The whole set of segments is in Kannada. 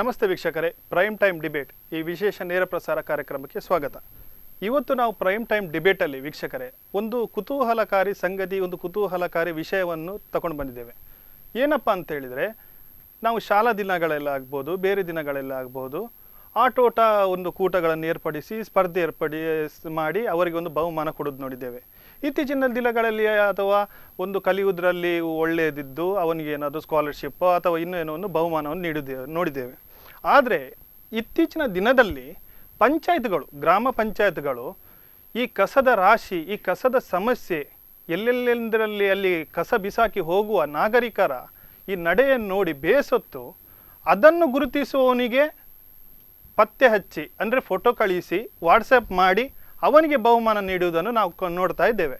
ನಮಸ್ತೆ ವೀಕ್ಷಕರೇ, ಪ್ರೈಮ್ ಟೈಮ್ ಡಿಬೇಟ್ ಈ ವಿಶೇಷ ನೇರ ಪ್ರಸಾರ ಕಾರ್ಯಕ್ರಮಕ್ಕೆ ಸ್ವಾಗತ. ಇವತ್ತು ನಾವು ಪ್ರೈಮ್ ಟೈಮ್ ಡಿಬೇಟಲ್ಲಿ ವೀಕ್ಷಕರೇ ಒಂದು ಕುತೂಹಲಕಾರಿ ಸಂಗತಿ, ಒಂದು ಕುತೂಹಲಕಾರಿ ವಿಷಯವನ್ನು ತಗೊಂಡು ಬಂದಿದ್ದೇವೆ. ಏನಪ್ಪ ಅಂತ ಹೇಳಿದರೆ, ನಾವು ಶಾಲಾ ದಿನಗಳೆಲ್ಲ ಆಗ್ಬೋದು, ಬೇರೆ ದಿನಗಳೆಲ್ಲ ಆಗ್ಬೋದು, ಆಟೋಟ ಒಂದು ಕೂಟಗಳನ್ನು ಏರ್ಪಡಿಸಿ ಸ್ಪರ್ಧೆ ಮಾಡಿ ಅವರಿಗೆ ಒಂದು ಬಹುಮಾನ ಕೊಡೋದು ನೋಡಿದ್ದೇವೆ. ಇತ್ತೀಚಿನ ದಿನಗಳಲ್ಲಿ ಅಥವಾ ಒಂದು ಕಲಿಯುವುದರಲ್ಲಿ ಒಳ್ಳೆಯದಿದ್ದು ಅವನಿಗೆ ಏನಾದರೂ ಸ್ಕಾಲರ್ಶಿಪ್ ಅಥವಾ ಇನ್ನೂ ಏನೋ ಒಂದು ಬಹುಮಾನವನ್ನು ನೋಡಿದ್ದೇವೆ. ಆದರೆ ಇತ್ತೀಚಿನ ದಿನದಲ್ಲಿ ಪಂಚಾಯತ್ಗಳು, ಗ್ರಾಮ ಪಂಚಾಯತ್ಗಳು ಈ ಕಸದ ರಾಶಿ, ಈ ಕಸದ ಸಮಸ್ಯೆ, ಎಲ್ಲೆಲ್ಲೆಂದರಲ್ಲಿ ಅಲ್ಲಿ ಕಸ ಬಿಸಾಕಿ ಹೋಗುವ ನಾಗರಿಕರ ಈ ನಡೆಯನ್ನು ನೋಡಿ ಬೇಸತ್ತು ಅದನ್ನು ಗುರುತಿಸುವವನಿಗೆ ಪತ್ತೆ ಹಚ್ಚಿ, ಅಂದರೆ ಫೋಟೋ ಕಳಿಸಿ ವಾಟ್ಸಪ್ ಮಾಡಿ ಅವನಿಗೆ ಬಹುಮಾನ ನೀಡುವುದನ್ನು ನಾವು ನೋಡ್ತಾ ಇದ್ದೇವೆ.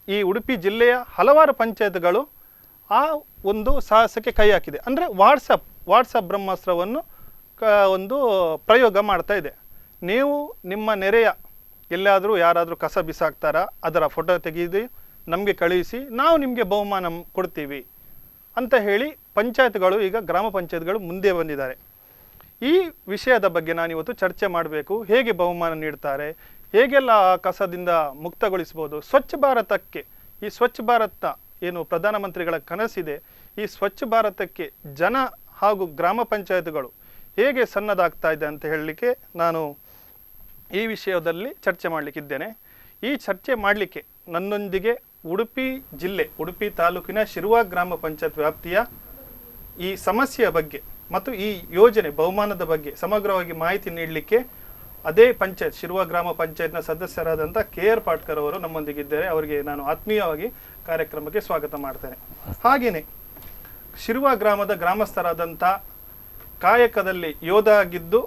ಈ ಉಡುಪಿ ಜಿಲ್ಲೆಯ ಹಲವಾರು ಪಂಚಾಯತ್ಗಳು ಆ ಒಂದು ಸಾಹಸಕ್ಕೆ ಕೈ ಹಾಕಿದೆ. ಅಂದರೆ ವಾಟ್ಸಪ್ ಬ್ರಹ್ಮಾಸ್ತ್ರವನ್ನು ಒಂದು ಪ್ರಯೋಗ ಮಾಡ್ತಾ ಇದೆ. ನೀವು ನಿಮ್ಮ ನೆರೆಯ ಎಲ್ಲಾದರೂ ಯಾರಾದರೂ ಕಸ ಬಿಸಾಕ್ತಾರಾ, ಅದರ ಫೋಟೋ ತೆಗೆದು ನಮಗೆ ಕಳುಹಿಸಿ, ನಾವು ನಿಮಗೆ ಬಹುಮಾನ ಕೊಡ್ತೀವಿ ಅಂತ ಹೇಳಿ ಪಂಚಾಯತ್ಗಳು, ಈಗ ಗ್ರಾಮ ಪಂಚಾಯತ್ಗಳು ಮುಂದೆ ಬಂದಿದ್ದಾರೆ. ಈ ವಿಷಯದ ಬಗ್ಗೆ ನಾನಿವತ್ತು ಚರ್ಚೆ ಮಾಡಬೇಕು. ಹೇಗೆ ಬಹುಮಾನ ನೀಡ್ತಾರೆ, ಹೇಗೆಲ್ಲ ಕಸದಿಂದ ಮುಕ್ತಗೊಳಿಸ್ಬೋದು, ಸ್ವಚ್ಛ ಭಾರತಕ್ಕೆ, ಈ ಸ್ವಚ್ಛ ಭಾರತ ಏನು ಪ್ರಧಾನಮಂತ್ರಿಗಳ ಕನಸಿದೆ, ಈ ಸ್ವಚ್ಛ ಭಾರತಕ್ಕೆ ಜನ ಹಾಗೂ ಗ್ರಾಮ ಪಂಚಾಯತ್ಗಳು ಹೇಗೆ ಸನ್ನದ್ಧಾಗ್ತಾ ಇದೆ ಅಂತ ಹೇಳಲಿಕ್ಕೆ ನಾನು ಈ ವಿಷಯದಲ್ಲಿ ಚರ್ಚೆ ಮಾಡಲಿಕ್ಕಿದ್ದೇನೆ. ಈ ಚರ್ಚೆ ಮಾಡಲಿಕ್ಕೆ ನನ್ನೊಂದಿಗೆ ಉಡುಪಿ ಜಿಲ್ಲೆ, ಉಡುಪಿ ತಾಲೂಕಿನ ಶಿರುವ ಗ್ರಾಮ ಪಂಚಾಯತ್ ವ್ಯಾಪ್ತಿಯ ಈ ಸಮಸ್ಯೆಯ ಬಗ್ಗೆ ಮತ್ತು ಈ ಯೋಜನೆ ಬಹುಮಾನದ ಬಗ್ಗೆ ಸಮಗ್ರವಾಗಿ ಮಾಹಿತಿ ನೀಡಲಿಕ್ಕೆ ಅದೇ ಪಂಚಾಯತ್, ಶಿರುವ ಗ್ರಾಮ ಪಂಚಾಯತ್ನ ಸದಸ್ಯರಾದಂಥ KR ಪಾಟ್ಕರ್ ಅವರು ನಮ್ಮೊಂದಿಗಿದ್ದಾರೆ. ಅವರಿಗೆ ನಾನು ಆತ್ಮೀಯವಾಗಿ ಕಾರ್ಯಕ್ರಮಕ್ಕೆ ಸ್ವಾಗತ ಮಾಡ್ತೇನೆ. ಹಾಗೆಯೇ ಶಿರುವ ಗ್ರಾಮದ ಗ್ರಾಮಸ್ಥರಾದಂಥ, ಕಾಯಕದಲ್ಲಿ ಯೋಧ ಆಗಿದ್ದು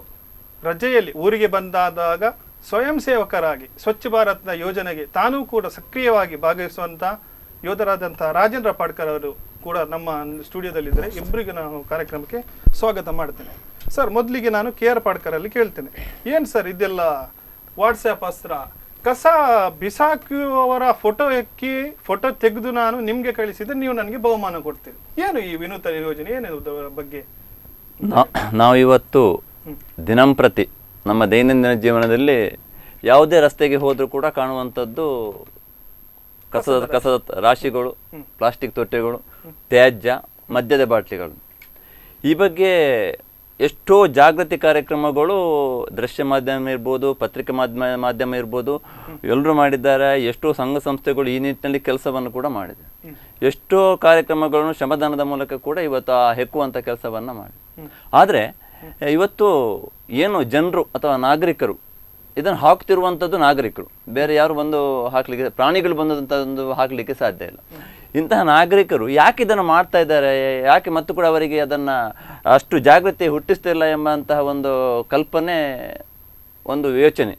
ರಜೆಯಲ್ಲಿ ಊರಿಗೆ ಬಂದಾದಾಗ ಸ್ವಯಂ ಸೇವಕರಾಗಿ ಸ್ವಚ್ಛ ಭಾರತ್ನ ಯೋಜನೆಗೆ ತಾನೂ ಕೂಡ ಸಕ್ರಿಯವಾಗಿ ಭಾಗವಹಿಸುವಂಥ ಯೋಧರಾದಂಥ ರಾಜೇಂದ್ರ ಪಾಟ್ಕರ್ ಅವರು ಕೂಡ ನಮ್ಮ ಸ್ಟುಡಿಯೋದಲ್ಲಿದ್ದಾರೆ. ಇಬ್ಬರಿಗೆ ನಾನು ಕಾರ್ಯಕ್ರಮಕ್ಕೆ ಸ್ವಾಗತ ಮಾಡ್ತೇನೆ. ಸರ್, ಮೊದಲಿಗೆ ನಾನು KR ಪಾಟ್ಕರಲ್ಲಿ ಕೇಳ್ತೇನೆ, ಏನು ಸರ್ ಇದೆಲ್ಲ ವಾಟ್ಸ್ಆ್ಯಪ್ ಅಸ್ತ್ರ, ಕಸ ಬಿಸಾಕುವವರ ಫೋಟೋ ತೆಗೆದು ನಾನು ನಿಮಗೆ ಕಳಿಸಿದ್ರೆ ನೀವು ನನಗೆ ಬಹುಮಾನ ಕೊಡ್ತೀರಿ, ಏನು ಈ ವಿನೂತನ ಯೋಜನೆ, ಏನು ಬಗ್ಗೆ? ನಾವು ಇವತ್ತು ದಿನಂಪ್ರತಿ ನಮ್ಮ ದೈನಂದಿನ ಜೀವನದಲ್ಲಿ ಯಾವುದೇ ರಸ್ತೆಗೆ ಹೋದರೂ ಕೂಡ ಕಾಣುವಂಥದ್ದು ಕಸದ ರಾಶಿಗಳು, ಪ್ಲಾಸ್ಟಿಕ್ ತೊಟ್ಟೆಗಳು, ತ್ಯಾಜ್ಯ, ಮದ್ಯದ ಬಾಟ್ಲಿಗಳು. ಈ ಬಗ್ಗೆ ಎಷ್ಟೋ ಜಾಗೃತಿ ಕಾರ್ಯಕ್ರಮಗಳು ದೃಶ್ಯ ಮಾಧ್ಯಮ ಇರ್ಬೋದು, ಪತ್ರಿಕೆ ಮಾಧ್ಯಮ ಇರ್ಬೋದು, ಎಲ್ಲರೂ ಮಾಡಿದ್ದಾರೆ. ಎಷ್ಟೋ ಸಂಘ ಸಂಸ್ಥೆಗಳು ಈ ನಿಟ್ಟಿನಲ್ಲಿ ಕೆಲಸವನ್ನು ಕೂಡ ಮಾಡಿದೆ. ಎಷ್ಟೋ ಕಾರ್ಯಕ್ರಮಗಳನ್ನು ಶ್ರಮದಾನದ ಮೂಲಕ ಕೂಡ ಇವತ್ತು ಹೆಕ್ಕುವಂಥ ಕೆಲಸವನ್ನು ಮಾಡಿ. ಆದರೆ ಇವತ್ತು ಏನು ಜನರು ಅಥವಾ ನಾಗರಿಕರು ಇದನ್ನು ಹಾಕ್ತಿರುವಂಥದ್ದು ನಾಗರಿಕರು, ಬೇರೆ ಯಾರು ಬಂದು ಹಾಕಲಿಕ್ಕೆ, ಪ್ರಾಣಿಗಳು ಬಂದಂಥದ್ದು ಹಾಕಲಿಕ್ಕೆ ಸಾಧ್ಯ ಇಲ್ಲ. ಇಂತಹ ನಾಗರಿಕರು ಯಾಕೆ ಇದನ್ನು ಮಾಡ್ತಾ ಇದ್ದಾರೆ, ಯಾಕೆ ಮತ್ತು ಕೂಡ ಅವರಿಗೆ ಅದನ್ನು ಅಷ್ಟು ಜಾಗೃತಿ ಹುಟ್ಟಿಸ್ತಿಲ್ಲ ಎಂಬಂತಹ ಒಂದು ಕಲ್ಪನೆ, ಒಂದು ಯೋಚನೆ.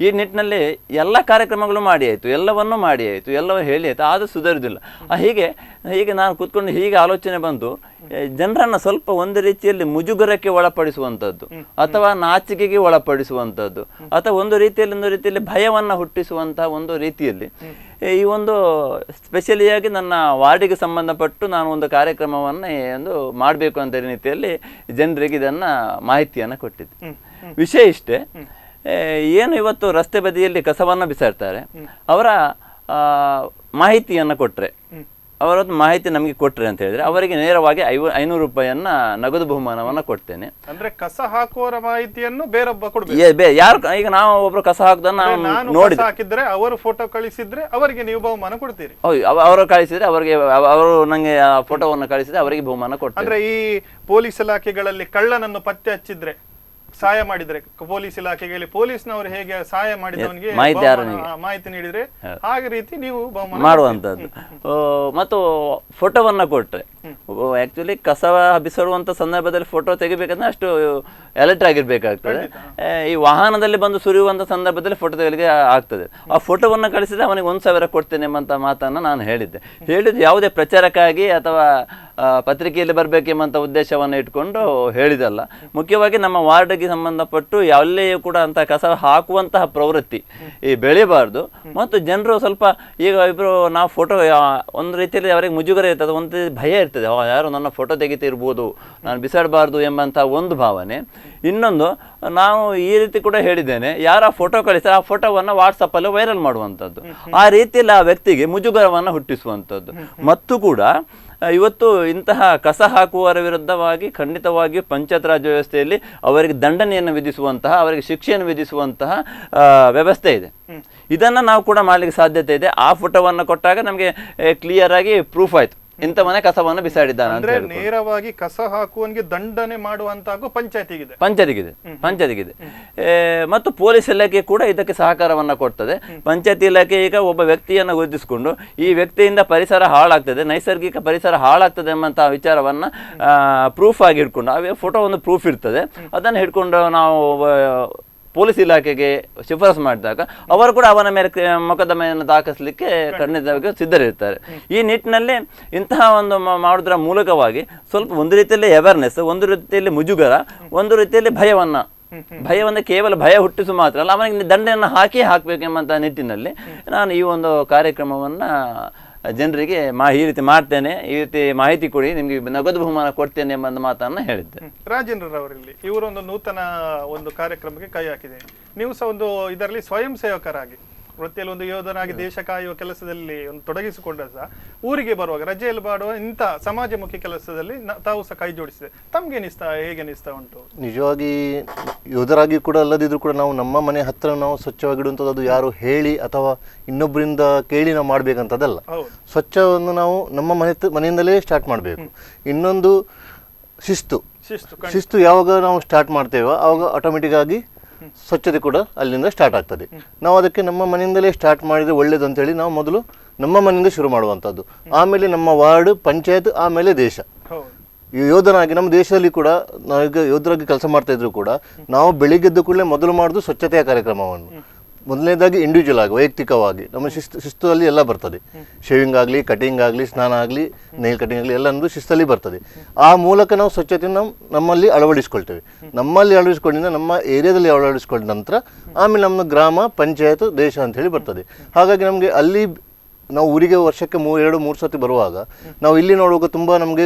ಈ ನಿಟ್ಟಿನಲ್ಲಿ ಎಲ್ಲ ಕಾರ್ಯಕ್ರಮಗಳು ಮಾಡಿ ಆಯಿತು, ಎಲ್ಲವನ್ನೂ ಮಾಡಿ ಆಯಿತು, ಎಲ್ಲವೂ ಹೇಳಿ ಆಯಿತು, ಆದರೂ ಸುಧಾರಿದಿಲ್ಲ. ಹೀಗೆ ನಾನು ಕೂತ್ಕೊಂಡು ಹೀಗೆ ಆಲೋಚನೆ ಬಂದು ಜನರನ್ನು ಸ್ವಲ್ಪ ಒಂದು ರೀತಿಯಲ್ಲಿ ಮುಜುಗರಕ್ಕೆ ಒಳಪಡಿಸುವಂಥದ್ದು ಅಥವಾ ನಾಚಿಕೆಗೆ ಒಳಪಡಿಸುವಂಥದ್ದು ಅಥವಾ ಒಂದು ರೀತಿಯಲ್ಲಿ ಭಯವನ್ನು ಹುಟ್ಟಿಸುವಂತಹ ಒಂದು ರೀತಿಯಲ್ಲಿ ಈ ಒಂದು ಸ್ಪೆಷಲಿಯಾಗಿ ನನ್ನ ವಾರ್ಡಿಗೆ ಸಂಬಂಧಪಟ್ಟು ನಾನು ಒಂದು ಕಾರ್ಯಕ್ರಮವನ್ನು ಒಂದು ಮಾಡಬೇಕು ಅಂತ ರೀತಿಯಲ್ಲಿ ಜನರಿಗೆ ಇದನ್ನು ಮಾಹಿತಿಯನ್ನು ಕೊಟ್ಟಿದ್ದೆ. ವಿಷಯ ಇಷ್ಟೇ, ಏನು ಇವತ್ತು ರಸ್ತೆ ಬದಿಯಲ್ಲಿ ಕಸವನ್ನು ಬಿಸಾಡ್ತಾರೆ, ಅವರ ಮಾಹಿತಿಯನ್ನು ಕೊಟ್ಟರೆ, ಅವರದ್ದು ಮಾಹಿತಿ ನಮಗೆ ಕೊಟ್ಟರೆ ಅಂತ ಹೇಳಿದ್ರೆ ಅವರಿಗೆ ನೇರವಾಗಿ 500 ರೂಪಾಯಿಯನ್ನ ನಗದು ಬಹುಮಾನವನ್ನು ಕೊಡ್ತೇನೆ. ಅಂದ್ರೆ ಕಸ ಹಾಕುವವರ ಮಾಹಿತಿಯನ್ನು ಬೇರೊಬ್ಬ ಕೊಡಬೇಕು. ಯಾರು ಈಗ ನಾವು ಒಬ್ರು ಕಸ ಹಾಕುದನ್ನ ನೋಡಿ ಹಾಕಿದ್ರೆ ಅವರು ಫೋಟೋ ಕಳಿಸಿದ್ರೆ ಅವರಿಗೆ ನೀವು ಬಹುಮಾನ ಕೊಡ್ತೀರಿ. ಹೌದು, ಅವರು ಕಳಿಸಿದ್ರೆ ಅವರಿಗೆ, ಅವರು ನಂಗೆ ಫೋಟೋವನ್ನು ಕಳಿಸಿದ್ರೆ ಅವರಿಗೆ ಬಹುಮಾನ ಕೊಡ್ತಾರೆ. ಅಂದ್ರೆ ಈ ಪೊಲೀಸ್ ಇಲಾಖೆಗಳಲ್ಲಿ ಕಳ್ಳನನ್ನು ಪತ್ತೆ ಹಚ್ಚಿದ್ರೆ, ಸಹಾಯ ಮಾಡಿದ್ರೆ, ಪೊಲೀಸ್ ಇಲಾಖೆಗೆ ಪೊಲೀಸ್ನವರು ಹೇಗೆ ಸಹಾಯ ಮಾಡಿದವನಿಗೆ ಮಾಹಿತಿ ನೀಡಿದ್ರೆ ಹಾಗೆ ರೀತಿ ನೀವು ಮಾಡುವಂತದ್ದು. ಮತ್ತು ಫೋಟೋವನ್ನ ಕೊಟ್ರೆ, ಆಕ್ಚುಲಿ ಕಸ ಬಿಸಾಡುವಂತ ಸಂದರ್ಭದಲ್ಲಿ ಫೋಟೋ ತೆಗಿಬೇಕಂದ್ರೆ ಅಷ್ಟು ಅಲರ್ಟ್ ಆಗಿರ್ಬೇಕಾಗ್ತದೆ. ಈ ವಾಹನದಲ್ಲಿ ಬಂದು ಸುರಿಯುವಂತ ಸಂದರ್ಭದಲ್ಲಿ ಫೋಟೋ ತೆಗಲಿಕ್ಕೆ ಆಗ್ತದೆ. ಆ ಫೋಟೋವನ್ನು ಕಳಿಸಿದ್ರೆ ಅವನಿಗೆ 1000 ಕೊಡ್ತೇನೆ ಎಂಬಂತ ಮಾತನ್ನು ನಾನು ಹೇಳಿದ್ದು ಯಾವುದೇ ಪ್ರಚಾರಕ್ಕಾಗಿ ಅಥವಾ ಪತ್ರಿಕೆಯಲ್ಲಿ ಬರಬೇಕೆಂಬಂತ ಉದ್ದೇಶವನ್ನು ಇಟ್ಕೊಂಡು ಹೇಳಿದಲ್ಲ. ಮುಖ್ಯವಾಗಿ ನಮ್ಮ ವಾರ್ಡ್ಗೆ ಅದಕ್ಕೆ ಸಂಬಂಧಪಟ್ಟು ಎಲ್ಲಿಯೂ ಕೂಡ ಅಂತ ಕಸ ಹಾಕುವಂತಹ ಪ್ರವೃತ್ತಿ ಈ ಬೆಳಿಬಾರ್ದು. ಮತ್ತು ಜನರು ಸ್ವಲ್ಪ ಈಗ ಇಬ್ಬರು ನಾವು ಫೋಟೋ ಒಂದು ರೀತಿಯಲ್ಲಿ ಅವರಿಗೆ ಮುಜುಗರ ಇರ್ತದೆ, ಒಂದು ರೀತಿ ಭಯ ಇರ್ತದೆ, ಯಾರು ನನ್ನ ಫೋಟೋ ತೆಗಿತಿರ್ಬೋದು, ನಾನು ಬಿಸಾಡಬಾರ್ದು ಎಂಬಂಥ ಒಂದು ಭಾವನೆ. ಇನ್ನೊಂದು, ನಾವು ಈ ರೀತಿ ಕೂಡ ಹೇಳಿದ್ದೇನೆ, ಯಾರ ಫೋಟೋ ಕಳಿಸ್ತಾರೆ ಆ ಫೋಟೋವನ್ನು ವಾಟ್ಸಪ್ಪಲ್ಲಿ ವೈರಲ್ ಮಾಡುವಂಥದ್ದು, ಆ ರೀತಿಯಲ್ಲಿ ಆ ವ್ಯಕ್ತಿಗೆ ಮುಜುಗರವನ್ನು ಹುಟ್ಟಿಸುವಂಥದ್ದು. ಮತ್ತು ಕೂಡ ಇವತ್ತು ಇಂತಹ ಕಸ ಹಾಕುವವರ ವಿರುದ್ಧವಾಗಿ ಖಂಡಿತವಾಗಿಯೂ ಪಂಚಾಯತ್ ರಾಜ್ ವ್ಯವಸ್ಥೆಯಲ್ಲಿ ಅವರಿಗೆ ದಂಡನೆಯನ್ನು ವಿಧಿಸುವಂತಹ, ಅವರಿಗೆ ಶಿಕ್ಷೆಯನ್ನು ವಿಧಿಸುವಂತಹ ವ್ಯವಸ್ಥೆ ಇದೆ. ಇದನ್ನು ನಾವು ಕೂಡ ಮಾಡಲಿಕ್ಕೆ ಸಾಧ್ಯತೆ ಇದೆ. ಆ ಫೋಟೋವನ್ನು ಕೊಟ್ಟಾಗ ನಮಗೆ ಕ್ಲಿಯರ್ ಆಗಿ ಪ್ರೂಫ್ ಆಯ್ತು, ಇಂಥವನೇ ಕಸವನ್ನು ಬಿಸಾಡಿದ್ದಾನೆ ಅಂತ ಹೇಳಿ. ನೇರವಾಗಿ ಕಸ ಹಾಕುವನಿಗೆ ದಂಡನೆ ಮಾಡುವಂತ ಪಂಚಾಯತಿಗಿದೆ. ಮತ್ತು ಪೊಲೀಸ್ ಇಲಾಖೆ ಕೂಡ ಇದಕ್ಕೆ ಸಹಕಾರವನ್ನ ಕೊಡ್ತದೆ. ಪಂಚಾಯತಿ ಇಲಾಖೆ ಈಗ ಒಬ್ಬ ವ್ಯಕ್ತಿಯನ್ನು ಗುರುತಿಸಿಕೊಂಡು ಈ ವ್ಯಕ್ತಿಯಿಂದ ಪರಿಸರ ಹಾಳಾಗ್ತದೆ, ನೈಸರ್ಗಿಕ ಪರಿಸರ ಹಾಳಾಗ್ತದೆ ಎಂಬಂತಹ ವಿಚಾರವನ್ನ ಪ್ರೂಫ್ ಆಗಿ ಹಿಡ್ಕೊಂಡು, ಆ ಫೋಟೋ ಒಂದು ಪ್ರೂಫ್ ಇರ್ತದೆ, ಅದನ್ನು ಹಿಡ್ಕೊಂಡು ನಾವು ಪೊಲೀಸ್ ಇಲಾಖೆಗೆ ಶಿಫಾರಸು ಮಾಡಿದಾಗ ಅವರು ಕೂಡ ಅವನ ಮೇಲೆ ಮೊಕದ್ದಮೆಯನ್ನು ದಾಖಲಿಸಲಿಕ್ಕೆ ಖಂಡಿತವಾಗಿ ಸಿದ್ಧರಿರ್ತಾರೆ. ಈ ನಿಟ್ಟಿನಲ್ಲಿ ಇಂತಹ ಒಂದು ಮಾಡೋದ್ರ ಮೂಲಕವಾಗಿ ಸ್ವಲ್ಪ ಒಂದು ರೀತಿಯಲ್ಲಿ ಅವೇರ್ನೆಸ್, ಒಂದು ರೀತಿಯಲ್ಲಿ ಮುಜುಗರ, ಒಂದು ರೀತಿಯಲ್ಲಿ ಭಯವನ್ನು ಕೇವಲ ಭಯ ಹುಟ್ಟಿಸುವ ಮಾತ್ರ ಅಲ್ಲ, ಅವನಿಗೆ ದಂಡೆಯನ್ನು ಹಾಕಬೇಕೆಂಬಂತಹ ನಿಟ್ಟಿನಲ್ಲಿ ನಾನು ಈ ಒಂದು ಕಾರ್ಯಕ್ರಮವನ್ನು ಜನರಿಗೆ ಈ ರೀತಿ ಮಾಡ್ತೇನೆ, ಈ ರೀತಿ ಮಾಹಿತಿ ಕೊಡಿ, ನಿಮ್ಗೆ ನಗದು ಬಹುಮಾನ ಕೊಡ್ತೇನೆ ಎಂಬ ಮಾತನ್ನ ಹೇಳಿದ್ದೆ. ರಾಜೇಂದ್ರರವರಲ್ಲಿ ಇವರೊಂದು ನೂತನ ಒಂದು ಕಾರ್ಯಕ್ರಮಕ್ಕೆ ಕೈ ಹಾಕಿದೆ. ನೀವು ಸಹ ಒಂದು ಇದರಲ್ಲಿ ಸ್ವಯಂ ಸೇವಕರಾಗಿ ವೃತ್ತಿಯಲ್ಲಿ ಒಂದು ಯೋಧನಾಗಿ ದೇಶ ಕಾಯುವ ಕೆಲಸದಲ್ಲಿ ಒಂದು ತೊಡಗಿಸಿಕೊಂಡ ಸಹ ಊರಿಗೆ ಬರುವಾಗ ರಜೆಯಲ್ಲಿ ಮಾಡುವ ಇಂಥ ಸಮಾಜಮುಖಿ ಕೆಲಸದಲ್ಲಿ ತಾವು ಸಹ ಕೈ ಜೋಡಿಸಿದೆ. ತಮ್ಗೆ ಹೇಗೆ ಅನಿಸ್ತಾ ಉಂಟು? ನಿಜವಾಗಿ ಯೋಧರಾಗಿ ಕೂಡ ಅಲ್ಲದಿದ್ರು ಕೂಡ ನಾವು ನಮ್ಮ ಮನೆ ಹತ್ರ ನಾವು ಸ್ವಚ್ಛವಾಗಿಡುವಂಥದ್ದು, ಅದು ಯಾರು ಹೇಳಿ ಅಥವಾ ಇನ್ನೊಬ್ಬರಿಂದ ಕೇಳಿ ನಾವು ಮಾಡ್ಬೇಕಂತದಲ್ಲ. ಸ್ವಚ್ಛವನ್ನು ನಾವು ನಮ್ಮ ಮನೆಯಿಂದಲೇ ಸ್ಟಾರ್ಟ್ ಮಾಡಬೇಕು. ಇನ್ನೊಂದು ಶಿಸ್ತು ಯಾವಾಗ ನಾವು ಸ್ಟಾರ್ಟ್ ಮಾಡ್ತೇವೋ ಆವಾಗ ಆಟೋಮೆಟಿಕ್ ಆಗಿ ಸ್ವಚ್ಛತೆ ಕೂಡ ಅಲ್ಲಿಂದ ಸ್ಟಾರ್ಟ್ ಆಗ್ತದೆ. ನಾವು ಅದಕ್ಕೆ ನಮ್ಮ ಮನೆಯಿಂದಲೇ ಸ್ಟಾರ್ಟ್ ಮಾಡಿದರೆ ಒಳ್ಳೇದು ಅಂತೇಳಿ ನಾವು ಮೊದಲು ನಮ್ಮ ಮನೆಯಿಂದ ಶುರು ಮಾಡುವಂಥದ್ದು, ಆಮೇಲೆ ನಮ್ಮ ವಾರ್ಡ್, ಪಂಚಾಯತ್, ಆಮೇಲೆ ದೇಶ. ಯೋಧನಾಗಿ ನಮ್ಮ ದೇಶದಲ್ಲಿ ಕೂಡ ನಾವೀಗ ಯೋಧರಾಗಿ ಕೆಲಸ ಮಾಡ್ತಾ ಇದ್ರು ಕೂಡ ನಾವು ಬೆಳಿಗ್ಗೆದ್ದು ಕೂಡಲೇ ಮೊದಲು ಮಾಡೋದು ಸ್ವಚ್ಛತೆಯ ಕಾರ್ಯಕ್ರಮವನ್ನು. ಮೊದಲನೇದಾಗಿ ಇಂಡಿವಿಜುವಲ್ ಆಗಿ, ವೈಯಕ್ತಿಕವಾಗಿ ನಮ್ಮ ಶಿಸ್ತಲ್ಲಿ ಎಲ್ಲ ಬರ್ತದೆ. ಶೇವಿಂಗ್ ಆಗಲಿ, ಕಟಿಂಗ್ ಆಗಲಿ, ಸ್ನಾನ ಆಗಲಿ, ನೈಲ್ ಕಟಿಂಗ್ ಆಗಲಿ ಎಲ್ಲ ಅನ್ನೋದು ಶಿಸ್ತಲ್ಲಿ ಬರ್ತದೆ. ಆ ಮೂಲಕ ನಾವು ಸ್ವಚ್ಛತೆಯನ್ನು ನಮ್ಮಲ್ಲಿ ಅಳವಡಿಸ್ಕೊಳ್ತೇವೆ. ನಮ್ಮಲ್ಲಿ ಅಳವಡಿಸ್ಕೊಂಡಿಂದ ನಮ್ಮ ಏರಿಯಾದಲ್ಲಿ ಅಳವಡಿಸ್ಕೊಂಡ ನಂತರ ಆಮೇಲೆ ನಮ್ಮ ಗ್ರಾಮ, ಪಂಚಾಯತ್, ದೇಶ ಅಂತ ಹೇಳಿ ಬರ್ತದೆ. ಹಾಗಾಗಿ ನಮಗೆ ಅಲ್ಲಿ ನಾವು ಊರಿಗೆ ವರ್ಷಕ್ಕೆ 2-3 ಸತಿ ಬರುವಾಗ ನಾವು ಇಲ್ಲಿ ನೋಡುವಾಗ ತುಂಬ ನಮಗೆ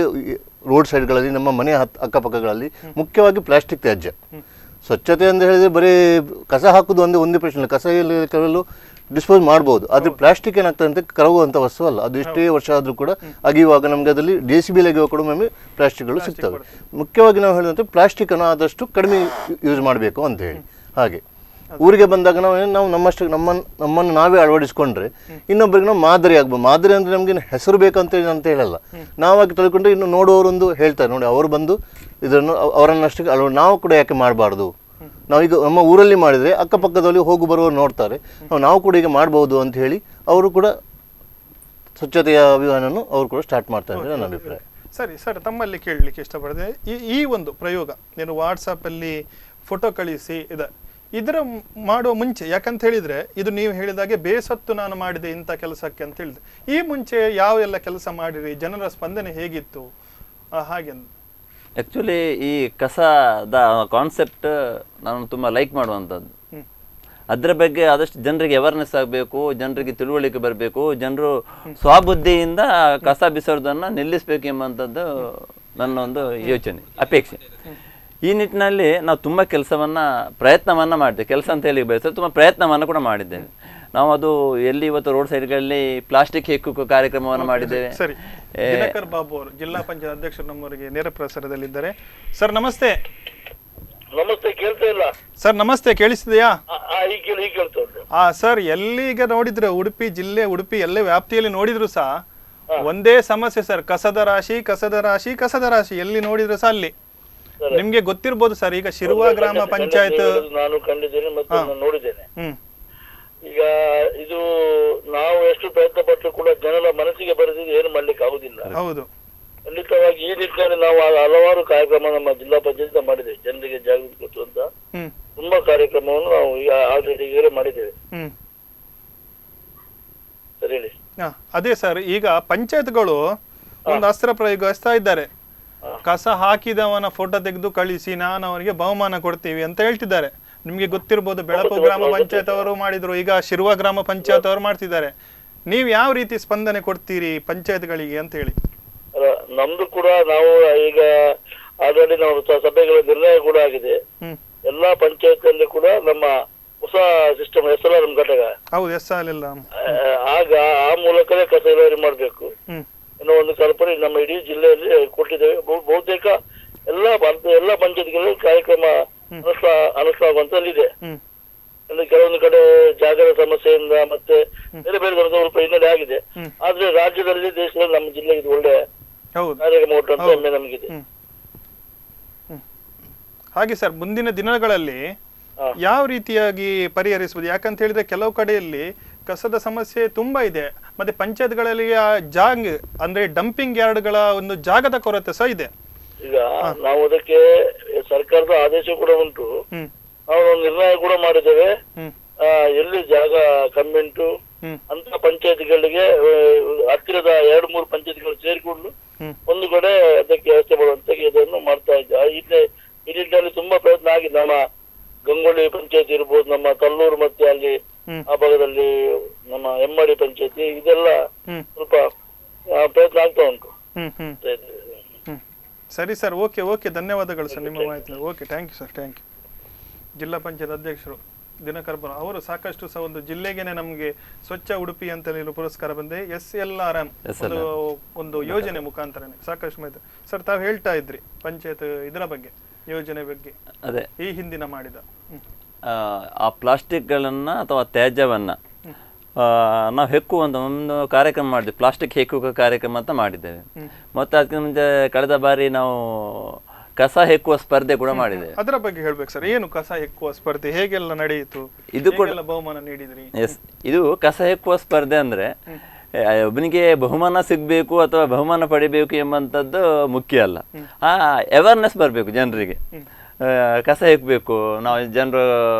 ರೋಡ್ ಸೈಡ್ಗಳಲ್ಲಿ, ನಮ್ಮ ಮನೆ ಅಕ್ಕಪಕ್ಕಗಳಲ್ಲಿ ಮುಖ್ಯವಾಗಿ ಪ್ಲಾಸ್ಟಿಕ್ ತ್ಯಾಜ್ಯ. ಸ್ವಚ್ಛತೆ ಅಂತ ಹೇಳಿದ್ರೆ ಬರೀ ಕಸ ಹಾಕುದು ಒಂದೇ ಪ್ರಶ್ನೆ. ಕಸ ಕೆಲವು ಡಿಸ್ಪೋಸ್ ಮಾಡ್ಬೋದು, ಆದರೆ ಪ್ಲಾಸ್ಟಿಕ್ ಏನಾಗ್ತದೆ ಅಂತ ಕರಗುವಂಥ ವಸ್ತು ಅಲ್ಲ. ಅದು ಎಷ್ಟೇ ವರ್ಷ ಆದರೂ ಕೂಡ ಅಗಿಯುವಾಗ ನಮಗೆ ಅದರಲ್ಲಿ JCB ಅಗಿಯುವ ಕೂಡ ಒಮ್ಮೆ ಪ್ಲಾಸ್ಟಿಕ್ಗಳು ಸಿಗ್ತವೆ. ಮುಖ್ಯವಾಗಿ ನಾವು ಹೇಳಿದಂತೆ ಪ್ಲಾಸ್ಟಿಕ್ಕನ್ನು ಆದಷ್ಟು ಕಡಿಮೆ ಯೂಸ್ ಮಾಡಬೇಕು ಅಂತ ಹೇಳಿ. ಹಾಗೆ ಊರಿಗೆ ಬಂದಾಗ ನಾವು ನಮ್ಮನ್ನು ನಾವೇ ಅಳವಡಿಸ್ಕೊಂಡ್ರೆ ಇನ್ನೊಬ್ಬರಿಗೆ ನಾವು ಮಾದರಿ ಆಗ್ಬೋದು. ಮಾದರಿ ಅಂದರೆ ನಮಗೆ ಹೆಸರು ಬೇಕಂತ ಹೇಳಲ್ಲ, ನಾವಾಗಿ ತಿಳ್ಕೊಂಡ್ರೆ ಇನ್ನು ನೋಡುವವರೊಂದು ಹೇಳ್ತಾರೆ, ನೋಡಿ ಅವರು ಬಂದು ಇದನ್ನು ಅವರನ್ನಷ್ಟಕ್ಕೆ ನಾವು ಕೂಡ ಯಾಕೆ ಮಾಡಬಾರ್ದು? ನಾವೀಗ ನಮ್ಮ ಊರಲ್ಲಿ ಮಾಡಿದರೆ ಅಕ್ಕಪಕ್ಕದಲ್ಲಿ ಹೋಗಿ ಬರುವವರು ನೋಡ್ತಾರೆ, ನಾವು ಕೂಡ ಈಗ ಮಾಡ್ಬೋದು ಅಂತ ಹೇಳಿ ಅವರು ಕೂಡ ಸ್ವಚ್ಛತೆಯ ಅಭಿಯಾನವನ್ನು ಅವರು ಕೂಡ ಸ್ಟಾರ್ಟ್ ಮಾಡ್ತಾರೆ ಅಂತ ನನ್ನ ಅಭಿಪ್ರಾಯ. ಸರಿ ಸರ್, ತಮ್ಮಲ್ಲಿ ಕೇಳಲಿಕ್ಕೆ ಇಷ್ಟಪಡ್ತೇನೆ, ಈ ಒಂದು ಪ್ರಯೋಗ ನೀನು ವಾಟ್ಸಪ್ಪಲ್ಲಿ ಫೋಟೋ ಕಳಿಸಿ ಇದರ ಮಾಡುವ ಮುಂಚೆ, ಯಾಕಂತ ಹೇಳಿದ್ರೆ ಇದು ನೀವು ಹೇಳಿದಾಗೆ ಬೇಸತ್ತು ನಾನು ಮಾಡಿದೆ ಇಂಥ ಕೆಲಸಕ್ಕೆ ಅಂತ ಹೇಳಿದೆ, ಈ ಮುಂಚೆ ಯಾವ ಎಲ್ಲ ಕೆಲಸ ಮಾಡಿರಿ, ಜನರ ಸ್ಪಂದನೆ ಹೇಗಿತ್ತು ಹಾಗೆ? ಆ್ಯಕ್ಚುಲಿ ಈ ಕಸದ ಕಾನ್ಸೆಪ್ಟ್ ನಾನು ತುಂಬ ಲೈಕ್ ಮಾಡುವಂಥದ್ದು. ಅದರ ಬಗ್ಗೆ ಆದಷ್ಟು ಜನರಿಗೆ ಅವೇರ್ನೆಸ್ ಆಗಬೇಕು, ಜನರಿಗೆ ತಿಳುವಳಿಕೆ ಬರಬೇಕು, ಜನರು ಸ್ವಬುದ್ಧಿಯಿಂದ ಕಸ ಬಿಸಾಡೋದನ್ನು ನಿಲ್ಲಿಸಬೇಕು ಎಂಬಂಥದ್ದು ನನ್ನ ಒಂದು ಯೋಚನೆ, ಅಪೇಕ್ಷೆ. ಈ ನಿಟ್ಟಿನಲ್ಲಿ ನಾವು ತುಂಬ ಪ್ರಯತ್ನವನ್ನು ಮಾಡಿದ್ದೇವೆ. ಕೆಲಸ ಅಂತ ಹೇಳಿ ಬಯಸ್ತೇವೆ, ತುಂಬ ಪ್ರಯತ್ನವನ್ನು ಕೂಡ ಮಾಡಿದ್ದೇವೆ ನಾವು. ಅದು ಎಲ್ಲಿ ಇವತ್ತು ರೋಡ್ ಸೈಡ್ಗಳಲ್ಲಿ ಪ್ಲಾಸ್ಟಿಕ್ ಹೆಕ್ಕುವ ಕಾರ್ಯಕ್ರಮವನ್ನು ಮಾಡಿದ್ದೇವೆ. ಸರಿ, ದಿನಕರ್ ಬಾಬು ಅವರು ಜಿಲ್ಲಾ ಪಂಚಾಯತ್ ಅಧ್ಯಕ್ಷರು ನಮ್ಮವರಿಗೆ ನೇರ ಪ್ರಸಾರದಲ್ಲಿದ್ದಾರೆ. ಸರ್ ನಮಸ್ತೆ. ನಮಸ್ತೆ, ಕೇಳ್ತಾ ಇಲ್ಲ ಸರ್? ನಮಸ್ತೆ, ಕೇಳಿಸಿದೆಯಾ? ಸರ್, ಎಲ್ಲಿಗ ನೋಡಿದ್ರೆ ಉಡುಪಿ ಜಿಲ್ಲೆ, ಉಡುಪಿ ಎಲ್ಲೇ ವ್ಯಾಪ್ತಿಯಲ್ಲಿ ನೋಡಿದ್ರು ಸಹ ಒಂದೇ ಸಮಸ್ಯೆ ಸರ್, ಕಸದ ರಾಶಿ, ಕಸದ ರಾಶಿ, ಕಸದ ರಾಶಿ. ಎಲ್ಲಿ ನೋಡಿದ್ರು ಸಹ ಅಲ್ಲಿ. ನಿಮ್ಗೆ ಗೊತ್ತಿರ್ಬೋದು ಸರ್, ಈಗ ಶಿರುವ ಗ್ರಾಮ ಪಂಚಾಯತ್ ನಾನು ಕಂಡಿದ್ದೇನೆ ಮತ್ತು ನೋಡಿದ್ದೇನೆ. ಈಗ ಇದು ನಾವು ಎಷ್ಟು ಪ್ರಯತ್ನ ಪಟ್ಟರು ಕೂಡ ಜನರ ಮನಸ್ಸಿಗೆ ಬರೆದಿದ್ದು ಏನು ಮಾಡ್ಲಿಕ್ಕೆ ಆಗುದಿಲ್ಲ. ಹೌದು, ಖಂಡಿತವಾಗಿ ಈ ನಿಟ್ಟಿನಲ್ಲಿ ನಾವು ಹಲವಾರು ಕಾರ್ಯಕ್ರಮ ನಮ್ಮ ಜಿಲ್ಲಾ ಪಂಚಾಯತ್ ಮಾಡಿದ್ದೇವೆ. ಜನರಿಗೆ ಜಾಗೃತಿ ಕೊಟ್ಟುವಂತ ತುಂಬಾ ಕಾರ್ಯಕ್ರಮವನ್ನು ನಾವು ಈಗ ಆಲ್ರೆಡಿ ಈಗಲೇ ಮಾಡಿದ್ದೇವೆ. ಸರಿ ಹೇಳಿ. ಅದೇ ಸರ್, ಈಗ ಪಂಚಾಯತ್ಗಳು ಒಂದು ಅಸ್ತ್ರ ಪ್ರಯೋಗಿಸ್ತಾ ಇದ್ದಾರೆ. ಕಸ ಹಾಕಿದವನ ಫೋಟೋ ತೆಗೆದು ಕಳಿಸಿ ನಾನು ಅವನಿಗೆ ಬಹುಮಾನ ಕೊಡ್ತೀವಿ ಅಂತ ಹೇಳ್ತಿದ್ದಾರೆ. ನಿಮ್ಗೆ ಗೊತ್ತಿರ್ಬೋದು, ಬೆಳಪು ಗ್ರಾಮ ಪಂಚಾಯತ್ ಅವರು ಮಾಡಿದ್ರು, ಈಗ ಶಿರುವ ಗ್ರಾಮ ಪಂಚಾಯತ್ ಅವರು ಮಾಡ್ತಿದ್ದಾರೆ. ನೀವು ಯಾವ ರೀತಿ ಸ್ಪಂದನೆ ಕೊಡ್ತೀರಿ ಪಂಚಾಯತ್ಗಳಿಗೆ ಅಂತ ಹೇಳಿ? ನಮ್ದು ಕೂಡ ನಾವು ಈಗ ಆಲ್ರೆಡಿ ನಾವು ಸಭೆಗಳ ನಿರ್ಣಯ ಕೂಡ ಆಗಿದೆ. ಎಲ್ಲಾ ಪಂಚಾಯತ್ ಅಲ್ಲಿ ಕೂಡ ನಮ್ಮ ಹೊಸ ಸಿಸ್ಟಮ್ SLR ಘಟಕ, ಹೌದು SLR, ಆಗ ಆ ಮೂಲಕವೇ ಕಸ ವಿಲೇವಾರಿ ಮಾಡ್ಬೇಕು ಅನ್ನೋ ಒಂದು ಕಲ್ಪನೆ ನಮ್ಮ ಇಡೀ ಜಿಲ್ಲೆಯಲ್ಲಿ ಕೊಟ್ಟಿದ್ದೇವೆ. ಬಹುತೇಕ ಎಲ್ಲಾ ಪಂಚಾಯತ್ಗಳಲ್ಲಿ ಕಾರ್ಯಕ್ರಮ ಅನುಷ್ಠಾನವಾಗುವಂತಲ್ಲಿದೆ. ಕೆಲವೊಂದು ಕಡೆ ಜಾಗದ ಸಮಸ್ಯೆಯಿಂದ ಮತ್ತೆ ಬೇರೆ ಬೇರೆ ಸ್ವಲ್ಪ ಹಿನ್ನಡೆ ಆಗಿದೆ. ಆದ್ರೆ ರಾಜ್ಯದಲ್ಲಿ, ದೇಶದಲ್ಲಿ ನಮ್ಮ ಜಿಲ್ಲೆಗೆ ಇದು ಒಳ್ಳೆ ಕಾರ್ಯಕ್ರಮ ಕೊಟ್ಟಂತ ಹೆಮ್ಮೆ ನಮಗಿದೆ. ಹಾಗೆ ಸರ್, ಮುಂದಿನ ದಿನಗಳಲ್ಲಿ ಯಾವ ರೀತಿಯಾಗಿ ಪರಿಹರಿಸಬಹುದು? ಯಾಕಂತ ಹೇಳಿದ್ರೆ ಕೆಲವು ಕಡೆಯಲ್ಲಿ ಕಸದ ಸಮಸ್ಯೆ ತುಂಬಾ ಇದೆ, ಮತ್ತೆ ಪಂಚಾಯತ್ಗಳಲ್ಲಿ ಅಂದ್ರೆ ಡಂಪಿಂಗ್ ಯಾರ್ಡ್ಗಳ ಒಂದು ಜಾಗದ ಕೊರತೆ ಸಹ ಇದೆ. ಈಗ ನಾವು ಅದಕ್ಕೆ ಸರ್ಕಾರದ ಆದೇಶ ಕೂಡ ಉಂಟು, ನಾವು ನಿರ್ಣಯ ಕೂಡ ಮಾಡಿದ್ದೇವೆ. ಎಲ್ಲಿ ಜಾಗ ಕಮ್ಮಿ ಉಂಟು ಅಂತ ಪಂಚಾಯತ್ಗಳಿಗೆ ಹತ್ತಿರದ 2-3 ಪಂಚಾಯತ್ಗಳು ಸೇರಿಕೊಂಡು ಒಂದು ಕಡೆ ಅದಕ್ಕೆ ವ್ಯವಸ್ಥೆ ಮಾಡುವಂತ ಇದನ್ನು ಮಾಡ್ತಾ ಇದ್ದೆ. ಈ ನಿಟ್ಟಿನಲ್ಲಿ ತುಂಬಾ ಪ್ರಯತ್ನ ಆಗಿದೆ. ನಮ್ಮ ಗಂಗೊಳ್ಳಿ ಪಂಚಾಯತ್ ಇರ್ಬೋದು, ನಮ್ಮ ಕಲ್ಲೂರು, ಮತ್ತೆ ಅಲ್ಲಿ ಆ ಭಾಗದಲ್ಲಿ ನಮ್ಮ ಎಮ್ಮಡಿ ಪಂಚಾಯತಿ, ಇದೆಲ್ಲ ಸ್ವಲ್ಪ ಪ್ರಯತ್ನ ಆಗ್ತಾ ಉಂಟು. ಸರಿ ಸರ್, ಓಕೆ ಧನ್ಯವಾದಗಳು ಸರ್ ನಿಮ್ಮ ಮಾಹಿತಿ. Okay, thank you sir, thank you. ಜಿಲ್ಲಾ ಪಂಚಾಯತ್ ಅಧ್ಯಕ್ಷರು ದಿನಕರ್ ಅವರು ಸಾಕಷ್ಟು ಸಹ ಒಂದು ಜಿಲ್ಲೆಗೇನೆ ನಮಗೆ ಸ್ವಚ್ಛ ಉಡುಪಿ ಅಂತ ಹೇಳಿ ಪುರಸ್ಕಾರ ಬಂದೆ. SLRM ಒಂದು ಯೋಜನೆ ಮುಖಾಂತರನೇ ಸಾಕಷ್ಟು ಮಾಹಿತಿ. ಸರ್, ತಾವು ಹೇಳ್ತಾ ಇದ್ರಿ ಪಂಚಾಯತ್ ಇದರ ಬಗ್ಗೆ, ಯೋಜನೆ ಬಗ್ಗೆ, ಅದೇ ಈ ಹಿಂದಿನ ಮಾಡಿದ ಆ ಪ್ಲಾಸ್ಟಿಕ್ಗಳನ್ನ ಅಥವಾ ತ್ಯಾಜ್ಯವನ್ನ ನಾವು ಹೆಕ್ಕುವಂತ ಒಂದು ಕಾರ್ಯಕ್ರಮ ಮಾಡಿದ್ವಿ. ಪ್ಲಾಸ್ಟಿಕ್ ಹೆಕ್ಕುವ ಕಾರ್ಯಕ್ರಮ ಅಂತ ಮಾಡಿದ್ದೇವೆ. ಮತ್ತೆ ಅದಕ್ಕೆ ಮುಂಚೆ ಕಳೆದ ಬಾರಿ ನಾವು ಕಸ ಹೆಕ್ಕುವ ಸ್ಪರ್ಧೆ ಕೂಡ ಮಾಡಿದ್ದೇವೆ. ಅದರ ಬಗ್ಗೆ ಹೇಳ್ಬೇಕು ಸರ್, ಏನು ಕಸ ಹೆಕ್ಕುವ ಸ್ಪರ್ಧೆ, ಹೇಗೆಲ್ಲ ನಡೆಯಿತು, ಇದು ಕೂಡ ಬಹುಮಾನ ನೀಡಿದ್ರಿ? ಎಸ್, ಇದು ಕಸ ಹೆಕ್ಕುವ ಸ್ಪರ್ಧೆ ಅಂದ್ರೆ ಒಬ್ಬನಿಗೆ ಬಹುಮಾನ ಸಿಗ್ಬೇಕು ಅಥವಾ ಬಹುಮಾನ ಪಡಿಬೇಕು ಎಂಬಂತದ್ದು ಮುಖ್ಯ ಅಲ್ಲ. ಅವೇರ್ನೆಸ್ ಬರಬೇಕು ಜನರಿಗೆ. ಕಸ ಹೆಕ್ಕಬೇಕು, ನಾವು ಜನರು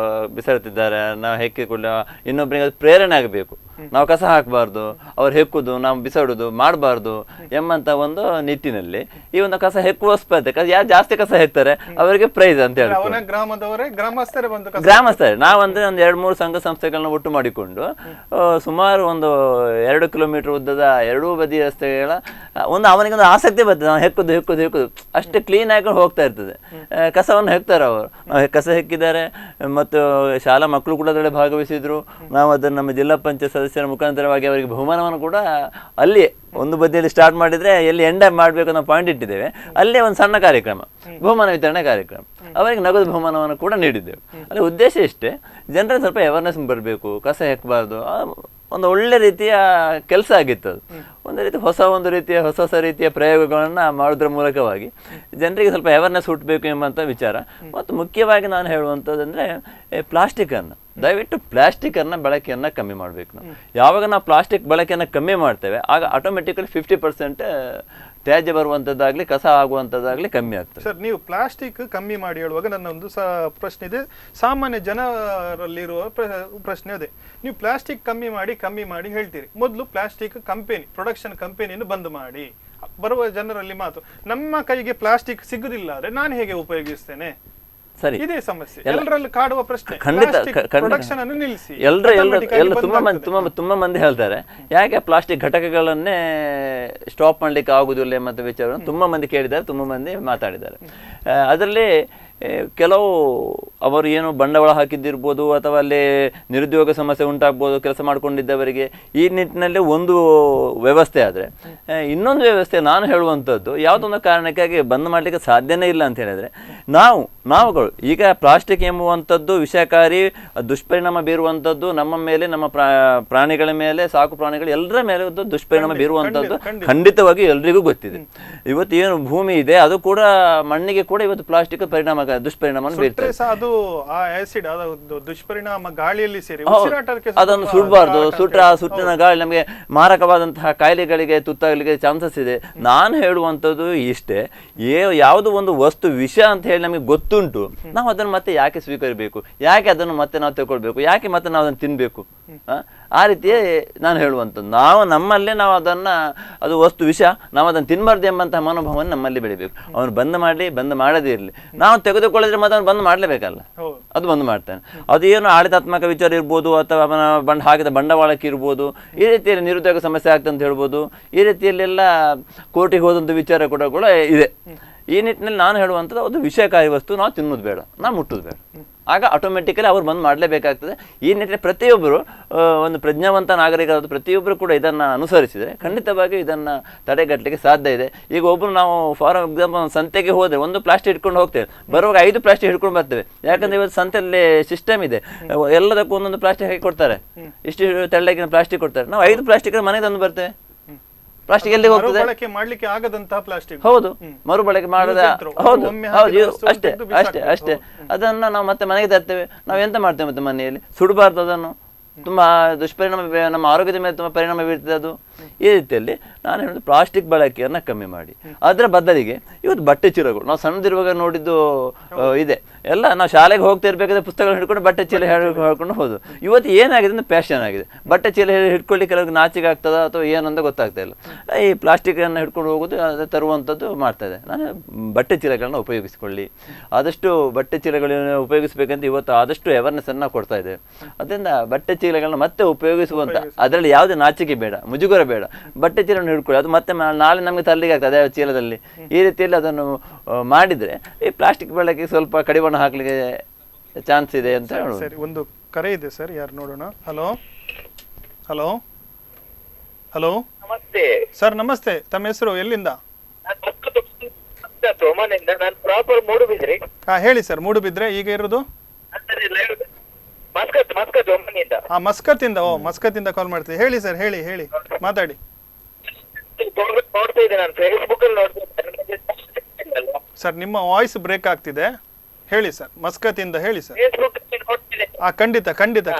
ಬಿಸಾಡ್ತಿದ್ದಾರೆ, ನಾವು ಹೆಕ್ಕಿಕೊಳ್ಳ ಇನ್ನೊಬ್ಬರಿಗೆ ಅದು ಪ್ರೇರಣೆ ಆಗಬೇಕು. ನಾವು ಕಸ ಹಾಕಬಾರ್ದು, ಅವ್ರು ಹೆಕ್ಕುದು ನಾವು ಬಿಸಾಡುದು ಮಾಡಬಾರ್ದು ಎಂಬಂತ ಒಂದು ನಿಟ್ಟಿನಲ್ಲಿ ಈ ಒಂದು ಕಸ ಹೆಕ್ಕುವ ಸ್ಪರ್ಧೆ. ಯಾರು ಜಾಸ್ತಿ ಕಸ ಹೆಕ್ತಾರೆ ಅವರಿಗೆ ಪ್ರೈಸ್ ಅಂತ ಹೇಳಿ ಗ್ರಾಮಸ್ಥರೇ ನಾವಂದ್ರೆ ಒಂದು 2-3 ಸಂಘ ಸಂಸ್ಥೆಗಳನ್ನ ಒಟ್ಟು ಮಾಡಿಕೊಂಡು ಸುಮಾರು ಒಂದು 2 ಕಿಲೋಮೀಟರ್ ಉದ್ದದ ಎರಡೂ ಬದಿ ರಸ್ತೆಗಳ ಒಂದು ಅವನಿಗೆ ಒಂದು ಆಸಕ್ತಿ ಬರ್ತದೆ. ನಾವು ಹೆಕ್ಕುದು ಅಷ್ಟೇ ಕ್ಲೀನ್ ಆಗಿ ಹೋಗ್ತಾ ಇರ್ತದೆ. ಕಸವನ್ನು ಹೆಕ್ತಾರೆ ಅವರು, ಕಸ ಹೆಕ್ಕಿದ್ದಾರೆ. ಮತ್ತು ಶಾಲಾ ಮಕ್ಕಳು ಕೂಡ ಅದರಲ್ಲಿ ಭಾಗವಹಿಸಿದ್ರು. ನಾವು ಅದನ್ನು ನಮ್ಮ ಜಿಲ್ಲಾ ಪಂಚಾಯತ್ ಸದಸ್ಯರ ಮುಖಾಂತರವಾಗಿ ಅವರಿಗೆ ಬಹುಮಾನವನ್ನು ಕೂಡ ಅಲ್ಲಿ ಒಂದು ಬದಿಯಲ್ಲಿ ಸ್ಟಾರ್ಟ್ ಮಾಡಿದ್ರೆ ಎಲ್ಲಿ ಎಂಡ್ ಮಾಡಬೇಕು ಅನ್ನೋ ಪಾಯಿಂಟ್ ಇಟ್ಟಿದ್ದೇವೆ. ಅಲ್ಲೇ ಒಂದು ಸಣ್ಣ ಕಾರ್ಯಕ್ರಮ, ಬಹುಮಾನ ವಿತರಣೆ ಕಾರ್ಯಕ್ರಮ, ಅವರಿಗೆ ನಗದು ಬಹುಮಾನವನ್ನು ಕೂಡ ನೀಡಿದ್ದೆವು. ಅಲ್ಲಿ ಉದ್ದೇಶ ಇಷ್ಟೇ, ಜನರಲ್ಲಿ ಸ್ವಲ್ಪ ಅವೇರ್ನೆಸ್ ಬರಬೇಕು, ಕಸ ಹೆಕ್ಕಬಾರ್ದು. ಒಂದು ಒಳ್ಳೆ ರೀತಿಯ ಕೆಲಸ ಆಗಿತ್ತು ಅದು. ಒಂದು ರೀತಿಯ ಹೊಸ ರೀತಿಯ ಪ್ರಯೋಗಗಳನ್ನು ಮಾಡೋದ್ರ ಮೂಲಕವಾಗಿ ಜನರಿಗೆ ಸ್ವಲ್ಪ ಅವೇರ್ನೆಸ್ ಹುಟ್ಟಬೇಕು ಎಂಬಂಥ ವಿಚಾರ. ಮತ್ತು ಮುಖ್ಯವಾಗಿ ನಾನು ಹೇಳುವಂಥದ್ದಂದರೆ ಪ್ಲಾಸ್ಟಿಕ್ಕನ್ನು, ದಯವಿಟ್ಟು ಪ್ಲಾಸ್ಟಿಕ್ಕನ್ನು ಬಳಕೆಯನ್ನು ಕಮ್ಮಿ ಮಾಡಬೇಕು. ನಾವು ಯಾವಾಗ ನಾವು ಪ್ಲಾಸ್ಟಿಕ್ ಬಳಕೆಯನ್ನು ಕಮ್ಮಿ ಮಾಡ್ತೇವೆ ಆಗ ಆಟೋಮೆಟಿಕಲಿ 50% ತ್ಯಾಜ್ಯ ಬರುವಂಥದ್ದಾಗಲಿ ಕಸ ಆಗುವಂಥದ್ದಾಗಲಿ ಕಮ್ಮಿ ಆಗ್ತದೆ. ಸರ್, ನೀವು ಪ್ಲಾಸ್ಟಿಕ್ ಕಮ್ಮಿ ಮಾಡಿ ಹೇಳುವಾಗ ನನ್ನ ಒಂದು ಪ್ರಶ್ನೆ ಇದೆ, ಸಾಮಾನ್ಯ ಜನರಲ್ಲಿರುವ ಪ್ರಶ್ನೆ ಅದೇ. ನೀವು ಪ್ಲಾಸ್ಟಿಕ್ ಕಮ್ಮಿ ಮಾಡಿ ಹೇಳ್ತೀರಿ, ಮೊದಲು ಪ್ಲಾಸ್ಟಿಕ್ ಪ್ರೊಡಕ್ಷನ್ ಕಂಪನಿಯನ್ನು ಬಂದ್ ಮಾಡಿ. ಬರುವ ಜನರಲ್ಲಿ ಮಾತು, ನಮ್ಮ ಕೈಗೆ ಪ್ಲಾಸ್ಟಿಕ್ ಸಿಗುದಿಲ್ಲ ಆದ್ರೆ ನಾನು ಹೇಗೆ ಉಪಯೋಗಿಸ್ತೇನೆ? ಸರಿ, ಇದೇ ಸಮಸ್ಯೆ ಎಲ್ಲರಲ್ಲಿ ಕಾಡುವ ಪ್ರಶ್ನೆ. ಪ್ರೊಡಕ್ಷನ್ ಅನ್ನು ನಿಲ್ಲಿಸಿ. ತುಂಬಾ ಮಂದಿ ಹೇಳ್ತಾರೆ, ಯಾಕೆ ಪ್ಲಾಸ್ಟಿಕ್ ಘಟಕಗಳನ್ನೇ ಸ್ಟಾಪ್ ಮಾಡ್ಲಿಕ್ಕೆ ಆಗುದಿಲ್ಲ ಮತ್ತು ವಿಚಾರವನ್ನು ತುಂಬಾ ಮಂದಿ ಕೇಳಿದ್ದಾರೆ, ತುಂಬಾ ಮಂದಿ ಮಾತಾಡಿದ್ದಾರೆ. ಅದರಲ್ಲಿ ಕೆಲವು ಅವರು ಏನು ಬಂಡವಾಳ ಹಾಕಿದ್ದಿರ್ಬೋದು ಅಥವಾ ಅಲ್ಲಿ ನಿರುದ್ಯೋಗ ಸಮಸ್ಯೆ ಉಂಟಾಗ್ಬೋದು, ಕೆಲಸ ಮಾಡ್ಕೊಂಡಿದ್ದವರಿಗೆ ಈ ನಿಟ್ಟಿನಲ್ಲಿ ಒಂದು ವ್ಯವಸ್ಥೆ ಆದರೆ, ಇನ್ನೊಂದು ವ್ಯವಸ್ಥೆ ನಾನು ಹೇಳುವಂಥದ್ದು ಯಾವುದೊಂದು ಕಾರಣಕ್ಕಾಗಿ ಬಂದ್ ಮಾಡಲಿಕ್ಕೆ ಸಾಧ್ಯನೇ ಇಲ್ಲ ಅಂತ ಹೇಳಿದ್ರೆ, ನಾವುಗಳು ಈಗ ಪ್ಲಾಸ್ಟಿಕ್ ಎಂಬುವಂಥದ್ದು ವಿಷಕಾರಿ ದುಷ್ಪರಿಣಾಮ ಬೀರುವಂಥದ್ದು ನಮ್ಮ ಮೇಲೆ, ನಮ್ಮ ಪ್ರಾಣಿಗಳ ಮೇಲೆ, ಸಾಕು ಪ್ರಾಣಿಗಳು ಎಲ್ಲರ ಮೇಲೆ ದುಷ್ಪರಿಣಾಮ ಬೀರುವಂಥದ್ದು ಖಂಡಿತವಾಗಿ ಎಲ್ರಿಗೂ ಗೊತ್ತಿದೆ. ಇವತ್ತು ಏನು ಭೂಮಿ ಇದೆ ಅದು ಕೂಡ ಮಣ್ಣಿಗೆ ಕೂಡ ಇವತ್ತು ಪ್ಲಾಸ್ಟಿಕ್ ದುಷ್ಪರಿಣಾಮ ಬೀರ್ತದೆ. ಅದು ಆ ಆಸಿಡ್ ದುಷ್ಪರಿಣಾಮ ಗಾಳಿಯಲ್ಲಿ ಸೇರಿ ಅದನ್ನು ಸುಡಬಾರ್ದು. ಸುಟ್ಟಿನ ಗಾಳಿ ನಮಗೆ ಮಾರಕವಾದಂತಹ ಕಾಯಿಲೆಗಳಿಗೆ ತುತ್ತಾಗಲಿಕ್ಕೆ ಚಾನ್ಸಸ್ ಇದೆ. ನಾನು ಹೇಳುವಂಥದ್ದು ಇಷ್ಟೇ, ಯಾವುದು ಒಂದು ವಸ್ತು ವಿಷ ಅಂತ ಹೇಳಿ ನಮಗೆ ಗೊತ್ತುಂಟು, ನಾವು ಅದನ್ನು ಮತ್ತೆ ಯಾಕೆ ಸ್ವೀಕರಿಸಬೇಕು? ಯಾಕೆ ಅದನ್ನು ಮತ್ತೆ ನಾವು ತಗೊಳ್ಬೇಕು? ಯಾಕೆ ಮತ್ತೆ ನಾವು ಅದನ್ನು ತಿನ್ಬೇಕು? ಆ ರೀತಿಯೇ ನಾನು ಹೇಳುವಂಥದ್ದು. ನಮ್ಮಲ್ಲೇ ನಾವು ಅದನ್ನು, ಅದು ವಸ್ತು ವಿಷ, ನಾವು ಅದನ್ನು ತಿನ್ನಬಾರ್ದು ಎಂಬಂತಹ ಮನೋಭಾವನೆ ನಮ್ಮಲ್ಲಿ ಬೆಳಿಬೇಕು. ಅವನು ಬಂದ್ ಮಾಡದೇ ಇರಲಿ, ನಾವು ತೆಗೆದುಕೊಳ್ಳಿದ್ರೆ ಮತ್ತೆ ಅವನು ಬಂದ್ ಮಾಡಲೇಬೇಕಲ್ಲ, ಅದು ಬಂದ್ ಮಾಡ್ತಾನೆ. ಅದೇನು ಆಡಳಿತಾತ್ಮಕ ವಿಚಾರ ಇರ್ಬೋದು, ಅಥವಾ ಅವನ ಹಾಕಿದ ಬಂಡವಾಳಕ್ಕೆ ಇರ್ಬೋದು, ಈ ರೀತಿಯಲ್ಲಿ ನಿರುದ್ಯೋಗ ಸಮಸ್ಯೆ ಆಗ್ತದೆ ಅಂತ ಹೇಳ್ಬೋದು. ಈ ರೀತಿಯಲ್ಲೆಲ್ಲ ಕೋರ್ಟಿಗೆ ಹೋದಂಥ ವಿಚಾರ ಕೂಡ ಇದೆ. ಈ ನಿಟ್ಟಿನಲ್ಲಿ ನಾನು ಹೇಳುವಂಥದ್ದು, ಅದು ವಿಷಯಕಾರಿ ವಸ್ತು ನಾವು ತಿನ್ನೋದು ಬೇಡ, ನಾವು ಮುಟ್ಟೋದು ಬೇಡ. ಆಗ ಆಟೋಮೆಟಿಕಲಿ ಅವ್ರು ಬಂದು ಮಾಡಲೇಬೇಕಾಗ್ತದೆ. ಈ ನಿಟ್ಟಿನಲ್ಲಿ ಪ್ರತಿಯೊಬ್ಬರು ಒಂದು ಪ್ರಜ್ಞಾವಂತ ನಾಗರಿಕರಾದ ಪ್ರತಿಯೊಬ್ಬರು ಕೂಡ ಇದನ್ನು ಅನುಸರಿಸಿದರೆ ಖಂಡಿತವಾಗಿ ಇದನ್ನು ತಡೆಗಟ್ಟಲಿಕ್ಕೆ ಸಾಧ್ಯ ಇದೆ. ಈಗ ಒಬ್ಬರು ನಾವು ಫಾರ್ ಎಕ್ಸಾಂಪಲ್ ಸಂತೆಗೆ ಹೋದರೆ ಒಂದು ಪ್ಲಾಸ್ಟಿಕ್ ಹಿಡ್ಕೊಂಡು ಹೋಗ್ತೇವೆ, ಬರುವಾಗ 5 ಪ್ಲಾಸ್ಟಿಕ್ ಹಿಡ್ಕೊಂಡು ಬರ್ತೇವೆ. ಯಾಕಂದರೆ ಇವತ್ತು ಸಂತೆಯಲ್ಲಿ ಸಿಸ್ಟಮ್ ಇದೆ, ಎಲ್ಲದಕ್ಕೂ ಒಂದೊಂದು ಪ್ಲಾಸ್ಟಿಕ್ ಹಾಕಿ ಕೊಡ್ತಾರೆ, ಇಷ್ಟು ತೆಳ್ಳಗಿನ ಪ್ಲಾಸ್ಟಿಕ್ ಕೊಡ್ತಾರೆ. ನಾವು 5 ಪ್ಲಾಸ್ಟಿಕ್ ಮನೆಗೆ ತಂದು ಬರ್ತೇವೆ. ಪ್ಲಾಸ್ಟಿಕ್ ಎಲ್ಲಿ ಹೋಗ್ತದೆ? ಬಳಕೆ ಮಾಡ್ಲಿಕ್ಕೆ ಆಗದಂತಹ ಪ್ಲಾಸ್ಟಿಕ್. ಹೌದು, ಮರುಬಳಕೆ ಮಾಡದ, ಹೌದು ಹೌದು, ಅಷ್ಟೇ. ಅದನ್ನ ನಾವು ಮತ್ತೆ ಮನೆಗೆ ತರ್ತೇವೆ. ನಾವು ಎಂತ ಮಾಡ್ತೇವೆ ಮತ್ತೆ ಮನೆಯಲ್ಲಿ? ಸುಡಬಾರ್ದು, ಅದನ್ನು ತುಂಬಾ ದುಷ್ಪರಿಣಾಮ, ನಮ್ಮ ಆರೋಗ್ಯದ ಮೇಲೆ ತುಂಬಾ ಪರಿಣಾಮ ಬೀರ್ತದೆ ಅದು. ಈ ರೀತಿಯಲ್ಲಿ ನಾನು ಹೇಳೋದು, ಪ್ಲಾಸ್ಟಿಕ್ ಬಳಕೆಯನ್ನ ಕಮ್ಮಿ ಮಾಡಿ. ಅದರ ಬದಲಿಗೆ ಇವತ್ತು ಬಟ್ಟೆ ಚೀಲಗಳು ನಾವು ಸಣ್ಣದಿರುವಾಗ ನೋಡಿದ್ದು ಇದೆ. ಎಲ್ಲ ನಾವು ಶಾಲೆಗೆ ಹೋಗ್ತಾ ಇರ್ಬೇಕಾದ್ರೆ ಪುಸ್ತಕಗಳು ಹಿಡ್ಕೊಂಡು ಬಟ್ಟೆ ಚೀಲ ಹೇಳ್ಕೊಂಡು ಹೋದು. ಇವತ್ತು ಏನಾಗಿದೆ ಅಂದ್ರೆ ಫ್ಯಾಷನ್ ಆಗಿದೆ. ಬಟ್ಟೆ ಚೀಲ ಹಿಡ್ಕೊಳ್ಳಿ ಕೆಲವ್ರಿಗೆ ನಾಚಿಕೆ ಆಗ್ತದ ಅಥವಾ ಏನಂತ ಗೊತ್ತಾಗ್ತಾ ಇಲ್ಲ. ಈ ಪ್ಲಾಸ್ಟಿಕನ್ನು ಹಿಡ್ಕೊಂಡು ಹೋಗೋದು, ಅದು ತರುವಂಥದ್ದು ಮಾಡ್ತಾ ಇದೆ. ನಾನು ಬಟ್ಟೆ ಚೀಲಗಳನ್ನ ಉಪಯೋಗಿಸಿಕೊಳ್ಳಿ, ಆದಷ್ಟು ಬಟ್ಟೆ ಚೀಲಗಳನ್ನು ಉಪಯೋಗಿಸಬೇಕಂತ ಇವತ್ತು ಆದಷ್ಟು ಅವೇರ್ನೆಸ್ಸನ್ನು ಕೊಡ್ತಾ ಇದೆ. ಅದರಿಂದ ಬಟ್ಟೆ ಚೀಲಗಳನ್ನ ಮತ್ತೆ ಉಪಯೋಗಿಸುವಂಥ, ಅದರಲ್ಲಿ ಯಾವುದೇ ನಾಚಿಕೆ ಬೇಡ, ಮುಜುಗರ ಬೇಡ. ಬಟ್ಟೆ ಚೀಲವನ್ನು ಹಿಡ್ಕೊಳ್ಳಿ, ಅದು ಮತ್ತೆ ನಾಳೆ ನಮಗೆ ತರಲಿಕ್ಕೆ ಆಗ್ತದೆ ಅದೇ ಚೀಲದಲ್ಲಿ. ಈ ರೀತಿಯಲ್ಲಿ ಅದನ್ನು ಮಾಡಿದರೆ ಈ ಪ್ಲಾಸ್ಟಿಕ್ ಬಳಕೆ ಸ್ವಲ್ಪ ಕಡಿವಾಣ ಹಾಕ್ಲಿಕ್ಕೆ ಚಾನ್ಸ್ ಇದೆ ಅಂತ ಹೇಳೋದು. ಸರಿ, ಒಂದು ಕರೆ ಇದೆ ಸರ್, ಯಾರು ನೋಡೋಣ. ಹಲೋ ಹಲೋ ಹಲೋ, ನಮಸ್ತೆ ಸರ್. ನಮಸ್ತೆ, ತಮ್ಮ ಹೆಸರು, ಎಲ್ಲಿಂದ? ನಾನು ಪ್ರಾಪರ್ ಮೂಡುಬಿದ್ರೆ. ಹೇಳಿ ಸರ್. ಮೂಡುಬಿದ್ರೆ ಈಗ ಇರೋದು? ಮಸ್ಕತ್ ಒಮ್ಮನಿಂದ. ಮಸ್ಕತ್ ಇಂದ. ಮಸ್ಕತ್ ಇಂದ ಕಾಲ್ ಮಾಡ್ತೀವಿ. ಹೇಳಿ ಸರ್, ಹೇಳಿ ಮಾತಾಡಿ. ನೋಡ್ತಾ ಇದ್ದೆ ನಾನು, ಫೇಸ್ಬುಕ್ ಅಲ್ಲಿ ನೋಡ್ತಾ ಇದ್ದೆ ಸರ್. ನಿಮ್ಮ ವಾಯ್ಸ್ ಬ್ರೇಕ್ ಆಗ್ತಿದೆ. ಹೇಳಿ ಸರ್, ಮಸ್ಕತ್ ಇಂದ ಹೇಳಿ ಸರ್. ಫೇಸ್ಬುಕ್ ನೋಡ್ತಿದ್ದೆ.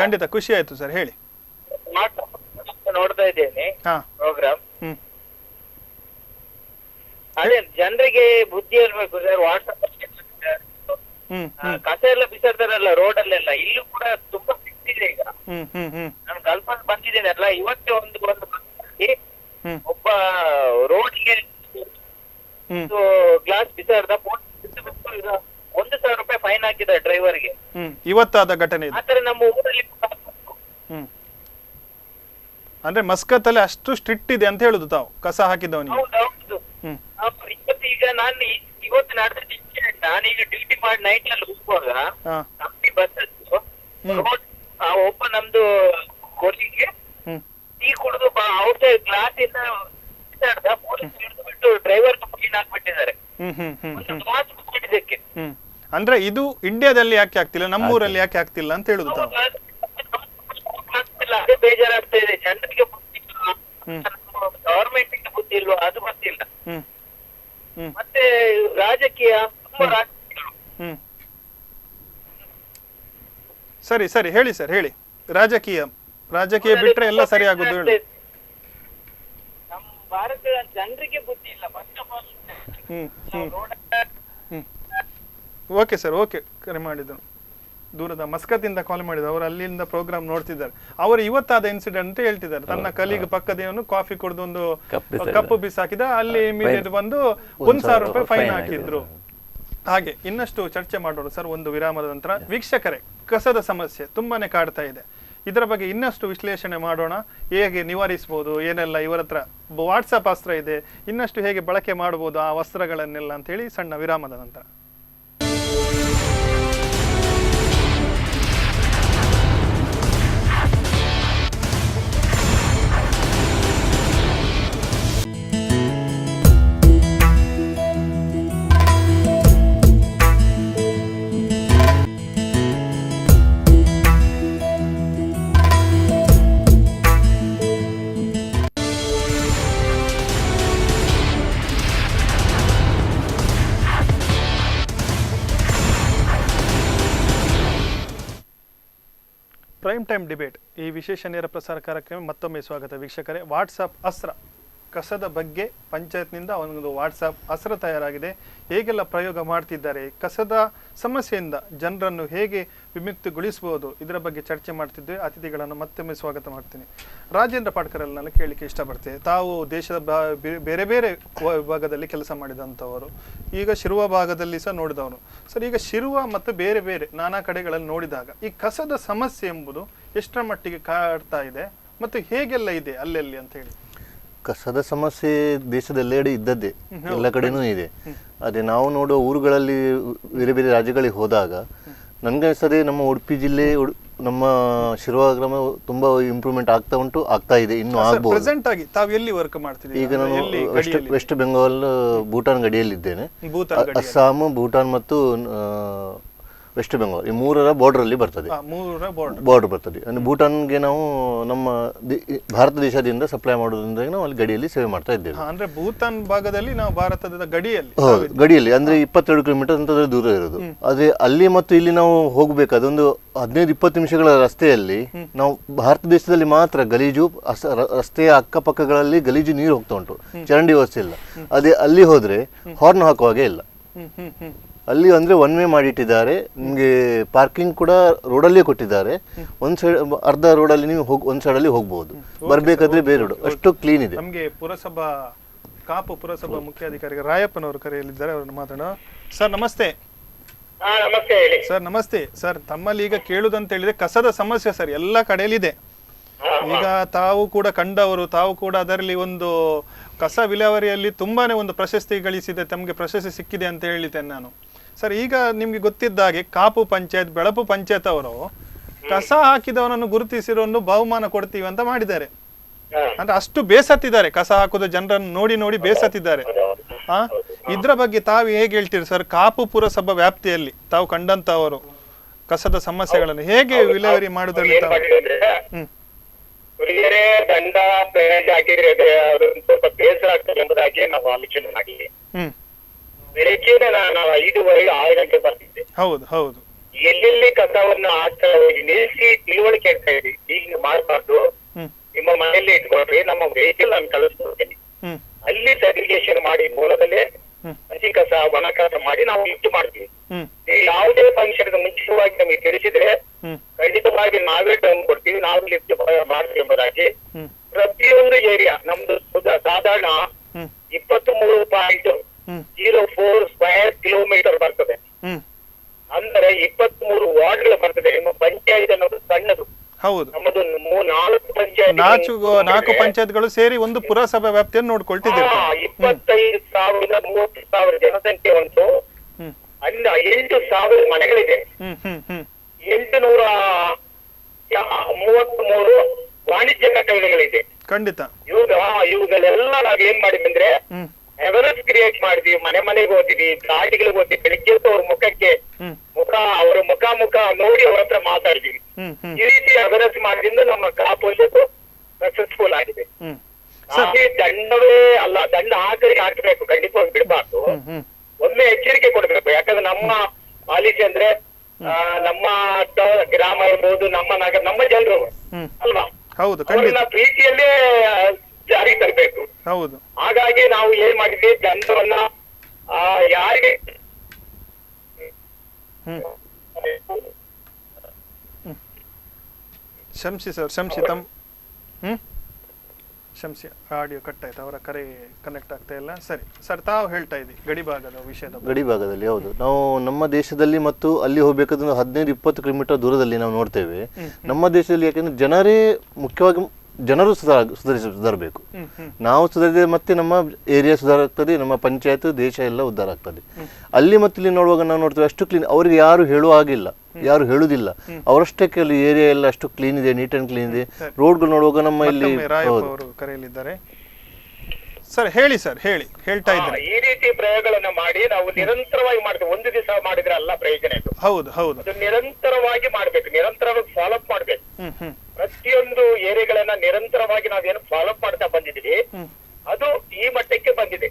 ಖಂಡಿತ ಖುಷಿ ಆಯ್ತು ಸರ್, ಹೇಳಿ. ನೋಡ್ತಾ ಇದ್ದೇನೆ ಪ್ರೋಗ್ರಾಮ್. ಅದೇ ಜನರಿಗೆ ಬುದ್ಧಿ ಇರ್ಬೇಕು ಸರ್. ವಾಟ್ಸ್ಆಪ್ ಕಸ ಎಲ್ಲ ಬಿಸಾಡ್ತಾರಲ್ಲ ರೋಡ್ ಅಲ್ಲೆಲ್ಲ, ಇಲ್ಲೂ ಕೂಡ ತುಂಬಾ ಸಿಕ್ತಿದೆ ಈಗ. ನಾನು ಕಲ್ಪನೆ ಬಂದಿದ್ದೇನೆ ಅಲ್ಲ, ಇವತ್ತೇ ಒಂದು ಒಬ್ಬ ರೋಡ್ಗೆ ಗ್ಲಾಸ್ ಬಿಸಾಡ್ದ, 1,000 ರೂಪಾಯಿ ಫೈನ್ ಹಾಕಿದ ಡ್ರೈವರ್ಗೆ. ಇವತ್ತಾದ ಘಟನೆ ಇದು. ಆತರ ನಮ್ಮ ಊರಲ್ಲಿ ಅಂದ್ರೆ ಮಸ್ಕತ್ ಅಲ್ಲಿ ಅಷ್ಟು ಸ್ಟ್ರಿಕ್ಟ್ ಇದೆ ಅಂತ ಹೇಳುದು ತಾವು, ಕಸ ಹಾಕಿದವನಿಗೆ. ಹೌದು. ಈಗ ನಾನು ಇವತ್ತು ನಡೆದ ಇನ್ಸಿಡೆಂಟ್, ನಾನೀಗ ಡ್ಯೂಟಿ ಮಾಡಿ ನೈಟ್ ಅಲ್ಲಿ ಹೋಗುವಾಗ ಬಸ್ ಒಬ್ಬ ನಮ್ದು ಕೊಲ್ಲಿಗೆ ಟೀ ಕುಡಿದು ಔಟ್ಸೈಡ್ ಗ್ಲಾಸ್ ಇಂದ ಬಿಟ್ಟು ಡ್ರೈವರ್ ಫೈನ್ ಹಾಕ್ಬಿಟ್ಟಿದ್ದಾರೆ. ಅಂದ್ರೆ ಇದು ಇಂಡಿಯಾದಲ್ಲಿ ಯಾಕೆ ಆಗ್ತಿಲ್ಲ, ನಮ್ಮೂರಲ್ಲಿ ಯಾಕೆ ಆಗ್ತಿಲ್ಲ ಅಂತ ಹೇಳುದು ತಾವು. ಅದೇ ಬೇಜಾರಾಗ್ತಾ ಇದೆ, ಜನರಿಗೆ ಬುದ್ಧಿ ಇಲ್ಲ, ಗವರ್ಮೆಂಟ್ ಬುದ್ಧಿ ಇಲ್ವಾ ಅದು ಗೊತ್ತಿಲ್ಲ. ಮತ್ತೆ ರಾಜಕೀಯ, ಸರಿ ಹೇಳಿ ಸರ್, ಹೇಳಿ. ರಾಜಕೀಯ ಬಿಟ್ರೆ ಎಲ್ಲ ಸರಿ ಆಗುದು ಹೇಳಿ. ನಮ್ಮ ಭಾರತದ ಜನರಿಗೆ ಬುದ್ಧಿ ಇಲ್ಲ. Okay sir, okay. ಕರೆ ಮಾಡಿದ್ರು ದೂರದ ಮಸ್ಕತ್ ಇಂದ ಕಾಲ್ ಮಾಡಿದ್ರು. ಅವರು ಅಲ್ಲಿಂದ ಪ್ರೋಗ್ರಾಮ್ ನೋಡ್ತಿದ್ದಾರೆ. ಅವರು ಇವತ್ತಾದ ಇನ್ಸಿಡೆಂಟ್ ಅಂತ ಹೇಳ್ತಿದ್ದಾರೆ. ತನ್ನ ಕಲೀಗ್ ಪಕ್ಕದೇವನು ಕಾಫಿ ಕುಡಿದು ಒಂದು ಕಪ್ಪು ಬಿಸಾಕಿದ, ಅಲ್ಲಿ ಇಮಿಡಿಯೇಟ್ ಬಂದು 1,000 ರೂಪಾಯಿ ಫೈನ್ ಹಾಕಿದ್ರು. ಹಾಗೆ ಇನ್ನಷ್ಟು ಚರ್ಚೆ ಮಾಡೋಣ ಸರ್ ಒಂದು ವಿರಾಮದ ನಂತರ. ವೀಕ್ಷಕರೇ, ಕಸದ ಸಮಸ್ಯೆ ತುಂಬಾನೇ ಕಾಡ್ತಾ ಇದೆ. ಇದರ ಬಗ್ಗೆ ಇನ್ನಷ್ಟು ವಿಶ್ಲೇಷಣೆ ಮಾಡೋಣ. ಹೇಗೆ ನಿವಾರಿಸಬಹುದು, ಏನೆಲ್ಲ ಇವರ ಹತ್ರ ವಾಟ್ಸಪ್ ಅಸ್ತ್ರ ಇದೆ, ಇನ್ನಷ್ಟು ಹೇಗೆ ಬಳಕೆ ಮಾಡಬಹುದು ಆ ವಸ್ತ್ರಗಳನ್ನೆಲ್ಲ ಅಂತ ಹೇಳಿ ಸಣ್ಣ ವಿರಾಮದ ನಂತರ. ಪ್ರೈಮ್ ಟೈಮ್ ಡಿಬೇಟ್, ಈ ವಿಶೇಷ ನೇರ ಪ್ರಸಾರ ಕಾರ್ಯಕ್ರಮ ಮತ್ತೊಮ್ಮೆ ಸ್ವಾಗತ ವೀಕ್ಷಕರೇ. ವಾಟ್ಸಪ್ ಅಸ್ತ್ರ ಕಸದ ಬಗ್ಗೆ ಪಂಚಾಯತ್ನಿಂದ ಒಂದು ವಾಟ್ಸಪ್ ಹಸಿರು ತಯಾರಾಗಿದೆ, ಹೇಗೆಲ್ಲ ಪ್ರಯೋಗ ಮಾಡ್ತಿದ್ದಾರೆ, ಕಸದ ಸಮಸ್ಯೆಯಿಂದ ಜನರನ್ನು ಹೇಗೆ ವಿಮುಕ್ತಿಗೊಳಿಸಬಹುದು, ಇದರ ಬಗ್ಗೆ ಚರ್ಚೆ ಮಾಡ್ತಿದ್ದೆ. ಅತಿಥಿಗಳನ್ನು ಮತ್ತೊಮ್ಮೆ ಸ್ವಾಗತ ಮಾಡ್ತೀನಿ. ರಾಜೇಂದ್ರ ಪಾಟ್ಕರಲ್ಲಿ ನಾನು ಕೇಳಲಿಕ್ಕೆ ಇಷ್ಟಪಡ್ತೇನೆ, ತಾವು ದೇಶದ ಬೇರೆ ಬೇರೆ ವಿಭಾಗದಲ್ಲಿ ಕೆಲಸ ಮಾಡಿದಂಥವರು, ಈಗ ಶಿರುವ ಭಾಗದಲ್ಲಿ ಸಹ ನೋಡಿದವರು. ಸರ್, ಈಗ ಶಿರುವ ಮತ್ತು ಬೇರೆ ಬೇರೆ ನಾನಾ ಕಡೆಗಳಲ್ಲಿ ನೋಡಿದಾಗ ಈ ಕಸದ ಸಮಸ್ಯೆ ಎಂಬುದು ಎಷ್ಟರ ಮಟ್ಟಿಗೆ ಕಾಡ್ತಾ ಇದೆ ಮತ್ತು ಹೇಗೆಲ್ಲ ಇದೆ ಅಲ್ಲೆಲ್ಲಿ ಅಂತ ಹೇಳಿ? ಕಸದ ಸಮಸ್ಯೆ ದೇಶದೆಲ್ಲೆಡೆ ಇದ್ದದ್ದೇ, ಎಲ್ಲ ಕಡೆನೂ ಇದೆ. ಅದೇ ನಾವು ನೋಡುವ ಊರುಗಳಲ್ಲಿ ಬೇರೆ ಬೇರೆ ರಾಜ್ಯಗಳಿಗೆ ಹೋದಾಗ ನನಗೆ ಸರಿ ನಮ್ಮ ಉಡುಪಿ ಜಿಲ್ಲೆ ನಮ್ಮ ಶಿರುವ ಗ್ರಾಮ ತುಂಬಾ ಇಂಪ್ರೂವ್ಮೆಂಟ್ ಆಗ್ತಾ ಉಂಟು, ಆಗ್ತಾ ಇದೆ, ಇನ್ನೂ ಆಗ್ಬಹುದು. ಪ್ರೆಸೆಂಟ್ ಆಗಿ ತಾವು ಎಲ್ಲಿ ವರ್ಕ್ ಮಾಡ್ತಿದ್ದೀರಿ? ಈಗ ನಾನು ವೆಸ್ಟ್ ಬೆಂಗಾಲ್ ಭೂಟಾನ್ ಗಡಿಯಲ್ಲಿದ್ದೇನೆ. ಅಸ್ಸಾಂ, ಭೂಟಾನ್ ಮತ್ತು ವೆಸ್ಟ್ ಬೆಂಗಾಲ್ ಈ ಮೂರರ ಬಾರ್ಡರ್ ಅಲ್ಲಿ ಬರ್ತದೆ, ಬಾರ್ಡರ್ ಬರ್ತದೆ. ಅಂದ್ರೆ ಭೂಟಾನ್ಗೆ ನಾವು ನಮ್ಮ ಭಾರತ ದೇಶದಿಂದ ಸಪ್ಲೈ ಮಾಡೋದ್ರಿಂದ ನಾವು ಅಲ್ಲಿ ಗಡಿಯಲ್ಲಿ ಸೇವೆ ಮಾಡ್ತಾ ಇದ್ದೇವೆ. ಅಂದ್ರೆ ಭೂತಾನ್ ಭಾಗದಲ್ಲಿ ನಾವು ಭಾರತದ ಗಡಿಯಲ್ಲಿ, ಹೌದು, ಗಡಿಯಲ್ಲಿ ಅಂದ್ರೆ 22 ಕಿಲೋಮೀಟರ್ ಅಂತ ದೂರ ಇರೋದು. ಆದ್ರೆ ಅಲ್ಲಿ ಮತ್ತು ಇಲ್ಲಿ ನಾವು ಹೋಗ್ಬೇಕು, ಅದೊಂದು 15-20 ನಿಮಿಷಗಳ ರಸ್ತೆಯಲ್ಲಿ ನಾವು ಭಾರತ ದೇಶದಲ್ಲಿ ಮಾತ್ರ ಗಲೀಜು, ರಸ್ತೆಯ ಅಕ್ಕಪಕ್ಕಗಳಲ್ಲಿ ಗಲೀಜು ನೀರು ಹೋಗ್ತಾ ಉಂಟು, ಚರಂಡಿ ವ್ಯವಸ್ಥೆ ಇಲ್ಲ. ಅದೇ ಅಲ್ಲಿ ಹೋದ್ರೆ ಹಾರ್ನ್ ಹಾಕುವಾಗೆ ಇಲ್ಲ. ಅಲ್ಲಿ ಅಂದ್ರೆ ಒನ್ ವೇ ಮಾಡಿಟ್ಟಿದ್ದಾರೆ, ನಿಮ್ಗೆ ಪಾರ್ಕಿಂಗ್ ಕೂಡ ರೋಡಲ್ಲೇ ಕೊಟ್ಟಿದ್ದಾರೆ. ಒಂದ್ ಸೈಡ್ ಅರ್ಧ ರೋಡಲ್ಲಿ ನೀವು ಒಂದ್ ಸೈಡ್ ಅಲ್ಲಿ ಹೋಗ್ಬಹುದು, ಬರ್ಬೇಕಾದ್ರೆ ಬೇರೆ ರೋಡ್, ಅಷ್ಟು ಕ್ಲೀನ್ ಇದೆ. ನಮ್ಗೆ ಕಾಪು ಪುರಸಭಾ ಮುಖ್ಯಾಧಿಕಾರಿ ರಾಯಪ್ಪನವರು ಕರೆಯಲಿದ್ದಾರೆ, ಅವ್ರನ್ನ ಮಾತಾಡೋಣ. ಸರ್ ನಮಸ್ತೆ. ನಮಸ್ತೆ ಹೇಳಿ ಸರ್. ನಮಸ್ತೆ ಸರ್, ತಮ್ಮಲ್ಲಿ ಈಗ ಕೇಳುದಂತ ಹೇಳಿದ್ರೆ ಕಸದ ಸಮಸ್ಯೆ ಸರ್ ಎಲ್ಲ ಕಡೆಯಲ್ಲಿದೆ. ಈಗ ತಾವು ಕೂಡ ಕಂಡವರು, ತಾವು ಕೂಡ ಅದರಲ್ಲಿ ಒಂದು ಕಸ ವಿಲೇವಾರಿಯಲ್ಲಿ ತುಂಬಾನೇ ಒಂದು ಪ್ರಶಸ್ತಿ ಗಳಿಸಿದೆ, ತಮಗೆ ಪ್ರಶಸ್ತಿ ಸಿಕ್ಕಿದೆ ಅಂತ ಹೇಳಿದ್ದೇನೆ ನಾನು. ಸರ್, ಈಗ ನಿಮ್ಗೆ ಗೊತ್ತಿದ್ದ ಹಾಗೆ ಕಾಪು ಪಂಚಾಯತ್, ಬೆಳಪು ಪಂಚಾಯತ್ ಅವರು ಕಸ ಹಾಕಿದವನನ್ನು ಗುರುತಿಸಿರೋ ಒಂದು ಬಹುಮಾನ ಕೊಡ್ತೀವಿ ಅಂತ ಮಾಡಿದ್ದಾರೆ. ಅಂದ್ರೆ ಅಷ್ಟು ಬೇಸತ್ತಿದ್ದಾರೆ, ಕಸ ಹಾಕುದ ಜನರನ್ನು ನೋಡಿ ನೋಡಿ ಬೇಸತ್ತಿದ್ದಾರೆ. ಇದ್ರ ಬಗ್ಗೆ ತಾವು ಹೇಗೆ ಹೇಳ್ತೀರಿ ಸರ್? ಕಾಪು ಪುರಸಭಾ ವ್ಯಾಪ್ತಿಯಲ್ಲಿ ತಾವು ಕಂಡಂತವರು ಕಸದ ಸಮಸ್ಯೆಗಳನ್ನು ಹೇಗೆ ವಿಲೇವಾರಿ ಮಾಡುವುದರಲ್ಲಿ ದಂಡ ಪೇಮೆಂಟ್ ಹಾಕಿದ್ರೆ ಸ್ವಲ್ಪ ಬೇಸರ ಆಗ್ತದೆ ಎಂಬುದಾಗಿ ನಾವು ಆಲೋಚನೆ ಮಾಡಿ ಬೆಳಗ್ಗೆ ನಾವು 5:30-6 ಗಂಟೆ ಬರ್ತಿದ್ದೆ. ಹೌದು ಹೌದು. ಎಲ್ಲೆಲ್ಲಿ ಕಸವನ್ನು ಹಾಕ್ತಾ ಹೋಗಿ ನಿಲ್ಲಿಸಿ ತಿಳುವಳಿಕೆ ಆಗ್ತಾ ಇದೆ, ಈಗ ಮಾಡಬಾರ್ದು, ನಿಮ್ಮ ಮನೆಯಲ್ಲೇ ಇಟ್ಕೊಳ್ರಿ, ನಮ್ಮ ವೆಹಿಕಲ್ ನಾನು ಕಳಿಸ್ಕೊಡ್ತೀನಿ, ಅಲ್ಲಿ ಸೆಗ್ರಿಗೇಷನ್ ಮಾಡಿ ಮೂಲದಲ್ಲೇ ಹಸಿ ಕಸ ಒಣ ಕಸ ಮಾಡಿ ನಾವು ಲಿಫ್ಟ್ ಮಾಡ್ತೀವಿ. ಯಾವುದೇ ಫಂಕ್ಷನ್ ಮುಂಚಿತವಾಗಿ ನಮಗೆ ತಿಳಿಸಿದ್ರೆ ಖಂಡಿತವಾಗಿ ನಾವೇ ಟರ್ಮ್ ಕೊಡ್ತೀವಿ, ನಾವು ಲಿಫ್ಟ್ ಮಾಡ್ತೀವಿ ಎಂಬುದಾಗಿ. ಪ್ರತಿಯೊಂದು ಏರಿಯಾ ನಮ್ದು ಸಾಧಾರಣ 23.04 ಸ್ಕ್ವೇರ್ ಕಿಲೋಮೀಟರ್ ಬರ್ತದೆ. ಅಂದರೆ 23 ವಾರ್ಡ್ಗಳು ಬರ್ತದೆ. ನಿಮ್ಮ ಪಂಚಾಯತ್ ಅನ್ನೋದು ಸಣ್ಣದು. ಹೌದು, ನಮ್ಮದು 4 ಪಂಚಾಯತ್, 4 ಪಂಚಾಯತ್ಗಳು ಸೇರಿ ಒಂದು ಪುರಸಭಾ ವ್ಯಾಪ್ತಿಯನ್ನು ನೋಡ್ಕೊಳ್ತಿದ್ದೀವಿ. 25,000 30,000 ಜನಸಂಖ್ಯೆ ಉಂಟು. ಅಲ್ಲಿ 8,000 ಮನೆಗಳಿದೆ. 833 ವಾಣಿಜ್ಯ ಕಟ್ಟಡಗಳಿದೆ. ಖಂಡಿತ. ಇವುಗಳೆಲ್ಲ ನಾವ್ ಏನ್ ಮಾಡಿದ್ವಿ ಅಂದ್ರೆ ಅವೇರ್ನೆಸ್ ಕ್ರಿಯೇಟ್ ಮಾಡಿದ್ವಿ, ಮನೆ ಮನೆಗೆ ಹೋದಿವಿ, ಗಾಡಿಗಳಿಗೆ ಹೋದ್ವಿ, ಬೆಳಿಗ್ಗೆ ಅವ್ರ ಅವರ ಮುಖ ನೋಡಿ ಅವ್ರ ಹತ್ರ ಮಾತಾಡಿದ್ವಿ. ಈ ರೀತಿ ಅವೇರ್ನೆಸ್ ಮಾಡೋದ್ರಿಂದ ನಮ್ಮ ಕಾಪು ಸಕ್ಸಸ್ಫುಲ್ ಆಗಿದೆ. ದಂಡವೇ ಅಲ್ಲ, ದಂಡ ಹಾಕಬೇಕು, ಖಂಡಿತವಾಗಿ ಬಿಡಬಾರ್ದು. ಒಮ್ಮೆ ಎಚ್ಚರಿಕೆ ಕೊಡ್ಬೇಕು. ಯಾಕಂದ್ರೆ ನಮ್ಮ ಪಾಲಿಸಿ ಅಂದ್ರೆ ನಮ್ಮ ಗ್ರಾಮ ಇರ್ಬೋದು, ನಮ್ಮ ನಗರ, ನಮ್ಮ ಜನರು ಅಲ್ವಾ, ಅವ್ರನ್ನ ಪ್ರೀತಿಯಲ್ಲೇ ಜಾರಿ ತರಬೇಕು. ಹೌದು. ಹಾಗಾಗಿ ನಾವು ಏನ್ ಮಾಡಿದ್ವಿ, ದಂಡವನ್ನ ಯಾರಿಗೆ ಶಂಸಿ ಆಡಿಯೋ ಕಟ್ ಆಯ್ತು, ಅವರ ಕರೆ ಕನೆಕ್ಟ್ ಆಗ್ತಾ ಇಲ್ಲ. ಸರಿ ಸರ್, ತಾವು ಹೇಳ್ತಾ ಇದ್ದೀವಿ ಗಡಿಭಾಗದ ವಿಷಯದ. ಗಡಿಭಾಗದಲ್ಲಿ ಹೌದು, ನಾವು ನಮ್ಮ ದೇಶದಲ್ಲಿ ಮತ್ತು ಅಲ್ಲಿ ಹೋಗ್ಬೇಕಾದ್ರೆ 15-20 ಕಿಲೋಮೀಟರ್ ದೂರದಲ್ಲಿ ನಾವು ನೋಡ್ತೇವೆ. ನಮ್ಮ ದೇಶದಲ್ಲಿ ಯಾಕೆಂದ್ರೆ ಮುಖ್ಯವಾಗಿ ಜನರು ಸುಧಾರಬೇಕು. ನಾವು ಸುಧಾರಿದ್ರೆ ಮತ್ತೆ ನಮ್ಮ ಏರಿಯಾ ಸುಧಾರ ಆಗ್ತದೆ, ನಮ್ಮ ಪಂಚಾಯತ್, ದೇಶ ಎಲ್ಲ ಉದ್ಧಾರ ಆಗ್ತದೆ. ಅಲ್ಲಿ ಮತ್ತೆ ಇಲ್ಲಿ ನೋಡುವಾಗ ನಾವು ನೋಡ್ತೇವೆ ಅಷ್ಟು ಕ್ಲೀನ್, ಅವ್ರಿಗೆ ಯಾರು ಹೇಳುವ ಹಾಗಿಲ್ಲ, ಯಾರು ಹೇಳುದಿಲ್ಲ, ಅವರಷ್ಟೇ ಕೆಲವು ಏರಿಯಾ ಎಲ್ಲ ಅಷ್ಟು ಕ್ಲೀನ್ ಇದೆ, ನೀಟ್ ಅಂಡ್ ಕ್ಲೀನ್ ಇದೆ. ರೋಡ್ಗಳು ನೋಡುವಾಗ ನಮ್ಮ ಇಲ್ಲಿ ಕರೆಯಲಿದ್ದಾರೆ. ಸರ್ ಹೇಳಿ ಸರ್, ಹೇಳ್ತಾ ಇದ್ದಾರೆ. ಈ ರೀತಿ ಪ್ರಯೋಗಗಳನ್ನ ಮಾಡಿ ನಾವು ನಿರಂತರವಾಗಿ ಮಾಡ್ತೇವೆ. ಒಂದು ದಿವಸ ಮಾಡಿದ್ರೆ ಅಲ್ಲ ಪ್ರಯೋಜನ ಇದು. ಹೌದು ಹೌದು, ನಿರಂತರವಾಗಿ ಮಾಡ್ಬೇಕು, ನಿರಂತರವಾಗಿ ಫಾಲೋ ಅಪ್ ಮಾಡ್ಬೇಕು. ಪ್ರತಿಯೊಂದು ಏರಿಯಾಗಳನ್ನ ನಿರಂತರವಾಗಿ ನಾವೇನು ಫಾಲೋ ಅಪ್ ಮಾಡ್ತಾ ಬಂದಿದ್ದೀವಿ, ಅದು ಈ ಮಟ್ಟಕ್ಕೆ ಬಂದಿದೆ.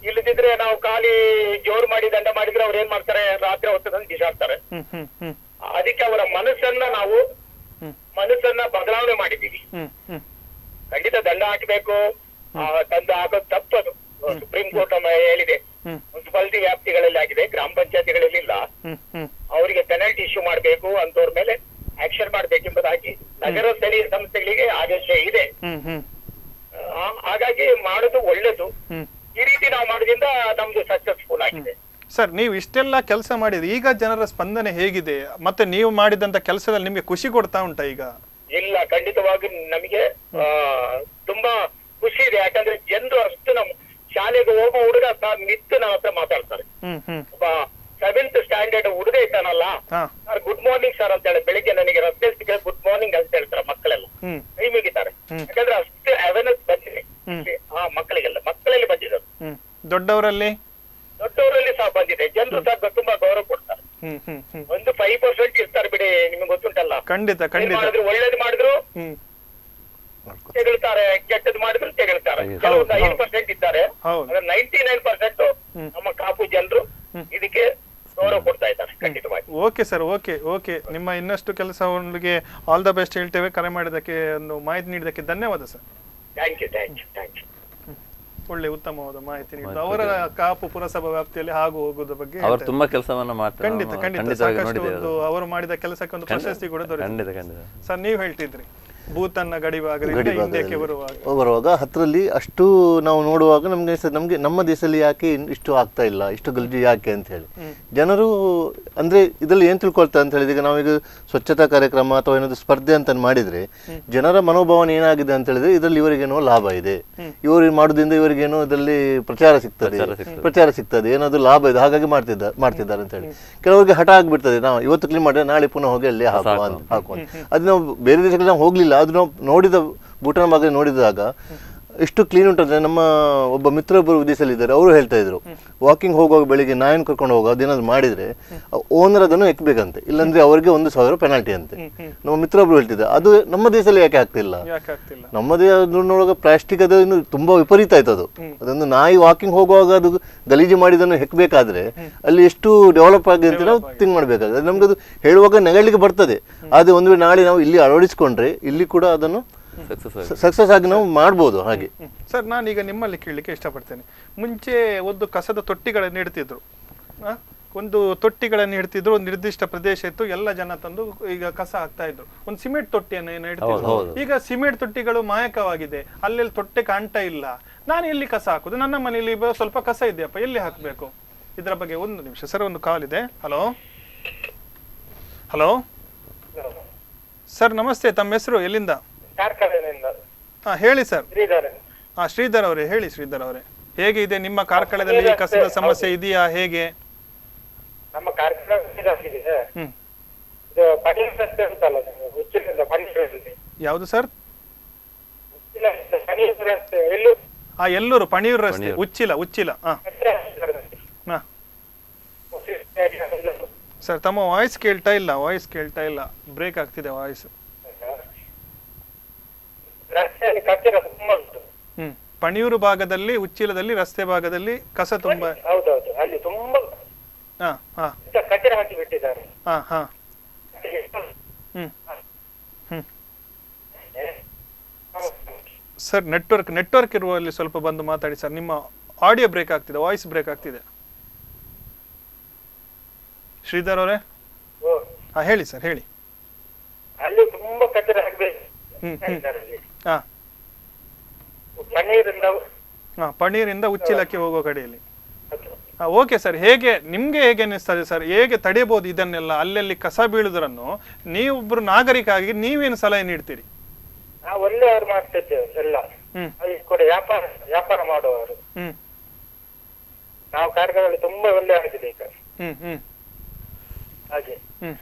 ಇಲ್ಲದಿದ್ರೆ ನಾವು ಖಾಲಿ ಜೋರು ಮಾಡಿ ದಂಡ ಮಾಡಿದ್ರೆ ಅವ್ರು ಏನ್ ಮಾಡ್ತಾರೆ, ರಾತ್ರಿ ಹೊತ್ತದಲ್ಲಿ ಬಿಸಾಡ್ತಾರೆ. ಅದಕ್ಕೆ ಅವರ ಮನಸ್ಸನ್ನ ಬದಲಾವಣೆ ಮಾಡಿದ್ದೀವಿ. ಖಂಡಿತ ದಂಡ ಹಾಕ್ಬೇಕು ತಂದು ಹಾಕೋದು ತಪ್ಪದು. ಸುಪ್ರೀಂ ಕೋರ್ಟ್ ಹೇಳಿದೆ, ಮುನ್ಸಿಪಾಲಿಟಿ ವ್ಯಾಪ್ತಿಗಳಲ್ಲಿ ಆಗಿದೆ, ಗ್ರಾಮ ಪಂಚಾಯತಿಗಳಲ್ಲಿ ಇಲ್ಲ. ಅವರಿಗೆ ಪೆನಲ್ಟಿ ಇಶ್ಯೂ ಮಾಡಬೇಕು, ಅಂತವ್ರ ಮೇಲೆ ಆಕ್ಷನ್ ಮಾಡ್ಬೇಕೆಂಬುದಾಗಿ ನಗರ ಸ್ಥಳೀಯ ಸಂಸ್ಥೆಗಳಿಗೆ ಆದೇಶ ಇದೆ. ಹಾಗಾಗಿ ಮಾಡೋದು ಒಳ್ಳೇದು. ಈ ರೀತಿ ನಾವು ಮಾಡೋದ್ರಿಂದ ನಮ್ದು ಸಕ್ಸಸ್ಫುಲ್ ಆಗಿದೆ. ಸರ್, ನೀವು ಇಷ್ಟೆಲ್ಲ ಕೆಲಸ ಮಾಡಿದ್ರಿ, ಈಗ ಜನರ ಸ್ಪಂದನೆ ಹೇಗಿದೆ? ಮತ್ತೆ ನೀವು ಮಾಡಿದಂತ ಕೆಲಸದಲ್ಲಿ ನಿಮ್ಗೆ ಖುಷಿ ಕೊಡ್ತಾ ಉಂಟಾ ಈಗ? ಇಲ್ಲ, ಖಂಡಿತವಾಗಿ ನಮಗೆ ತುಂಬಾ ಖುಷಿ ಇದೆ. ಯಾಕಂದ್ರೆ ಜನರು ಅಷ್ಟು ನಮ್ಮ ಶಾಲೆಗೆ ಹೋಗೋ ಹುಡುಗ ನಿಂತು ನನ್ನ ಹತ್ರ ಮಾತಾಡ್ತಾರೆ. ಒಬ್ಬ 7th ಸ್ಟ್ಯಾಂಡರ್ಡ್ ಹುಡುಗ ಇದ್ದಾನಲ್ಲ, ಸರ್ ಗುಡ್ ಮಾರ್ನಿಂಗ್ ಸರ್ ಅಂತ ಹೇಳಿ ಬೆಳಿಗ್ಗೆ ನನಗೆ ರಸ್ತೆ ಸಿಕ್ಕ ಗುಡ್ ಮಾರ್ನಿಂಗ್ ಅಂತ ಹೇಳ್ತಾರೆ ಮಕ್ಕಳೆಲ್ಲ, ಕೈ ಮುಗಿತಾರೆ. ಯಾಕಂದ್ರೆ ಅಷ್ಟು ಅವೇರ್ನೆಸ್ ಬಂದಿದೆ ಮಕ್ಕಳಲ್ಲಿ ಬಂದಿದೆ. ದೊಡ್ಡವರಲ್ಲಿ ಸಹ ಬಂದಿದೆ. ಜನರು ಸಹ ತುಂಬಾ ಗೌರವ ಕೊಡ್ತಾರೆ. ಒಂದು 5% ಇರ್ತಾರೆ ಬಿಡಿ, ನಿಮ್ಗೆ ಗೊತ್ತುಂಟಲ್ಲ. ಖಂಡಿತ ಖಂಡಿತ. ಒಳ್ಳೇದು ಮಾಡಿದ್ರು ತೆಗಳ್ತಾರೆ, ಕೆಟ್ಟದ್ದು ಮಾಡಿದ್ರು ತೆಗಳ್ತಾರೆ. ಕೆಲವೊಂದು 5% ಇದ್ದಾರೆ. 99% ನಮ್ಮ ಕಾಪು ಜನರು ಇದಕ್ಕೆ ಗೌರವ ಕೊಡ್ತಾ ಇದ್ದಾರೆ ಖಂಡಿತವಾಗಿ. Okay sir, okay. ನಿಮ್ಮ ಇನ್ನಷ್ಟು ಕೆಲಸಗಳಿಗೆ ಆಲ್ ದ ಬೆಸ್ಟ್ ಹೇಳ್ತೇವೆ. ಕರೆ ಮಾಡಿದಕ್ಕೆ, ಒಂದು ಮಾಹಿತಿ ನೀಡಿದಕ್ಕೆ ಧನ್ಯವಾದ ಸರ್. Thank you. ಒಳ್ಳೆ ಉತ್ತಮವಾದ ಮಾಹಿತಿ ನೀಡಿದ್ರು. ಅವರ ಕಾಪು ಪುರಸಭಾ ವ್ಯಾಪ್ತಿಯಲ್ಲಿ ಹಾಗೂ ಹೋಗುವುದರ ಬಗ್ಗೆ ಅವರು ತುಂಬಾ ಕೆಲಸವನ್ನ ಮಾಡ್ತಾರೆ. ಖಂಡಿತ ಸಾಕಷ್ಟು ಒಂದು ಅವರು ಮಾಡಿದ ಕೆಲಸಕ್ಕೆ ಒಂದು ಪ್ರಶಸ್ತಿ ಕೂಡ ದೊರೆತಿದೆ. ಸರ್, ನೀವು ಹೇಳ್ತಿದ್ರಿ ಭೂತನ್ನ ಗಡಿಭಾಗದಿಂದ ಹಿಂದಕ್ಕೆ ಬರುವಾಗ ಹತ್ತರಲ್ಲಿ ಅಷ್ಟು ನಾವು ನೋಡುವಾಗ ನಮ್ಗೆ ನಮ್ಮ ದೇಶದಲ್ಲಿ ಯಾಕೆ ಇಷ್ಟು ಆಗ್ತಾ ಇಲ್ಲ, ಇಷ್ಟು ಗಲೀಜು ಯಾಕೆ ಅಂತ ಹೇಳಿ ಜನರು ಅಂದ್ರೆ ಇದರಲ್ಲಿ ಏನ್ ತಿಳ್ಕೊಳ್ತಾರೆ ಅಂತ ಹೇಳಿದ್ರೆ, ಈಗ ನಾವೀಗ ಸ್ವಚ್ಛತಾ ಕಾರ್ಯಕ್ರಮ ಅಥವಾ ಏನಾದ್ರು ಸ್ಪರ್ಧೆ ಅಂತ ಮಾಡಿದ್ರೆ ಜನರ ಮನೋಭಾವನೆ ಏನಾಗಿದೆ ಅಂತ ಹೇಳಿದ್ರೆ, ಇದರಲ್ಲಿ ಇವರಿಗೇನೋ ಲಾಭ ಇದೆ, ಇವರು ಮಾಡೋದ್ರಿಂದ ಇವರಿಗೇನೋ ಇದರಲ್ಲಿ ಪ್ರಚಾರ ಸಿಗ್ತದೆ, ಏನಾದ್ರು ಲಾಭ ಇದೆ, ಹಾಗಾಗಿ ಮಾಡ್ತಿದ್ದಾರೆ ಅಂತ ಹೇಳಿ ಕೆಲವರಿಗೆ ಹಠ ಆಗ್ಬಿಡ್ತದೆ. ನಾವು ಇವತ್ತು ಕ್ಲೀನ್ ಮಾಡಿದ್ರೆ ನಾಳೆ ಪುನಃ ಹೋಗಿ ಅಲ್ಲಿ ಹಾಕುವ ಅದು ನಾವು ಬೇರೆ ದೇಶಗಳಲ್ಲಿ ನಾವು ಹೋಗ್ಲಿಲ್ಲ. ಅದು ನಾವು ನೋಡಿದ ಭೂಟಾನ್ ಭಾಗ ನೋಡಿದಾಗ ಎಷ್ಟು ಕ್ಲೀನ್ ಉಂಟಂದ್ರೆ, ನಮ್ಮ ಒಬ್ಬ ಮಿತ್ರೊಬ್ಬರು ವಿದೇಶದಲ್ಲಿದ್ದಾರೆ, ಅವರು ಹೇಳ್ತಾ ಇದ್ರು ವಾಕಿಂಗ್ ಹೋಗುವಾಗ ಬೆಳಿಗ್ಗೆ ನಾಯಿನ ಕರ್ಕೊಂಡು ಹೋಗುವ ಅದೇನಾದ್ರು ಮಾಡಿದ್ರೆ ಓನರ್ ಅದನ್ನು ಎಕ್ಬೇಕಂತೆ, ಇಲ್ಲಾಂದ್ರೆ ಅವರಿಗೆ 1,000 ಪೆನಾಲ್ಟಿ ಅಂತೆ. ನಮ್ಮ ಮಿತ್ರೊಬ್ರು ಹೇಳ್ತಿದ್ದಾರೆ. ಅದು ನಮ್ಮ ದೇಶದಲ್ಲಿ ಯಾಕೆ ಆಗ್ತಿಲ್ಲ? ನಮ್ಮ ದೇಶದೊಳಗ ಪ್ಲಾಸ್ಟಿಕ್ ಅದು ಇನ್ನು ತುಂಬಾ ವಿಪರೀತ ಆಯ್ತು. ಅದೊಂದು ನಾಯಿ ವಾಕಿಂಗ್ ಹೋಗುವಾಗ ಅದು ಗಲೀಜು ಮಾಡಿದನ್ನು ಹೆಕ್ಬೇಕಾದ್ರೆ ಅಲ್ಲಿ ಎಷ್ಟು ಡೆವಲಪ್ ಆಗಿದೆ ಅಂತ ನಾವು ಥಿಂಕ್ ಮಾಡ್ಬೇಕಾದ್ರೆ ನಮ್ಗೆ ಅದು ಹೇಳುವಾಗ ನೆಗಲಿಕ್ಕೆ ಬರ್ತದೆ. ಆದ್ರೆ ಒಂದು ವೇಳೆ ನಾಳೆ ನಾವು ಇಲ್ಲಿ ಅಳವಡಿಸಿಕೊಂಡ್ರೆ ಇಲ್ಲಿ ಕೂಡ ಅದನ್ನು ಸಕ್ಸಸ್ ಆಗಿ ನಾವು ಮಾಡ್ಬೋದು. ಹಾಗೆ ಸರ್, ನಾನೀಗ ನಿಮ್ಮಲ್ಲಿ ಕೇಳಲಿಕ್ಕೆ ಇಷ್ಟಪಡ್ತೇನೆ. ಮುಂಚೆ ಒಂದು ಕಸದ ತೊಟ್ಟಿಗಳನ್ನು ಇಡ್ತಿದ್ರು, ಒಂದು ತೊಟ್ಟಿಗಳನ್ನು ಇಡ್ತಿದ್ರು, ಒಂದು ನಿರ್ದಿಷ್ಟ ಪ್ರದೇಶ ಇತ್ತು, ಎಲ್ಲ ಜನ ತಂದು ಈಗ ಕಸ ಹಾಕ್ತಾ ಇದ್ರು. ಒಂದು ಸಿಮೆಂಟ್ ತೊಟ್ಟಿಯನ್ನು ಏನು ಇಡ್ತಿದ್ರು. ಈಗ ಸಿಮೆಂಟ್ ತೊಟ್ಟಿಗಳು ಮಾಯಕವಾಗಿದೆ, ಅಲ್ಲೆಲ್ಲಿ ತೊಟ್ಟೆ ಕಾಣ್ತಾ ಇಲ್ಲ. ನಾನು ಎಲ್ಲಿ ಕಸ ಹಾಕುದು? ನನ್ನ ಮನೆಯಲ್ಲಿ ಸ್ವಲ್ಪ ಕಸ ಇದೆಯಪ್ಪ, ಎಲ್ಲಿ ಹಾಕಬೇಕು? ಇದರ ಬಗ್ಗೆ ಒಂದು ನಿಮಿಷ ಸರ್, ಒಂದು ಕಾಲ್ ಇದೆ. ಹಲೋ ಸರ್, ನಮಸ್ತೆ. ತಮ್ಮ ಹೆಸರು, ಎಲ್ಲಿಂದ? ಹೇಳಿ ಸರ್. ಶ್ರೀಧರ್ ಅವರೇ, ಹೇಳಿ ಶ್ರೀಧರ್ ಅವರೇ, ಹೇಗೆ ಇದೆ ನಿಮ್ಮ ಕಾರ್ಕಳದಲ್ಲಿ ಕಸದ ಸಮಸ್ಯೆ ಇದೆಯಾ? ಹೇಗೆ? ನಮ್ಮ ಯಾವುದು ಸರ್? ಎಲ್ಲೂರು ಪಣಿಯೂರು ರಸ್ತೆ, ಉಚ್ಚಿಲ. ಸರ್, ತಮ್ಮ ವಾಯ್ಸ್ ಕೇಳ್ತಾ ಇಲ್ಲ, ಬ್ರೇಕ್ ಆಗ್ತಿದೆ ವಾಯ್ಸ್. ಪಣಿಯೂರು ಭಾಗದಲ್ಲಿ, ಉಚ್ಚಿಲದಲ್ಲಿ, ರಸ್ತೆ ಭಾಗದಲ್ಲಿ ಕಸ ತುಂಬಾ. ಹೌದೌದು, ಅಲ್ಲಿ ತುಂಬಾ ಕಚರ ಹಾಕಿ ಬಿಟ್ಟಿದ್ದಾರೆ. ಸರ್, ನೆಟ್ವರ್ಕ್ ಇರುವಲ್ಲಿ ಸ್ವಲ್ಪ ಬಂದು ಮಾತಾಡಿ ಸರ್. ನಿಮ್ಮ ಆಡಿಯೋ ಬ್ರೇಕ್ ಆಗ್ತಿದೆ, ವಾಯ್ಸ್ ಬ್ರೇಕ್ ಆಗ್ತಿದೆ. ಶ್ರೀಧರ್ ಅವರೇ, ಹೇಳಿ ಸರ್, ಹೇಳಿ. ಅಲ್ಲಿ ತುಂಬಾ ಕಚರ ಹಾಕಬೇಕು. ಪಣೀರಿಂದ ಉಚ್ಚಿಲಕ್ಕೆ ಹೋಗೋ ಕಡೆಯಲ್ಲಿ. ಓಕೆ ಸರ್, ನಿಮ್ಗೆ ಹೇಗೆ ಅನಿಸ್ತದೆ ಸರ್? ಹೇಗೆ ತಡೆಯಬಹುದು ಇದನ್ನೆಲ್ಲ? ಅಲ್ಲೆಲ್ಲಿ ಕಸ ಬೀಳುವುದನ್ನು ನೀವೊಬ್ರು ನಾಗರಿಕ ಆಗಿ ನೀವೇನು ಸಲಹೆ ನೀಡ್ತೀರಿ? ನಾವು ಒಳ್ಳೆಯವರು ಮಾಡ್ತಿದ್ದೇವೆ ಎಲ್ಲ, ಕೂಡ ವ್ಯಾಪಾರ ಮಾಡುವವರು. ನಾವು ಕಾರ್ಯಗಳಲ್ಲಿ ತುಂಬಾ ಒಳ್ಳೆ ಆಗಿದೆ ಈಗ. ಹಾಗೆ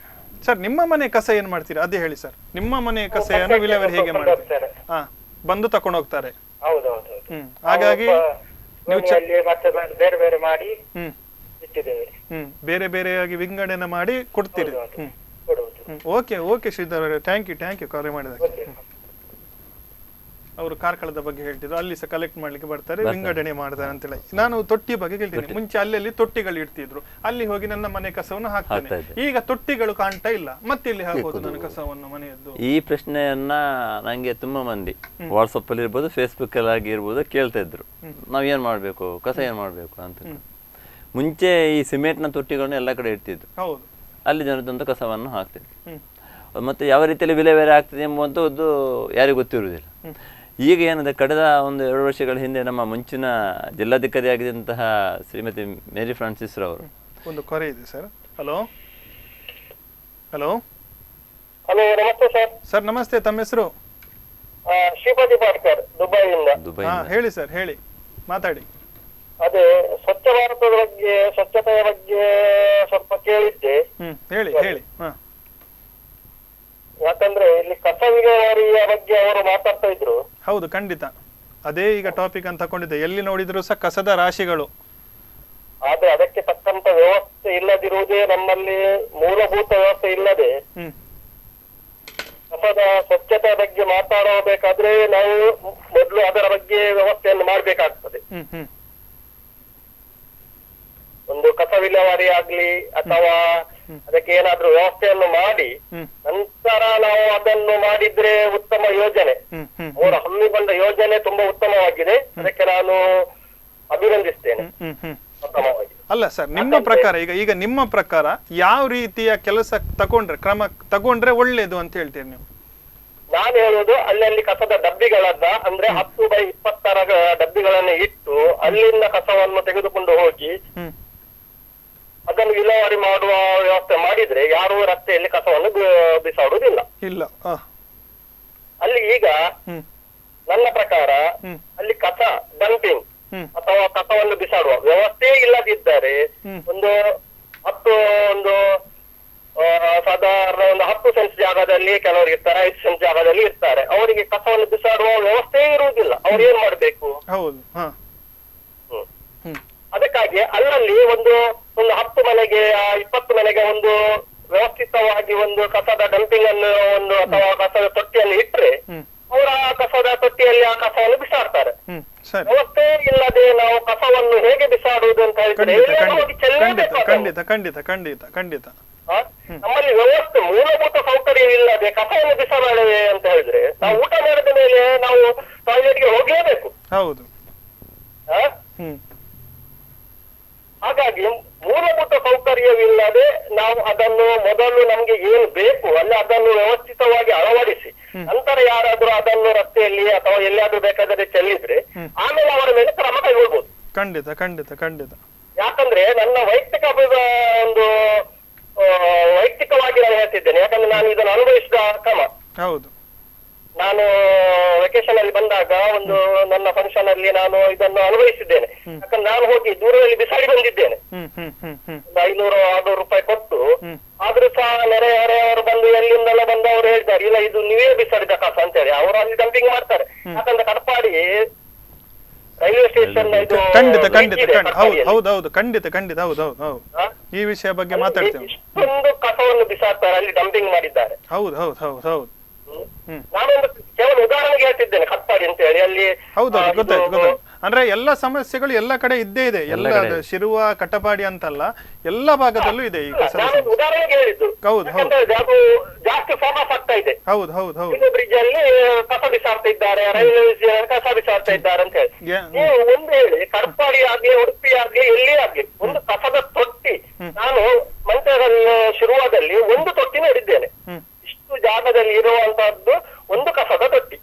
ಸರ್, ನಿಮ್ಮ ಮನೆ ಕಸ ಏನ್ ಮಾಡ್ತೀರಾ ಅದೇ ಹೇಳಿ ಸರ್. ನಿಮ್ಮ ಮನೆ ಕಸೆಯನ್ನು ವಿಲೇವಾರಿ ಹೇಗೆ ಮಾಡ್ತಾರೆ? ಬಂದು ತಕೊಂಡು ಹೋಗ್ತಾರೆ. ಹೌದೌದು. ಹಾಗಾಗಿ ನೀವು ಮತ್ತೆ ಬೇರೆ ಬೇರೆ ಮಾಡಿ ಇಟ್ಟಿದ್ದೇವೆ. ಬೇರೆ ಬೇರೆಯಾಗಿ ವಿಂಗಡಣೆ ಮಾಡಿ ಕೊಡ್ತೀರಿ. ಓಕೆ ಶ್ರೀಧರ್ ಅವರೇ, ಥ್ಯಾಂಕ್ ಯು ಕಾಲ್ ಮಾಡಿದ. ಅವರು ಕಾರ್ಕಳದ ಬಗ್ಗೆ ಹೇಳ್ತಿದ್ರು, ಅಲ್ಲಿ ಸಹ ಕಲೆಕ್ಟ್ ಮಾಡ್ಲಿಕ್ಕೆ ಬರ್ತಾರೆ, ವಿಂಗಡಣೆ ಮಾಡ್ತಾರೆ ಅಂತೇಳಿ. ನಾನು ತೊಟ್ಟಿ ಬಗ್ಗೆ ಕೇಳ್ತೀನಿ. ಮುಂಚೆ ಅಲ್ಲಲ್ಲಿ ತೊಟ್ಟಿಗಳು ಇಡ್ತಿದ್ರು, ಅಲ್ಲಿ ಹೋಗಿ ನನ್ನ ಮನೆ ಕಸವನ್ನು ಹಾಕ್ತೇನೆ. ಈಗ ತೊಟ್ಟಿಗಳು ಕಾಣ್ತಾ ಇಲ್ಲ, ಮತ್ತೆ ಇಲ್ಲಿ ಹಾಕೋದು ನನ್ನ ಕಸವನ್ನು ಮನೆಯದ್ದು? ಈ ಪ್ರಶ್ನೆಯನ್ನ ನಂಗೆ ತುಂಬಾ ಮಂದಿ ವಾಟ್ಸಪ್ ಅಲ್ಲಿ ಇರ್ಬೋದು, ಫೇಸ್ಬುಕ್ ಅಲ್ಲಿ ಆಗಿರ್ಬೋದು ಕೇಳ್ತಾ ಇದ್ರು. ನಾವ್ ಏನ್ ಮಾಡ್ಬೇಕು, ಕಸ ಏನ್ ಮಾಡ್ಬೇಕು ಅಂತ. ಮುಂಚೆ ಈ ಸಿಮೆಂಟ್ನ ತೊಟ್ಟಿಗಳನ್ನ ಎಲ್ಲ ಕಡೆ ಇಡ್ತಿದ್ರು, ಹೌದು, ಅಲ್ಲಿ ಜನದಂತ ಕಸವನ್ನು ಹಾಕ್ತಿದ್ರು. ಮತ್ತೆ ಯಾವ ರೀತಿಯಲ್ಲಿ ವಿಲೇವಾರಿ ಆಗ್ತದೆ ಎಂಬುವಂಥದ್ದು ಯಾರಿಗೂ ಗೊತ್ತಿರುವುದಿಲ್ಲ. ಈಗ ಏನಿದೆ, ಕಳೆದ 1-2 ವರ್ಷಗಳ ಹಿಂದೆ ನಮ್ಮ ಮುಂಚಿನ ಜಿಲ್ಲಾಧಿಕಾರಿ ಆಗಿದ್ದಂತಹ ಶ್ರೀಮತಿ ಮೇರಿ ಫ್ರಾನ್ಸಿಸ್ ರವರು ಒಂದು ಕರೆ ಇದೆ ಸರ್. ಹಲೋ ಹಲೋ ಹಲೋ, ನಮಸ್ತೆ ಸರ್. ಸರ್ ನಮಸ್ತೆ, ತಮ್ಮ ಹೆಸರು? ಶ್ರೀಪತಿ ಪಾಟ್ಕರ್, ದುಬೈಯಿಂದ. ದುಬೈ. ಹೇಳಿ ಸರ್, ಹೇಳಿ, ಮಾತಾಡಿ. ಅದೇ ಸ್ವಚ್ಛ ಭಾರತದ ಬಗ್ಗೆ, ಸ್ವಚ್ಛತೆಯ ಬಗ್ಗೆ ಸ್ವಲ್ಪ ಕೇಳಿದ್ದೆ. ಹೇಳಿ ಹೇಳಿ. ಯಾಕಂದ್ರೆ ಇಲ್ಲಿ ಕಸ ವಿಲೇವಾರಿಯ ಬಗ್ಗೆ ಅವರು ಮಾತಾಡ್ತಾ ಇದ್ರು. ಹೌದು, ಖಂಡಿತ ಅದೇ ಈಗ ಟಾಪಿಕ್ ಅಂತ ತಗೊಂಡಿದ್ದೆ. ಎಲ್ಲಿ ನೋಡಿದ್ರು ಸಹ ಕಸದ ರಾಶಿಗಳು. ಆದ್ರೆ ಅದಕ್ಕೆ ತಕ್ಕಂತ ವ್ಯವಸ್ಥೆ ಇಲ್ಲದಿರುವುದೇ ನಮ್ಮಲ್ಲಿ, ಮೂಲಭೂತ ವ್ಯವಸ್ಥೆ ಇಲ್ಲದೆ ಕಸದ ಸ್ವಚ್ಛತೆಯ ಬಗ್ಗೆ ಮಾತಾಡಬೇಕಾದ್ರೆ ನಾವು ಮೊದಲು ಅದರ ಬಗ್ಗೆ ವ್ಯವಸ್ಥೆಯನ್ನು ಮಾಡ್ಬೇಕಾಗ್ತದೆ. ಒಂದು ಕಸ ವಿಲೇವಾರಿ ಆಗ್ಲಿ ಅಥವಾ ಅದಕ್ಕೆ ಏನಾದ್ರೂ ವ್ಯವಸ್ಥೆಯನ್ನು ಮಾಡಿ ನಂತರ ನಾವು ಅದನ್ನು ಮಾಡಿದ್ರೆ ಉತ್ತಮ ಯೋಜನೆ. ಅವರು ಹಮ್ಮಿಕೊಂಡ ಯೋಜನೆ ತುಂಬಾ ಉತ್ತಮವಾಗಿದೆ, ಅದಕ್ಕೆ ನಾನು ಅಭಿನಂದಿಸ್ತೇನೆ. ಉತ್ತಮವಾಗಿ. ಅಲ್ಲ ಸರ್, ನಿಮ್ಮ ಪ್ರಕಾರ ಈಗ ನಿಮ್ಮ ಪ್ರಕಾರ ಯಾವ ರೀತಿಯ ಕೆಲಸ ಕ್ರಮ ತಗೊಂಡ್ರೆ ಒಳ್ಳೇದು ಅಂತ ಹೇಳ್ತೀರಿ ನೀವು? ನಾನು ಹೇಳುವುದು, ಅಲ್ಲಲ್ಲಿ ಕಸದ ಡಬ್ಬಿಗಳನ್ನ, ಅಂದ್ರೆ 10x20 ಡಬ್ಬಿಗಳನ್ನು ಇಟ್ಟು ಅಲ್ಲಿಂದ ಕಸವನ್ನು ತೆಗೆದುಕೊಂಡು ಹೋಗಿ ಅದನ್ನು ವಿಲೇವಾರಿ ಮಾಡುವ ವ್ಯವಸ್ಥೆ ಮಾಡಿದ್ರೆ ಯಾರು ರಸ್ತೆಯಲ್ಲಿ ಕಸವನ್ನು ಬಿಸಾಡುವುದಿಲ್ಲ. ಇಲ್ಲ. ಅಲ್ಲಿ ಈಗ ನನ್ನ ಪ್ರಕಾರ ಅಲ್ಲಿ ಕಸ ಡಂಪಿಂಗ್ ಅಥವಾ ಕಸವನ್ನು ಬಿಸಾಡುವ ವ್ಯವಸ್ಥೆ ಇಲ್ಲದಿದ್ದರೆ ಒಂದು ಸಾಧಾರಣ 10 ಸೆಂಟ್ಸ್ ಜಾಗದಲ್ಲಿ ಕೆಲವರು ಇರ್ತಾರೆ, 5 ಸೆಂಟ್ಸ್ ಜಾಗದಲ್ಲಿ ಇರ್ತಾರೆ. ಅವರಿಗೆ ಕಸವನ್ನು ಬಿಸಾಡುವ ವ್ಯವಸ್ಥೆ ಇರುವುದಿಲ್ಲ. ಅವ್ರು ಏನ್ ಮಾಡ್ಬೇಕು? ಹೌದು. ಅದಕ್ಕಾಗಿ ಅಲ್ಲಲ್ಲಿ ಒಂದು 10 ಮನೆಗೆ 20 ಮನೆಗೆ ಒಂದು ವ್ಯವಸ್ಥಿತವಾಗಿ ಒಂದು ಕಸದ ಡಂಪಿಂಗ್ ಅನ್ನು ಅಥವಾ ಕಸದ ತೊಟ್ಟಿಯನ್ನು ಇಟ್ರೆ ಅವರ ಕಸದ ತೊಟ್ಟಿಯಲ್ಲಿ ಆ ಕಸವನ್ನು ಬಿಸಾಡ್ತಾರೆ. ವ್ಯವಸ್ಥೆ ಇಲ್ಲದೆ ನಾವು ಕಸವನ್ನು ಹೇಗೆ ಬಿಸಾಡುವುದು ಅಂತ ಹೇಳಿದ್ರೆ ಖಂಡಿತ ಖಂಡಿತ ಖಂಡಿತ ಖಂಡಿತ ನಮ್ಮಲ್ಲಿ ವ್ಯವಸ್ಥೆ, ಮೂಲಭೂತ ಸೌಕರ್ಯ ಇಲ್ಲದೆ ಕಸವನ್ನು ಬಿಸಾಡುವೆ ಅಂತ ಹೇಳಿದ್ರೆ ನಾವು ಊಟ ಮಾಡಿದ ಮೇಲೆ ನಾವು ಟಾಯ್ಲೆಟ್ಗೆ ಹೋಗಲೇಬೇಕು. ಹೌದು. ಹಾಗಾಗಿ ಮೂಲಭೂತ ಸೌಕರ್ಯವಿಲ್ಲದೆ ನಾವು ಅದನ್ನು ಮೊದಲು ನಮ್ಗೆ ಏನು ಬೇಕು ಅಲ್ಲಿ ಅದನ್ನು ವ್ಯವಸ್ಥಿತವಾಗಿ ಅಳವಡಿಸಿ ನಂತರ ಯಾರಾದ್ರೂ ಅದನ್ನು ರಸ್ತೆಯಲ್ಲಿ ಅಥವಾ ಎಲ್ಲಿಯಾದ್ರೂ ಬೇಕಾದರೆ ಚೆಲ್ಲಿದ್ರೆ ಆಮೇಲೆ ಅವರ ಮೇಲೆ ಕ್ರಮ ಕೈಗೊಳ್ಬಹುದು. ಖಂಡಿತ ಖಂಡಿತ ಖಂಡಿತ. ಯಾಕಂದ್ರೆ ನನ್ನ ವೈಯಕ್ತಿಕವಾಗಿ ನಾನು ಹೇಳ್ತಿದ್ದೇನೆ, ಯಾಕಂದ್ರೆ ನಾನು ಇದನ್ನು ಅನುಭವಿಸಿದ ಕ್ರಮ. ಹೌದು. ನಾನು ವೆಕೇಶನ್ ಅಲ್ಲಿ ಬಂದಾಗ ಒಂದು ನನ್ನ ಫಂಕ್ಷನ್ ಅಲ್ಲಿ ನಾನು ಇದನ್ನು ಅನುಭವಿಸಿದ್ದೇನೆ. ಯಾಕಂದ್ರೆ ನಾನು ಹೋಗಿ ದೂರದಲ್ಲಿ ಬಿಸಾಡಿ ಬಂದಿದ್ದೇನೆ, ಒಂದು 500-600 ರೂಪಾಯಿ ಕೊಟ್ಟು. ಆದ್ರೂ ಸಹ ನೆರೆಹೊರೆಯವರು ಬಂದು ಎಲ್ಲಿಂದೆಲ್ಲ ಬಂದವರು ಹೇಳ್ತಾರೆ, ಇಲ್ಲ ಇದು ನೀವೇ ಬಿಸಾಡಿದ ಕಸ ಅಂತ ಹೇಳಿ. ಅವರು ಅಲ್ಲಿ ಡಂಪಿಂಗ್ ಮಾಡ್ತಾರೆ. ಯಾಕಂದ್ರೆ ಕಡಪಾಡಿ ರೈಲ್ವೆ ಸ್ಟೇಷನ್ ಖಂಡಿತ ಖಂಡಿತ ಹೌದೌದು ಖಂಡಿತ ಖಂಡಿತ ಹೌದೌದು ಹೌದು. ಈ ವಿಷಯ ಬಗ್ಗೆ ಮಾತಾಡ್ತೇವೆ. ಇಷ್ಟೊಂದು ಕಸವನ್ನು ಬಿಸಾಡ್ತಾರೆ, ಅಲ್ಲಿ ಡಂಪಿಂಗ್ ಮಾಡಿದ್ದಾರೆ. ಹೌದು ಹೌದು ಹೌದು ಹೌದು. ನಾನೊಂದು ಕೇವಲ ಉದಾಹರಣೆಗೆ ಹೇಳ್ತಿದ್ದೇನೆ, ಕಟ್ಪಾಡಿ ಅಂತ ಹೇಳಿ ಅಲ್ಲಿ. ಹೌದೌದು, ಗೊತ್ತಾಯ್ತು. ಅಂದ್ರೆ ಎಲ್ಲ ಸಮಸ್ಯೆಗಳು ಎಲ್ಲ ಕಡೆ ಇದ್ದೇ ಇದೆ. ಎಲ್ಲ ಶಿರುವ ಕಟಪಾಡಿ ಅಂತಲ್ಲ, ಎಲ್ಲ ಭಾಗದಲ್ಲೂ ಇದೆ ಈ ಕಸ. ಉದಾಹರಣೆಗೆ ಹೇಳಿದ್ದು. ಹೌದು ಹೌದು. ಅದು ಜಾಸ್ತಿ ಫೇಮಸ್ ಆಗ್ತಾ ಇದೆ. ಹೌದು ಹೌದು ಹೌದು. ಬ್ರಿಡ್ಜ್ ಅಲ್ಲಿ ಕಸ ಬಿಸಾಡ್ತಾ ಇದ್ದಾರೆ, ರೈಲ್ವೆ ಕಸ ಬಿಸಾಡ್ತಾ ಇದ್ದಾರೆ ಅಂತ ಹೇಳಿ. ನೀವು ಒಂದು ಹೇಳಿ, ಕಟ್ಪಾಡಿ ಆಗ್ಲಿ, ಉಡುಪಿ ಆಗ್ಲಿ, ಎಲ್ಲಿ ಆಗ್ಲಿ, ಒಂದು ಕಸದ ತೊಟ್ಟಿ ನಾನು ಮಂತ್ರಾಲಯ ಶಿರುವಾದಲ್ಲಿ ಒಂದು ತೊಟ್ಟಿ ನೋಡಿದ್ದೇನೆ. ಇಷ್ಟು ಜಾಗದಲ್ಲಿ ಇರುವಂತಹದ್ದು ಒಂದು ಕಸದ ತೊಟ್ಟಿ.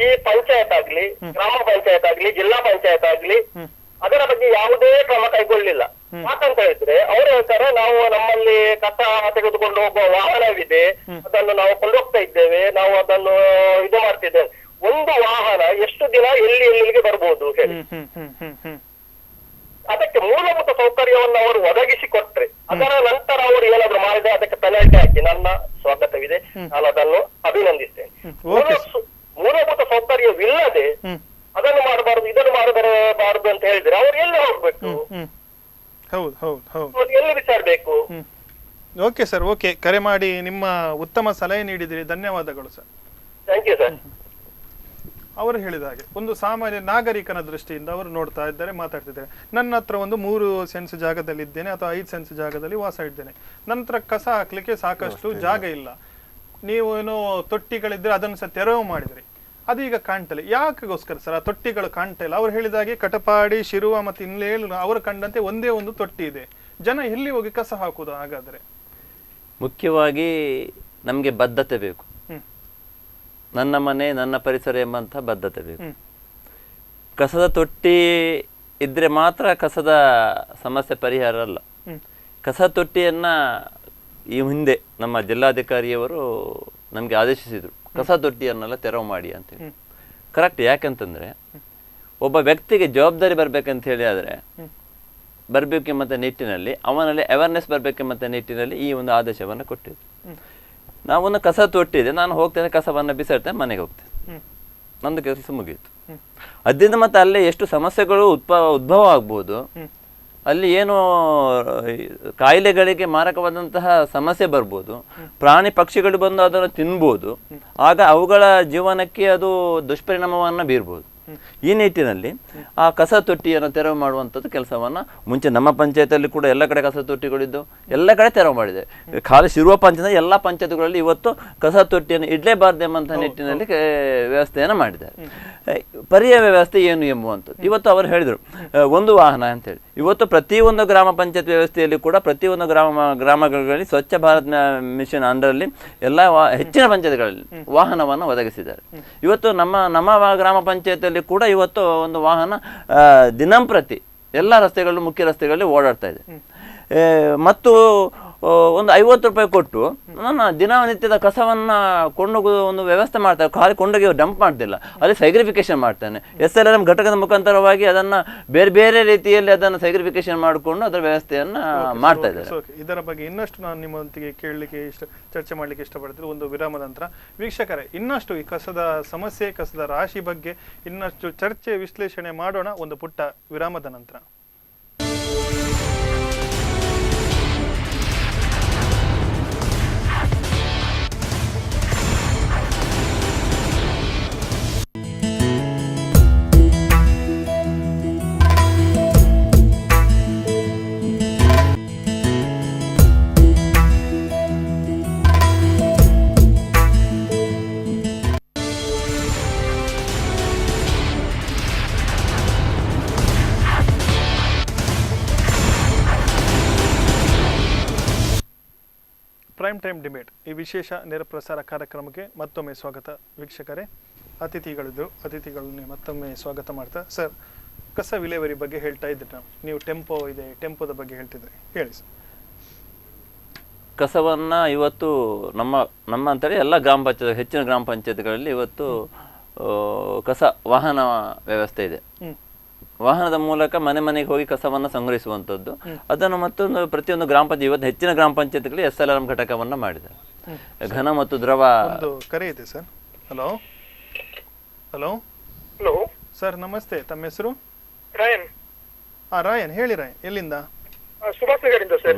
ಈ ಪಂಚಾಯತ್ ಆಗ್ಲಿ, ಗ್ರಾಮ ಪಂಚಾಯತ್ ಆಗ್ಲಿ, ಜಿಲ್ಲಾ ಪಂಚಾಯತ್ ಆಗ್ಲಿ ಅದರ ಬಗ್ಗೆ ಯಾವುದೇ ಕ್ರಮ ಕೈಗೊಳ್ಳಿಲ್ಲ. ಯಾಕಂತ ಹೇಳಿದ್ರೆ ಅವ್ರು ಹೇಳ್ತಾರೆ, ನಾವು ನಮ್ಮಲ್ಲಿ ಕಸ ತೆಗೆದುಕೊಂಡು ಹೋಗುವ ವಾಹನವಿದೆ, ಅದನ್ನು ನಾವು ಕೊಂಡೋಗ್ತಾ ಇದ್ದೇವೆ, ನಾವು ಅದನ್ನು ಇದು ಮಾಡ್ತಿದ್ದೇವೆ. ಒಂದು ವಾಹನ ಎಷ್ಟು ದಿನ ಎಲ್ಲಿಗೆ ಬರ್ಬೋದು ಹೇಳಿ? ಅದಕ್ಕೆ ಮೂಲಭೂತ ಮೂಲಸೌಕರ್ಯವನ್ನು ಅವರು ಒದಗಿಸಿ ಕೊಟ್ರೆ ಅದರ ನಂತರ ಅವರು ಏನಾದ್ರು ಮಾಡಿದ್ರೆ ಅದಕ್ಕೆ ಪೆನಾಲ್ಟಿ ಹಾಕಿ ನನ್ನ ಸ್ವಾಗತವಿದೆ, ನಾನು ಅದನ್ನು ಅಭಿನಂದಿಸ್ತೇನೆ. ಮೂಲಭೂತ ಸೌಕರ್ಯವಿಲ್ಲದೆ ಅದನ್ನು ಮಾಡಬಾರದು ಇದನ್ನು ಮಾಡಬಾರದು ಅಂತ ಹೇಳಿದ್ರೆ ಅವ್ರು ಎಲ್ಲಿ ಹೋಗ್ಬೇಕು, ಎಲ್ಲಿ ವಿಚಾರಬೇಕು? ಓಕೆ ಸರ್, ಓಕೆ, ಕರೆ ಮಾಡಿ ನಿಮ್ಮ ಉತ್ತಮ ಸಲಹೆ ನೀಡಿದಿರಿ, ಧನ್ಯವಾದಗಳು ಸರ್. Thank you sir. ಅವರು ಹೇಳಿದ ಹಾಗೆ ಒಂದು ಸಾಮಾನ್ಯ ನಾಗರಿಕನ ದೃಷ್ಟಿಯಿಂದ ಅವರು ನೋಡ್ತಾ ಇದ್ದಾರೆ, ಮಾತಾಡ್ತಿದ್ದಾರೆ. ನನ್ನ ಹತ್ರ ಒಂದು 3 ಸೆನ್ಸ್ ಜಾಗದಲ್ಲಿ ಇದ್ದೇನೆ ಅಥವಾ 5 ಸೆನ್ಸ್ ಜಾಗದಲ್ಲಿ ವಾಸ ಇದ್ದೇನೆ, ನನ್ನ ಹತ್ರ ಕಸ ಹಾಕ್ಲಿಕ್ಕೆ ಸಾಕಷ್ಟು ಜಾಗ ಇಲ್ಲ, ನೀವು ಏನೋ ತೊಟ್ಟಿಗಳಿದ್ರೆ ಅದನ್ನು ಸಹ ತೆರವು ಮಾಡಿದ್ರಿ, ಅದು ಈಗ ಕಾಣ್ತಲ್ಲ. ಯಾಕೆಗೋಸ್ಕರ ಸರ್ ಆ ತೊಟ್ಟಿಗಳು ಕಾಣ್ತಾ ಇಲ್ಲ? ಅವ್ರು ಹೇಳಿದ ಹಾಗೆ ಕಟಪಾಡಿ, ಶಿರುವ ಮತ್ತು ಇನ್ನೇಳು ಅವರು ಕಂಡಂತೆ ಒಂದೇ ಒಂದು ತೊಟ್ಟಿ ಇದೆ, ಜನ ಎಲ್ಲಿ ಹೋಗಿ ಕಸ ಹಾಕುದು? ಹಾಗಾದ್ರೆ ಮುಖ್ಯವಾಗಿ ನಮಗೆ ಬದ್ಧತೆ ಬೇಕು. ನನ್ನ ಮನೆ ನನ್ನ ಪರಿಸರ ಎಂಬಂತಹ ಬದ್ಧತೆ ಬೇಕು. ಕಸದ ತೊಟ್ಟಿ ಇದ್ರೆ ಮಾತ್ರ ಕಸದ ಸಮಸ್ಯೆ ಪರಿಹಾರ ಅಲ್ಲ. ಕಸ ತೊಟ್ಟಿಯನ್ನ ಈ ಹಿಂದೆ ನಮ್ಮ ಜಿಲ್ಲಾಧಿಕಾರಿಯವರು ನಮಗೆ ಆದೇಶಿಸಿದ್ರು, ಕಸ ತೊಟ್ಟಿಯನ್ನೆಲ್ಲ ತೆರವು ಮಾಡಿ ಅಂತೇಳಿ. ಕರೆಕ್ಟ್. ಯಾಕಂತಂದ್ರೆ ಒಬ್ಬ ವ್ಯಕ್ತಿಗೆ ಜವಾಬ್ದಾರಿ ಬರ್ಬೇಕಂತ ಹೇಳಿ ಆದ್ರೆ ಬರ್ಬೇಕೆಂಬ ನಿಟ್ಟಿನಲ್ಲಿ ಅವನಲ್ಲಿ ಅವೇರ್ನೆಸ್ ಬರ್ಬೇಕೆಂಬ ನಿಟ್ಟಿನಲ್ಲಿ ಈ ಒಂದು ಆದೇಶವನ್ನು ಕೊಟ್ಟಿದ್ರು. ನಾವೊಂದು ಕಸ ತೊಟ್ಟಿದೆ, ನಾನು ಹೋಗ್ತೇನೆ, ಕಸವನ್ನು ಬಿಸಾಡ್ತೇನೆ, ಮನೆಗೆ ಹೋಗ್ತೇನೆ, ನಂದು ಕೆಲಸ ಮುಗಿಯಿತು. ಅದರಿಂದ ಮತ್ತೆ ಅಲ್ಲೇ ಎಷ್ಟು ಸಮಸ್ಯೆಗಳು ಉದ್ಭವ ಆಗ್ಬೋದು, ಅಲ್ಲಿ ಏನು ಕಾಯಿಲೆಗಳಿಗೆ ಮಾರಕವಾದಂತಹ ಸಮಸ್ಯೆ ಬರ್ಬೋದು, ಪ್ರಾಣಿ ಪಕ್ಷಿಗಳು ಬಂದು ಅದನ್ನು ತಿನ್ಬೋದು, ಆಗ ಅವುಗಳ ಜೀವನಕ್ಕೆ ಅದು ದುಷ್ಪರಿಣಾಮವನ್ನು ಬೀರ್ಬೋದು. ಈ ನಿಟ್ಟಿನಲ್ಲಿ ಆ ಕಸ ತೊಟ್ಟಿಯನ್ನು ತೆರವು ಮಾಡುವಂಥದ್ದು ಕೆಲಸವನ್ನ ಮುಂಚೆ ನಮ್ಮ ಪಂಚಾಯತಲ್ಲಿ ಕೂಡ ಎಲ್ಲ ಕಡೆ ಕಸ ತೊಟ್ಟಿಗಳಿದ್ದು ಎಲ್ಲ ಕಡೆ ತೆರವು ಮಾಡಿದೆ. ಖಾಲಿ ಶಿರುವ ಪಂಚಾಯತ್ ಎಲ್ಲ ಪಂಚಾಯತ್ಗಳಲ್ಲಿ ಇವತ್ತು ಕಸ ತೊಟ್ಟಿಯನ್ನು ಇಡಲೇಬಾರ್ದು ಎಂಬಂತಹ ನಿಟ್ಟಿನಲ್ಲಿ ವ್ಯವಸ್ಥೆಯನ್ನು ಮಾಡಿದ್ದಾರೆ. ಪರ್ಯಾಯ ವ್ಯವಸ್ಥೆ ಏನು ಎಂಬುವಂಥದ್ದು ಇವತ್ತು ಅವರು ಹೇಳಿದರು, ಒಂದು ವಾಹನ ಅಂತೇಳಿ. ಇವತ್ತು ಪ್ರತಿಯೊಂದು ಗ್ರಾಮ ಪಂಚಾಯತ್ ವ್ಯವಸ್ಥೆಯಲ್ಲಿ ಕೂಡ ಪ್ರತಿಯೊಂದು ಗ್ರಾಮಗಳಲ್ಲಿ ಸ್ವಚ್ಛ ಭಾರತ್ ಮಿಷನ್ ಅಂಡರಲ್ಲಿ ಎಲ್ಲ ಹೆಚ್ಚಿನ ಪಂಚಾಯತ್ಗಳಲ್ಲಿ ವಾಹನವನ್ನು ಒದಗಿಸಿದ್ದಾರೆ. ಇವತ್ತು ನಮ್ಮ ಗ್ರಾಮ ಪಂಚಾಯತಿಯಲ್ಲಿ ಕೂಡ ಇವತ್ತು ಒಂದು ವಾಹನ ದಿನಂಪ್ರತಿ ಎಲ್ಲ ರಸ್ತೆಗಳು ಮುಖ್ಯ ರಸ್ತೆಗಳಲ್ಲಿ ಓಡಾಡ್ತಾ ಇದೆ. ಮತ್ತು ಒಂದು 50 ರೂಪಾಯಿ ಕೊಟ್ಟು ನನ್ನ ದಿನನಿತ್ಯದ ಕಸವನ್ನ ಕೊಂಡೋಗುವ ಒಂದು ವ್ಯವಸ್ಥೆ ಮಾಡ್ತಾರೆ. ಖಾಲಿ ಕೊಂಡೋಗಿ ಡಂಪ್ ಮಾಡ್ತಿಲ್ಲ, ಅಲ್ಲಿ ಸೈಗ್ರಿಫಿಕೇಶನ್ ಮಾಡ್ತಾನೆ. SLRM ಘಟಕದ ಮುಖಾಂತರವಾಗಿ ಅದನ್ನ ಬೇರೆ ಬೇರೆ ರೀತಿಯಲ್ಲಿ ಅದನ್ನು ಸೈಗ್ರಿಫಿಕೇಶನ್ ಮಾಡಿಕೊಂಡು ಅದರ ವ್ಯವಸ್ಥೆಯನ್ನ ಮಾಡ್ತಾ ಇದ್ದಾರೆ. ಇದರ ಬಗ್ಗೆ ಇನ್ನಷ್ಟು ನಾನು ನಿಮ್ಮೊಂದಿಗೆ ಕೇಳಲಿಕ್ಕೆ ಚರ್ಚೆ ಮಾಡ್ಲಿಕ್ಕೆ ಇಷ್ಟಪಡ್ತೀನಿ ಒಂದು ವಿರಾಮದ ನಂತರ. ವೀಕ್ಷಕರೇ, ಇನ್ನಷ್ಟು ಈ ಕಸದ ಸಮಸ್ಯೆ, ಕಸದ ರಾಶಿ ಬಗ್ಗೆ ಇನ್ನಷ್ಟು ಚರ್ಚೆ ವಿಶ್ಲೇಷಣೆ ಮಾಡೋಣ ಒಂದು ಪುಟ್ಟ ವಿರಾಮದ ನಂತರ. ಪ್ರೈಮ್ ಟೈಮ್ ಡಿಬೇಟ್ ಈ ವಿಶೇಷ ನೇರ ಪ್ರಸಾರ ಕಾರ್ಯಕ್ರಮಕ್ಕೆ ಮತ್ತೊಮ್ಮೆ ಸ್ವಾಗತ. ವೀಕ್ಷಕರೇ, ಅತಿಥಿಗಳನ್ನ ಮತ್ತೊಮ್ಮೆ ಸ್ವಾಗತ ಮಾಡ್ತಾ. ಸರ್, ಕಸ ವಿಲೇವಾರಿ ಬಗ್ಗೆ ಹೇಳ್ತಾ ಇದ್ರಿ, ನೀವು ಟೆಂಪೋ ಇದೆ, ಟೆಂಪೋದ ಬಗ್ಗೆ ಹೇಳ್ತಿದ್ರಿ, ಹೇಳಿ ಸರ್. ಕಸವನ್ನ ಇವತ್ತು ನಮ್ಮ ಅಂತೇಳಿ ಎಲ್ಲ ಗ್ರಾಮ ಪಂಚಾಯತ್, ಹೆಚ್ಚಿನ ಗ್ರಾಮ ಪಂಚಾಯತ್ಗಳಲ್ಲಿ ಇವತ್ತು ಕಸ ವಾಹನ ವ್ಯವಸ್ಥೆ ಇದೆ. ವಾಹನದ ಮೂಲಕ ಮನೆ ಮನೆಗೆ ಹೋಗಿ ಕಸವನ್ನ ಸಂಗ್ರಹಿಸುವಂಥದ್ದು. ಅದನ್ನು ಮತ್ತೊಂದು ಪ್ರತಿಯೊಂದು ಗ್ರಾಮ ಪಂಚಾಯತ್, ಇವತ್ತು ಹೆಚ್ಚಿನ ಗ್ರಾಮ ಪಂಚಾಯತ್ಗಳಲ್ಲಿ SLRM ಘಟಕವನ್ನ ಮಾಡಿದ್ದಾರೆ. ಘನ ಮತ್ತು ದ್ರವ. ಒಂದು ಕರೆ ಇದೆ sir. Hello hello hello sir, ನಮಸ್ತೆ. ತಮ್ಮ ಹೆಸರು? ರಾಯನ್. ರಾಯನ್, ಹೇಳಿ ರಾಯನ್, ಎಲ್ಲಿಂದ? ಸುಭಾಷ್ ನಗರಿಂದ ಸರ್.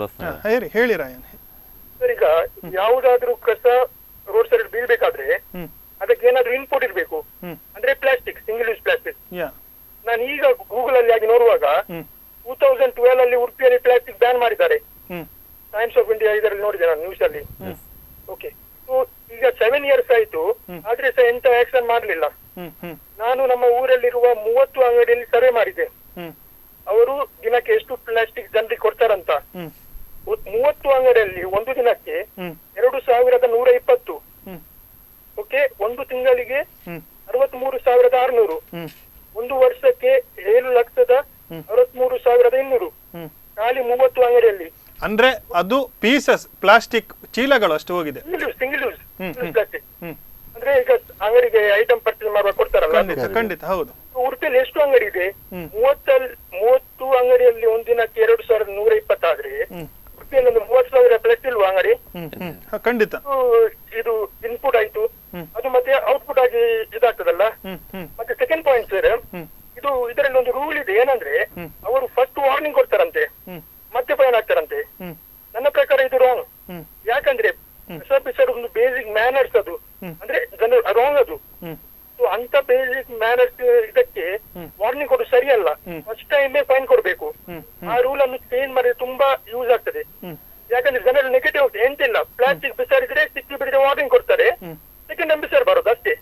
ಹೇಳಿ ರಾಯನ್. ಸರ್, ಈಗ ಯಾವುದಾದ್ರೂ ಕಸ ರೋಡ್ ಸೈಡ್ ಬೀಳ್ಬೇಕಾದ್ರೆ ಅದಕ್ಕೆ ಏನಾದ್ರೂ ಇನ್ಪುಟ್ ಇರ್ಬೇಕು. ಅಂದ್ರೆ ಪ್ಲಾಸ್ಟಿಕ್, ಸಿಂಗಲ್ ಯೂಸ್ ಪ್ಲಾಸ್ಟಿಕ್. ನಾನು ಈಗ ಗೂಗಲ್ ಅಲ್ಲಿ ಆಗಿ ನೋಡುವಾಗ 2012 ಅಲ್ಲಿ ಉಡುಪಿಯಲ್ಲಿ ಪ್ಲಾಸ್ಟಿಕ್ ಬ್ಯಾನ್ ಮಾಡಿದ್ದಾರೆ. ಟೈಮ್ಸ್ ಆಫ್ ಇಂಡಿಯಾ ಇದರಲ್ಲಿ ನೋಡಿದೆ ನಾನು ನ್ಯೂಸ್ ಅಲ್ಲಿ. ಓಕೆ, ಈಗ 7 years ಆಯ್ತು, ಆದ್ರೆ ಸಹ ಎಂತ ಆಕ್ಷನ್ ಮಾಡ್ಲಿಲ್ಲ. ನಾನು ನಮ್ಮ ಊರಲ್ಲಿರುವ 30 ಅಂಗಡಿಯಲ್ಲಿ ಸರ್ವೆ ಮಾಡಿದ್ದೆ. ಅವರು ದಿನಕ್ಕೆ ಎಷ್ಟು ಪ್ಲಾಸ್ಟಿಕ್ ಜನರಿಗೆ ಕೊಡ್ತಾರಂತ. 30 ಅಂಗಡಿಯಲ್ಲಿ ಒಂದು ದಿನಕ್ಕೆ 2120. ಓಕೆ, ಒಂದು ತಿಂಗಳಿಗೆ 63,600. ಒಂದು ವರ್ಷಕ್ಕೆ 7,63,200. ಖಾಲಿ 30 ಅಂಗಡಿಯಲ್ಲಿ. ಅಂದ್ರೆ ಅದು ಪೀಸಸ್ ಪ್ಲಾಸ್ಟಿಕ್ ಚೀಲಗಳು ಅಷ್ಟು ಹೋಗಿದೆ. Single use plastic. ಅಂದ್ರೆ ಈಗ ಅಂಗಡಿಗೆ ಐಟಮ್ ಪರ್ಚೇಸ್ ಮಾಡುವಾಗ ಕೊಡ್ತಾರಲ್ಲ. ಖಂಡಿತ ಹೌದು. ಉಡುಪಿಯಲ್ಲಿ ಎಷ್ಟು ಅಂಗಡಿ ಇದೆ? 30 ಅಂಗಡಿಯಲ್ಲಿ ಒಂದಿನಕ್ಕೆ 2,120 ಆದ್ರೆ ಉಡುಪಿಯಲ್ಲಿ ಒಂದು 30,000 ಪ್ಲಸ್ ಇಲ್ವಾ ಅಂಗಡಿ? ಖಂಡಿತ. ಇದು ಇನ್ಪುಟ್ ಆಯ್ತು, ಅದು ಮತ್ತೆ ಔಟ್ಪುಟ್ ಆಗಿ ಇದಾಗ್ತದಲ್ಲ. ಮತ್ತೆ ಸೆಕೆಂಡ್ ಪಾಯಿಂಟ್ ಸರ್, ಇದು ಇದರಲ್ಲಿ ಒಂದು ರೂಲ್ ಇದೆ. ಏನಂದ್ರೆ ಅವರು ಫಸ್ಟ್ ವಾರ್ನಿಂಗ್ ಕೊಡ್ತಾರಂತೆ, ಮತ್ತೆ ಫೈನ್ ಹಾಕ್ತಾರಂತೆ. ನನ್ನ ಪ್ರಕಾರ ಇದು ರಾಂಗ್. ಯಾಕಂದ್ರೆ ಒಂದು ಬೇಸಿಕ್ ಮ್ಯಾನರ್ಸ್ ಅದು. ಅಂದ್ರೆ ಜನ ಅದು ರಾಂಗ್ ಅದು. ಸೊ ಅಂತ ಬೇಸಿಕ್ ಮ್ಯಾನರ್ಸ್ ಇದಕ್ಕೆ ವಾರ್ನಿಂಗ್ ಕೊಡು ಸರಿಯಲ್ಲ. ಫಸ್ಟ್ ಟೈಮ್ ಫೈನ್ ಕೊಡ್ಬೇಕು. ಆ ರೂಲ್ ಅನ್ನು ಚೇಂಜ್ ಮಾಡಿದ್ರೆ ತುಂಬಾ ಯೂಸ್ ಆಗ್ತದೆ. ಯಾಕಂದ್ರೆ ಜನರು ನೆಗೆಟಿವ್ ಎಂತಿಲ್ಲ, ಪ್ಲಾಸ್ಟಿಕ್ ಬಿಸಾಡಿದ್ರೆ ಸಿಕ್ಕಿ ಬಿಡಿದ್ರೆ ವಾರ್ನಿಂಗ್ ಕೊಡ್ತಾರೆ, ಸೆಕೆಂಡ್ ಟೈಮ್ ಬಿಸಾಡ್ ಬರೋದು ಅಷ್ಟೇ.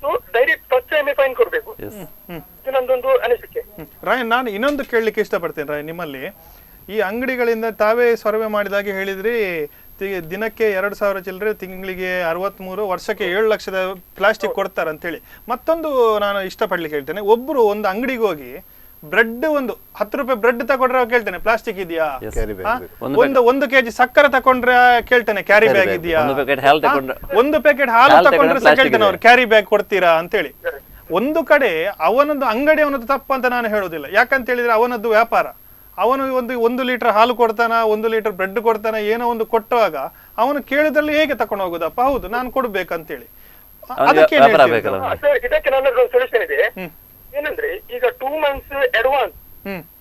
So direct first time fine ಕೊಡ್ಬೇಕು. ಇದು ನಂದೊಂದು ಅನಿಸಿಕೆ. ರಾಯ್, ನಾನು ಇನ್ನೊಂದು ಕೇಳಲಿಕ್ಕೆ ಇಷ್ಟಪಡ್ತೇನೆ ರಾಯ್, ನಿಮ್ಮಲ್ಲಿ ಈ ಅಂಗಡಿಗಳಿಂದ ತಾವೇ ಸರ್ವೆ ಮಾಡಿದಾಗೆ ಹೇಳಿದ್ರಿ ದಿನಕ್ಕೆ 2,000 ಚಿಲ್ಲರೆ, ತಿಂಗಳಿಗೆ 63, ವರ್ಷಕ್ಕೆ 7 ಲಕ್ಷದ ಪ್ಲಾಸ್ಟಿಕ್ ಕೊಡ್ತಾರೆ ಅಂತೇಳಿ. ಮತ್ತೊಂದು ನಾನು ಇಷ್ಟಪಡ್ಲಿಕ್ಕೆ ಹೇಳ್ತೇನೆ, ಒಬ್ರು ಒಂದು ಅಂಗಡಿಗೆ ಹೋಗಿ ಬ್ರೆಡ್ ಒಂದು 10 ರೂಪಾಯಿ ಬ್ರೆಡ್ ತಗೊಂಡ್ರೆ ಕೇಳ್ತೇನೆ ಪ್ಲಾಸ್ಟಿಕ್ ಇದೆಯಾ, ಒಂದು ಕೆಜಿ ಸಕ್ಕರೆ ತಕೊಂಡ್ರೆ ಕೇಳ್ತೇನೆ ಕ್ಯಾರಿ ಬ್ಯಾಗ್ ಇದೆಯಾ, ಒಂದು ಪ್ಯಾಕೆಟ್ ಹಾಲು ತಕೊಂಡ್ರೆ ಸಹ ಕೇಳ್ತೇನೆ ಅವ್ರು ಕ್ಯಾರಿ ಬ್ಯಾಗ್ ಕೊಡ್ತೀರಾ ಅಂತೇಳಿ. ಒಂದು ಕಡೆ ಅವನದ್ದು ಅಂಗಡಿ ಅವನದ್ದು ತಪ್ಪು ಅಂತ ನಾನು ಹೇಳೋದಿಲ್ಲ, ಯಾಕಂತ ಹೇಳಿದ್ರೆ ಅವನದ್ದು ವ್ಯಾಪಾರ. ಅವನು ಒಂದು ಲೀಟರ್ ಹಾಲು ಕೊಡ್ತಾನ, 1 ಲೀಟರ್ ಬ್ರೆಡ್ ಕೊಡ್ತಾನ, ಏನೋ ಒಂದು ಕೊಟ್ಟವಾಗ ಅವನು ಕೇಳಿದ್ರಲ್ಲಿ ಹೇಗೆ ತಕೊಂಡು ಹೋಗುದಪ್ಪ, ಹೌದು ನಾನು ಕೊಡ್ಬೇಕಂತೇಳಿ. ಇದಕ್ಕೆ ನನ್ನ ಸೊಲ್ಯೂಷನ್ ಇದೆ. ಏನಂದ್ರೆ ಈಗ 2 months ಅಡ್ವಾನ್ಸ್,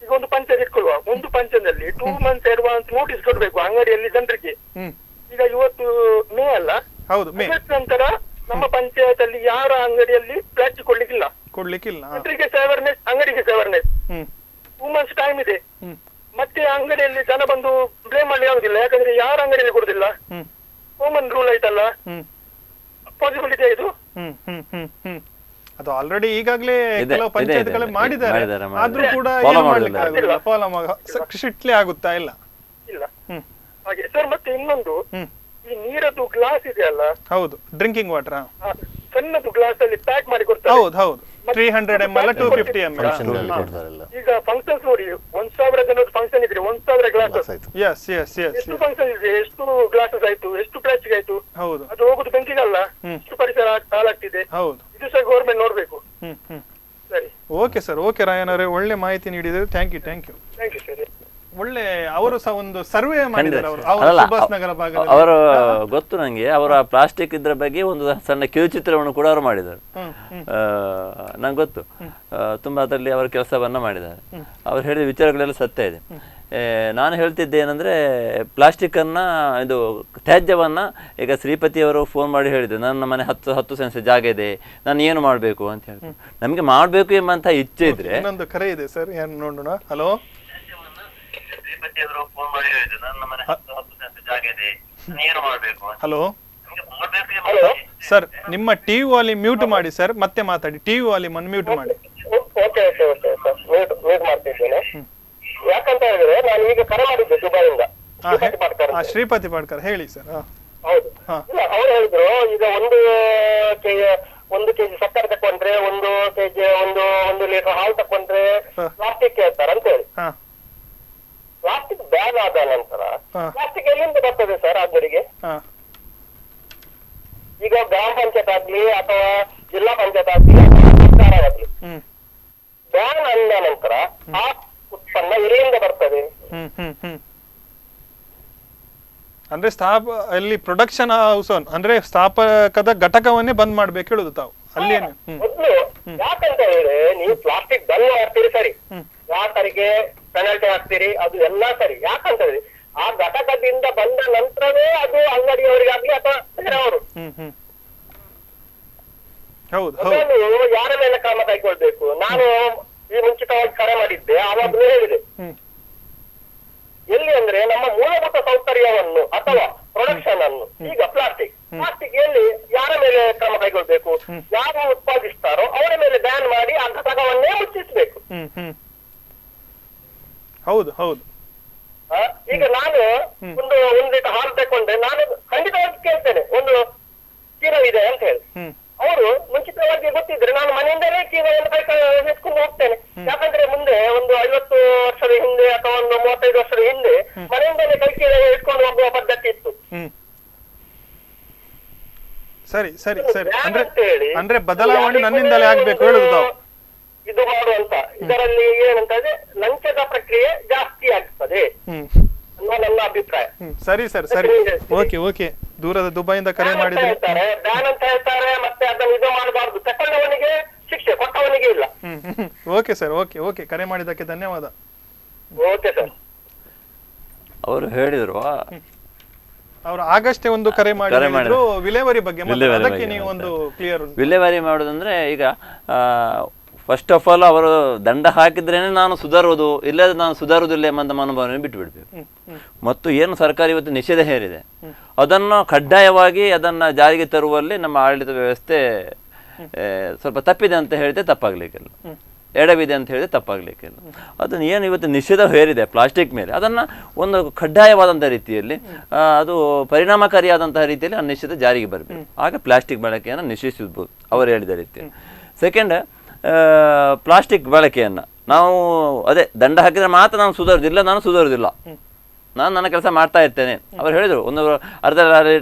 ಈಗ ಒಂದು ಪಂಚಾಯತ್ ಇಟ್ಕೊಳ್ಳುವ, ಒಂದು ಪಂಚಾಯತ್ನಲ್ಲಿ 2 months ಅಡ್ವಾನ್ಸ್ ನೋಟಿಸ್ ಕೊಡ್ಬೇಕು ಅಂಗಡಿಯಲ್ಲಿ ಜನರಿಗೆ. ಈಗ ಇವತ್ತು ಮೇ ಅಲ್ಲ, ಹೌದು ಮೇ ನಂತರ ನಮ್ಮ ಪಂಚಾಯತ್ ಅಲ್ಲಿ ಯಾರ ಅಂಗಡಿಯಲ್ಲಿ ಪ್ಲಾಸ್ಟಿಕ್ ಕೊಡ್ಲಿಕ್ಕಿಲ್ಲ, ಜನರಿಗೆ ಅವೇರ್ನೆಸ್, ಅಂಗಡಿಗೆ ಅವೇರ್ನೆಸ್. 2 months ಟೈಮ್ ಇದೆ. ಮತ್ತೆ ಅಂಗಡಿಯಲ್ಲಿ ಜನ ಬಂದು ಬ್ಲೇಮ್ ಮಾಡಿ ಆಗುದಿಲ್ಲ, ಯಾಕಂದ್ರೆ ಯಾರ ಅಂಗಡಿಯಲ್ಲಿ ಕೊಡುದಿಲ್ಲ. ಕಾಮನ್ ರೂಲ್ ಆಯ್ತಲ್ಲ, ಪಾಸಿಬಲ್ ಇದೆ ಇದು. ಅದು ಆಲ್ರೆಡಿ ಈಗಾಗಲೇ ಕೆಲವು ಪಂಚಾಯತ್ಗಳು ಮಾಡಿದ್ದಾರೆ, ಆದ್ರೂ ಕೂಡ ಸ್ಟ್ರಿಕ್ಟ್ಲಿ ಆಗುತ್ತಾ ಇಲ್ಲ. ಹಾಗೆ ಸರ್, ಮತ್ತೆ ಇನ್ನೊಂದು ಈ ನೀರದ್ದು ಗ್ಲಾಸ್ ಇದೆ ಅಲ್ಲ, ಹೌದು ಡ್ರಿಂಕಿಂಗ್ ವಾಟರ್, ಸಣ್ಣದು ಗ್ಲಾಸ್ ಅಲ್ಲಿ ಪ್ಯಾಕ್ ಮಾಡಿ ಕೊಡ್ತಾರೆ. ಹೌದು ಹೌದು, 300 ml 250 ml. ಈಗ ಫಂಕ್ಷನ್ಸ್ ನೋಡಿ, 1,000 ಜನದ ಫಂಕ್ಷನ್ ಇದ್ರೆ 1,000 ಗ್ಲಾಸ್. ಎಷ್ಟು ಫಂಕ್ಷನ್ ಇದೆ, ಎಷ್ಟು ಗ್ಲಾಸಸ್ ಆಯ್ತು, ಎಷ್ಟು ಪ್ಲಾಸ್ಟಿಕ್ ಆಯ್ತು, ಹೌದು ಅದು ಹೋಗುದು ಬೆಂಕಿಗಲ್ಲ, ಎಷ್ಟು ಪರಿಸರ ಹಾಳಾಗ್ತಿದೆ. ಹೌದು, ಇದು ಸಹ ಗೌರ್ಮೆಂಟ್ ನೋಡ್ಬೇಕು. ಸರಿ, ಓಕೆ ಸರ್, ಓಕೆ ರಾಯನ್ ಅವರೇ, ಒಳ್ಳೆ ಮಾಹಿತಿ ನೀಡಿದ್ರೆ ಥ್ಯಾಂಕ್ ಯು ಸರ್. ಒಳ್ಳೆ, ಅವರು ಸಹ ಒಂದು ಸರ್ವೆ ಮಾಡಿದ್ದಾರೆ ಸುಭಾಷ್ ನಗರ ಭಾಗದಲ್ಲಿ. ಅವರು ಗೊತ್ತು ನಂಗೆ, ಅವರ ಪ್ಲಾಸ್ಟಿಕ್ ಇದ್ರ ಬಗ್ಗೆ ಒಂದು ಸಣ್ಣ ಕಿರುಚಿತ್ರವನ್ನು ಕೂಡ ಅವರು ಮಾಡಿದ್ದಾರೆ, ನಂಗೆ ಗೊತ್ತು. ತುಂಬಾ ಅದರಲ್ಲಿ ಅವರ ಕೆಲಸವನ್ನ ಮಾಡಿದ್ದಾರೆ. ಅವ್ರು ಹೇಳಿದ ವಿಚಾರಗಳೆಲ್ಲ ಸತ್ಯ ಇದೆ. ನಾನು ಹೇಳ್ತಿದ್ದೆ ಏನಂದ್ರೆ, ಪ್ಲಾಸ್ಟಿಕ್ ಅನ್ನ, ಇದು ತ್ಯಾಜ್ಯವನ್ನ, ಈಗ ಶ್ರೀಪತಿ ಅವರು ಫೋನ್ ಮಾಡಿ ಹೇಳಿದ್ರು, ನನ್ನ ಮನೆ 10 ಸೆನ್ಸ್ ಜಾಗ ಇದೆ, ನಾನು ಏನು ಮಾಡ್ಬೇಕು ಅಂತ ಹೇಳಿ. ನಮ್ಗೆ ಮಾಡ್ಬೇಕು ಎಂಬಂತ ಇಚ್ಛೆ ಇದ್ರೆ. ಇನ್ನೊಂದು ಕರೆ ಇದೆ ಸರ್, ಏನು ನೋಡೋಣ. ಹಲೋ, ಹಲೋ ಸರ್, ನಿಮ್ಮ ಟಿವಿ ವಾಲ್ಯೂಮ್ ಮ್ಯೂಟ್ ಮಾಡಿ ಸರ್, ಮತ್ತೆ ಮಾತಾಡಿ. ಟಿವಿ ವಾಲ್ಯೂಮ್ ಅನ್ನು ಮ್ಯೂಟ್ ಮಾಡಿ. ಯಾಕಂತ ಹೇಳಿದ್ರೆ, ನಾನು ಈಗ ಕರೆ ಮಾಡಿದ್ದೆ ದುಬೈಯಿಂದ, ಶ್ರೀಪತಿ ಪಾಡ್ಕರ್, ಹೇಳಿ ಸರ್. ಹೌದು, ಅವ್ರು ಹೇಳಿದ್ರು, ಈಗ 1 ಕೆಜಿ ಸಕ್ಕರೆ ತಕೊಂಡ್ರೆ, 1 ಕೆಜಿ 1 ಲೀಟರ್ ಹಾಲು ತಕೊಂಡ್ರೆ ಪ್ಲಾಸ್ಟಿಕ್ ಕೇಳ್ತಾರೆ ಅಂತ ಹೇಳಿ. ಪ್ಲಾಸ್ಟಿಕ್ ಬ್ಯಾನ್ ಆದ ನಂತರ ಪ್ಲಾಸ್ಟಿಕ್ ಎಲ್ಲಿಂದ ಬರ್ತದೆ ಸರ್ ಅಂಗಡಿಗೆ? ಈಗ ಗ್ರಾಮ ಪಂಚಾಯತ್ ಆಗ್ಲಿ ಅಥವಾ ಜಿಲ್ಲಾ ಪಂಚಾಯತ್ ಆಗ್ಲಿ ಸರ್ಕಾರ ಆಗ್ಲಿ, ಬ್ಯಾನ್ ಅಂದ ನಂತರ ಆ ಉತ್ಪನ್ನ ಎಲ್ಲಿಂದ ಬರ್ತದೆ? ಅಂದ್ರೆ ಅಲ್ಲಿ ಪ್ರೊಡಕ್ಷನ್ ಹೌಸ್ ಅಂದ್ರೆ ಸ್ಥಾಪಕದ ಘಟಕವನ್ನೇ ಬಂದ್ ಮಾಡ್ಬೇಕು ಹೇಳುದು ತಾವು ಅಲ್ಲಿ. ಮೊದ್ಲು ಯಾಕಂತ ಹೇಳಿದ್ರೆ, ನೀವು ಪ್ಲಾಸ್ಟಿಕ್ ಬಂದ್ ಮಾಡ್ತೀರಿ ಸರಿ, ಗ್ರಾಹಕರಿಗೆ ಪೆನಾಲ್ಟಿ ಹಾಕ್ತೀರಿ, ಅದು ಎಲ್ಲಾ ಸರಿ. ಯಾಕಂತ ಹೇಳಿದ್ರೆ, ಆ ಘಟಕದಿಂದ ಬಂದ ನಂತರವೇ ಅದು ಅಂಗಡಿಯವರಿಗಾಗ್ಲಿ ಅಥವಾ ಬೇರೆಯವರು ಯಾರ ಮೇಲೆ ಕ್ರಮ ಕೈಗೊಳ್ಬೇಕು. ನಾನು ಈ ಮುಂಚಿತವಾಗಿ ಕರೆ ಮಾಡಿದ್ದೆ, ಆವಾಗಲೂ ಹೇಳಿದೆ, ಎಲ್ಲಿ ಅಂದ್ರೆ ನಮ್ಮ ಮೂಲಭೂತ ಸೌಕರ್ಯವನ್ನು ಅಥವಾ ಪ್ರೊಡಕ್ಷನ್ ಅನ್ನು, ಈಗ ಪ್ಲಾಸ್ಟಿಕ್ ಎಲ್ಲಿ ಯಾರ ಮೇಲೆ ಕ್ರಮ ಕೈಗೊಳ್ಬೇಕು, ಯಾರು ಉತ್ಪಾದಿಸ್ತಾರೋ ಅವರ ಮೇಲೆ ಬ್ಯಾನ್ ಮಾಡಿ ಆ ಘಟಕವನ್ನೇ ಮುಚ್ಚಿಸ್ಬೇಕು. ಹೌದು ಹೌದು. ಈಗ ನಾನು ಒಂದು ಲೀಟರ್ ಹಾಲು ತಕೊಂಡ್ರೆ ನಾನು ಖಂಡಿತವಾಗಿ ಕೇಳ್ತೇನೆ, ಒಂದು ಚೀಲವಿದೆ ಅಂತ ಹೇಳಿ. ಅವರು ಮುಂಚಿತವಾಗಿ ಗೊತ್ತಿದ್ರೆ ನಾನು ಮನೆಯಿಂದಲೇ ಚೀಲವನ್ನು ಎತ್ಕೊಂಡು ಹೋಗ್ತೇನೆ. ಯಾಕಂದ್ರೆ ಮುಂದೆ ಒಂದು 50 ವರ್ಷದ ಹಿಂದೆ ಅಥವಾ ಒಂದು 35 ವರ್ಷದ ಹಿಂದೆ ಮನೆಯಿಂದಲೇ ಕೈ ಚೀಲ ಇಟ್ಕೊಂಡು ಹೋಗುವ ಪದ್ಧತಿ ಇತ್ತು. ಸರಿ ಸರಿ ಸರಿ, ಅಂದ್ರೆ ಬದಲಾವಣೆ ನನ್ನಿಂದಲೇ ಆಗ್ಬೇಕು ಹೇಳುದು ಇದು ಮಾಡುವಂತ. ಇದರಲ್ಲಿ ಏನಂತಂದ್ರೆ ಲಂಚದ ಪ್ರಕ್ರಿಯೆ ಜಾಸ್ತಿ ಆಗ್ತದೆ ಅನ್ನೋ ನನ್ನ ಅಭಿಪ್ರಾಯ. ಸರಿ ಸರ್, ಸರಿ, ಓಕೆ ಓಕೆ. ದೂರದ ದುಬೈಯಿಂದ ಕರೆ ಮಾಡಿದ್ರೆ ಬ್ಯಾನ್ ಅಂತ ಹೇಳ್ತಾರೆ, ಮತ್ತೆ ಅದನ್ನು ಇದು ಮಾಡಬಾರ್ದು, ತಕೊಂಡವನಿಗೆ ಶಿಕ್ಷೆ, ಕೊಟ್ಟವನಿಗೆ ಇಲ್ಲ. Okay sir, okay okay. ಕರೆ ಮಾಡಿದ್ದಕ್ಕೆ ಧನ್ಯವಾದ. Okay sir. ಅವರು ಹೇಳಿದ್ರು, ಅವರು ಆಗಷ್ಟೇ ಒಂದು ಕರೆ ಮಾಡಿದ್ರು ವಿಲೇವಾರಿ ಬಗ್ಗೆ ವಿಲೇವಾರಿ ಅದಕ್ಕೆ ಬಗ್ಗೆ ನೀವು ಒಂದು ಕ್ಲಿಯರ್ ವಿಲೇವಾರಿ ಮಾಡೋದಂದ್ರೆ ಈಗ ಫಸ್ಟ್ ಆಫ್ ಆಲ್ ಅವರು ದಂಡ ಹಾಕಿದ್ರೇನೆ ನಾನು ಸುಧಾರೋದು, ಇಲ್ಲದ್ರೆ ನಾನು ಸುಧಾರೋದಿಲ್ಲ ಎಂಬಂತ ಮನೋಭಾವನೆ ಬಿಟ್ಟು ಬಿಡ್ಬೇಕು. ಮತ್ತು ಏನು ಸರ್ಕಾರ ಇವತ್ತು ನಿಷೇಧ ಹೇರಿದೆ ಅದನ್ನು ಕಡ್ಡಾಯವಾಗಿ ಅದನ್ನ ಜಾರಿಗೆ ತರುವಲ್ಲಿ ನಮ್ಮ ಆಡಳಿತ ವ್ಯವಸ್ಥೆ ಸ್ವಲ್ಪ ತಪ್ಪಿದೆ ಅಂತ ಹೇಳಿದ್ರೆ ತಪ್ಪಾಗ್ಲಿಕ್ಕಿಲ್ಲ, ಎಡವಿದೆ ಅಂತ ಹೇಳಿದ್ರೆ ತಪ್ಪಾಗ್ಲಿಕ್ಕಿಲ್ಲ. ಅದನ್ನು ಏನು ಇವತ್ತು ನಿಷೇಧ ಹೇರಿದೆ ಪ್ಲಾಸ್ಟಿಕ್ ಮೇಲೆ, ಅದನ್ನು ಒಂದು ಕಡ್ಡಾಯವಾದಂಥ ರೀತಿಯಲ್ಲಿ ಅದು ಪರಿಣಾಮಕಾರಿಯಾದಂತಹ ರೀತಿಯಲ್ಲಿ ಆ ನಿಷೇಧ ಜಾರಿಗೆ ಬರಬೇಕು. ಆಗ ಪ್ಲಾಸ್ಟಿಕ್ ಬಳಕೆಯನ್ನು ನಿಷೇಧಿಸಬಹುದು ಅವರು ಹೇಳಿದ ರೀತಿಯಲ್ಲಿ. ಸೆಕೆಂಡ್, ಪ್ಲಾಸ್ಟಿಕ್ ಬಳಕೆಯನ್ನು ನಾವು ಅದೇ ದಂಡ ಹಾಕಿದ್ರೆ ಮಾತ್ರ ನಾನು ಸುಧಾರೋದಿಲ್ಲ, ನಾನು ಸುಧಾರೋದಿಲ್ಲ, ನಾನು ನನ್ನ ಕೆಲಸ ಮಾಡ್ತಾ ಇರ್ತೇನೆ. ಅವ್ರು ಹೇಳಿದರು ಒಂದು ಅರ್ಧ